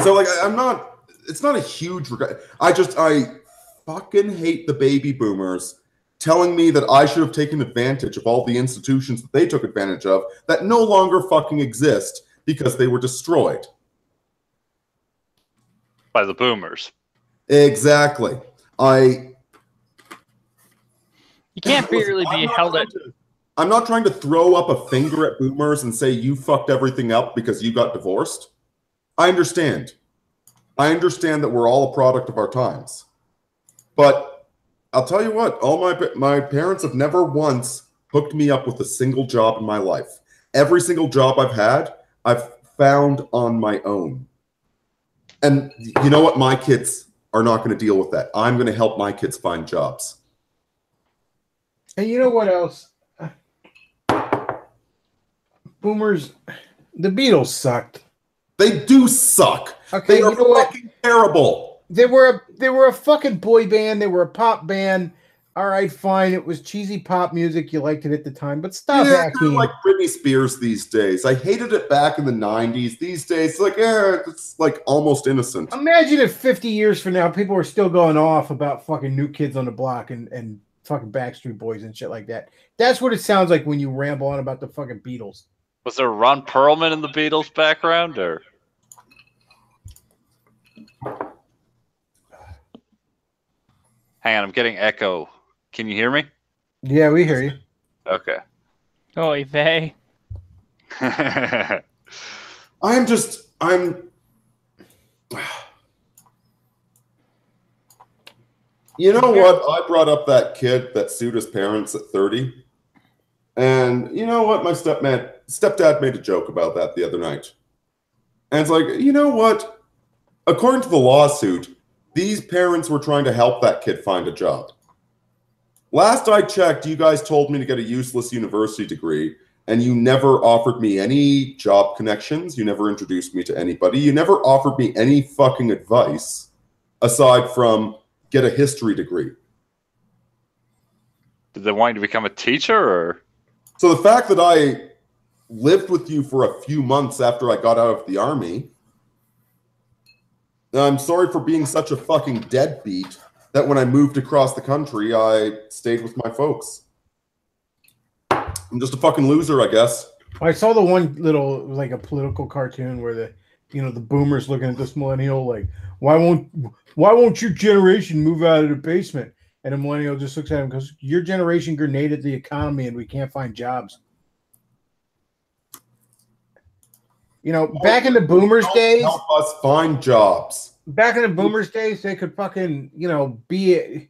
So, like, it's not a huge regret. I fucking hate the baby boomers telling me that I should have taken advantage of all the institutions that they took advantage of that no longer fucking exist because they were destroyed. By the boomers. Exactly. You can't really be held at... I'm not trying to throw up a finger at boomers and say you fucked everything up because you got divorced. I understand. I understand that we're all a product of our times. But I'll tell you what, all my parents have never once hooked me up with a single job in my life. Every single job I've had, I've found on my own. And you know what? My kids are not going to deal with that. I'm going to help my kids find jobs. And you know what else? Boomers, the Beatles sucked. They do suck. Okay, they are fucking terrible. They were a fucking boy band. They were a pop band. All right, fine. It was cheesy pop music. You liked it at the time, but stop acting like Britney Spears these days. I hated it back in the 90s. These days, it's like almost innocent. Imagine if 50 years from now, people were still going off about fucking New Kids on the Block and fucking Backstreet Boys and shit like that. That's what it sounds like when you ramble on about the fucking Beatles. Was there Ron Perlman in the Beatles background, or? Hang on, I'm getting echo. Can you hear me? Yeah, we hear you. Okay. Oh, Vey. You know what? I brought up that kid that sued his parents at 30. And you know what? My stepdad made a joke about that the other night. And it's like, you know what? According to the lawsuit, these parents were trying to help that kid find a job. Last I checked, you guys told me to get a useless university degree, and you never offered me any job connections. You never introduced me to anybody. You never offered me any fucking advice aside from get a history degree. Did they want you to become a teacher, or? So the fact that I lived with you for a few months after I got out of the army, I'm sorry for being such a fucking deadbeat that when I moved across the country, I stayed with my folks. I'm just a fucking loser, I guess. I saw the one little, like a political cartoon where the boomers looking at this millennial like, why won't your generation move out of the basement? And the millennial just looks at him and goes, your generation grenaded the economy and we can't find jobs. Back in the boomers' days, help us find jobs. Back in the boomers' days, they could fucking, be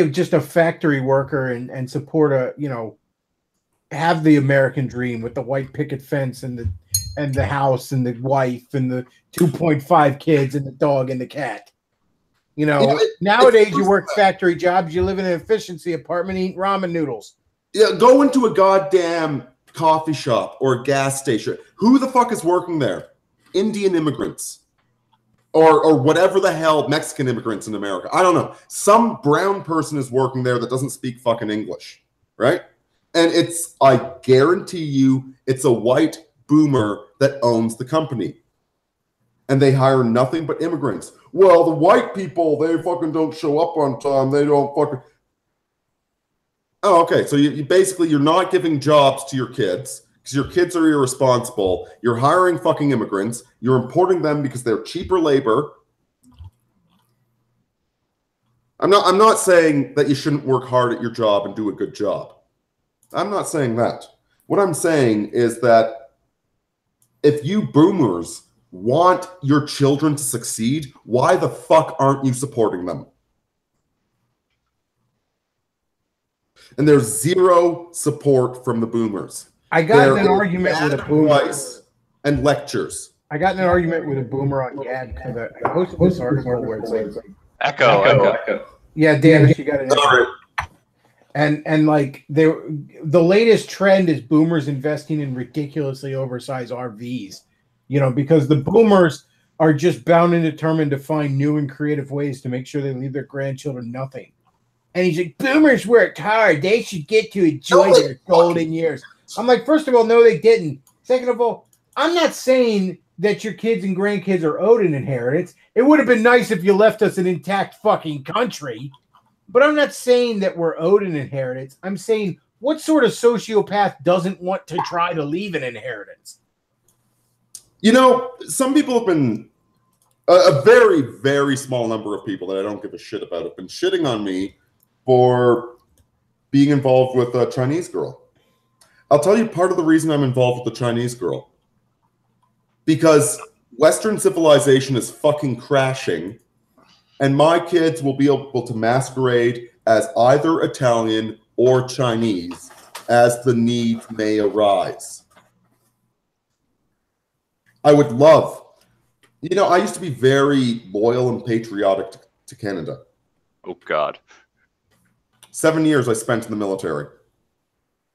just a factory worker and support have the American dream with the white picket fence and the house and the wife and the 2.5 kids and the dog and the cat. Nowadays you work factory jobs, you live in an efficiency apartment eating ramen noodles. Yeah, go into a goddamn coffee shop or a gas station. Who the fuck is working there? Indian immigrants. Or whatever the hell, Mexican immigrants in America. I don't know. Some brown person is working there that doesn't speak fucking English, right? And I guarantee you, it's a white boomer that owns the company. And they hire nothing but immigrants. Well, the white people, they fucking don't show up on time. They don't fucking... Oh, okay. So you're not giving jobs to your kids because your kids are irresponsible. You're hiring fucking immigrants. You're importing them because they're cheaper labor. I'm not saying that you shouldn't work hard at your job and do a good job. I'm not saying that. What I'm saying is that if you boomers want your children to succeed, why the fuck aren't you supporting them? And there's zero support from the boomers. I got in an argument with a boomer. And lectures. I got in an argument with a boomer on Gad because I posted this article where it's like Echo. Yeah, Dan, you got it. Sorry. And like the latest trend is boomers investing in ridiculously oversized RVs, because the boomers are just bound and determined to find new and creative ways to make sure they leave their grandchildren nothing. And he's like, boomers worked hard. They should get to enjoy their golden years. I'm like, first of all, no, they didn't. Second of all, I'm not saying that your kids and grandkids are owed an inheritance. It would have been nice if you left us an intact fucking country. But I'm not saying that we're owed an inheritance. I'm saying what sort of sociopath doesn't want to try to leave an inheritance? Some people have been, a very, very small number of people that I don't give a shit about have been shitting on me for being involved with a Chinese girl. I'll tell you part of the reason I'm involved with the Chinese girl. Because Western civilization is fucking crashing, and my kids will be able to masquerade as either Italian or Chinese as the need may arise. I would love, I used to be very loyal and patriotic to Canada. Oh, God. 7 years I spent in the military.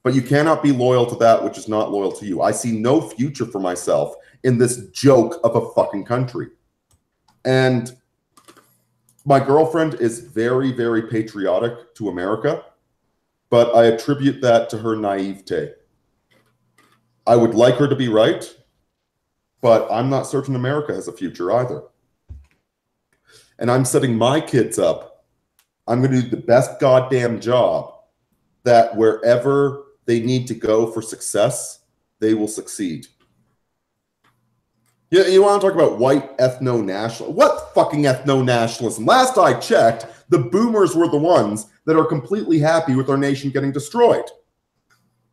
But you cannot be loyal to that which is not loyal to you. I see no future for myself in this joke of a fucking country. And my girlfriend is very, very patriotic to America, but I attribute that to her naivete. I would like her to be right, but I'm not certain America has a future either. And I'm setting my kids up. I'm going to do the best goddamn job that wherever they need to go for success, they will succeed. Yeah, you want to talk about white ethno-national? What fucking ethno-nationalism? Last I checked, the boomers were the ones that are completely happy with our nation getting destroyed.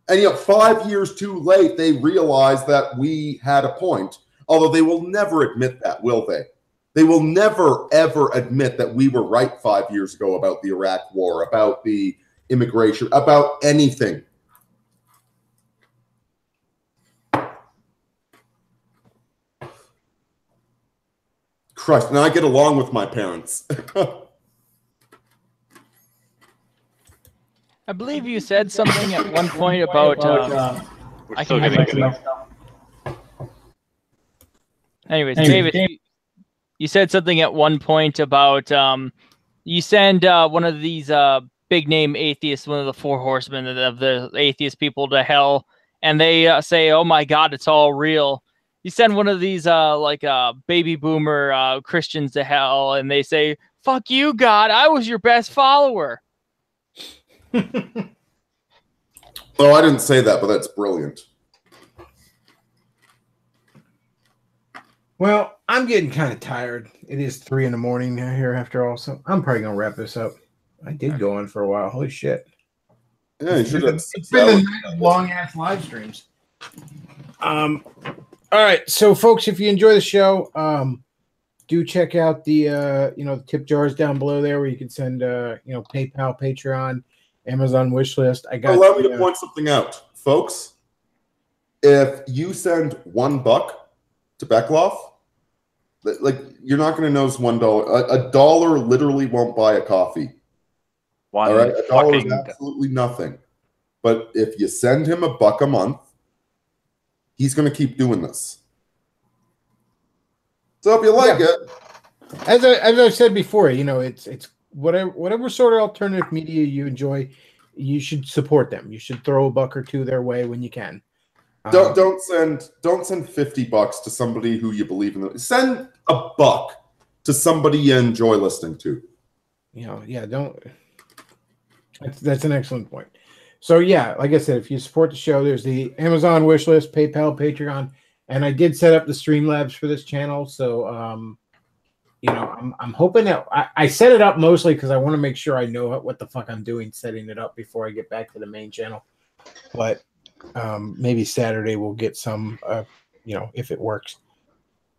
And yet 5 years too late, they realize that we had a point, although they will never admit that, will they? They will never, ever admit that we were right 5 years ago about the Iraq War, about the immigration, about anything. Christ, and I get along with my parents. I believe you said something at one point about. We're I still can getting have Anyways, David, you said something at one point about you send one of these big name atheists, one of the four horsemen of the atheist people, to hell, and they say, "Oh my God, it's all real." You send one of these baby boomer Christians to hell, and they say, "Fuck you, God! I was your best follower." Oh, I didn't say that, but that's brilliant. Well, I'm getting kind of tired. It is 3 a.m. here after all, so I'm probably gonna wrap this up. I did go on for a while. Holy shit! Yeah, you should have. It's been a night of long ass live streams. All right, so folks, if you enjoy the show, do check out the the tip jars down below there, where you can send PayPal, Patreon, Amazon wish list. I got. Allow me to point something out, folks. If you send $1 to Bechtloff, like, you're not going to notice $1. A dollar literally won't buy a coffee. One All right, a dollar is fucking- absolutely nothing. But if you send him $1 a month, he's going to keep doing this. So if you like it, As I said before, it's whatever sort of alternative media you enjoy, you should support them. You should throw $1 or $2 their way when you can. don't send $50 to somebody who you believe in. Send $1 to somebody you enjoy listening to. Don't. That's an excellent point. So yeah, like I said, if you support the show, there's the Amazon wish list, PayPal, Patreon, and I did set up the Streamlabs for this channel. So I'm hoping that I set it up mostly because I want to make sure I know what the fuck I'm doing setting it up before I get back to the main channel. But maybe Saturday we'll get some, if it works.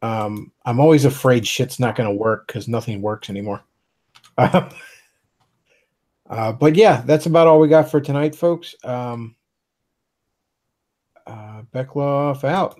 I'm always afraid shit's not going to work because nothing works anymore. But yeah, that's about all we got for tonight, folks. Bechtloff out.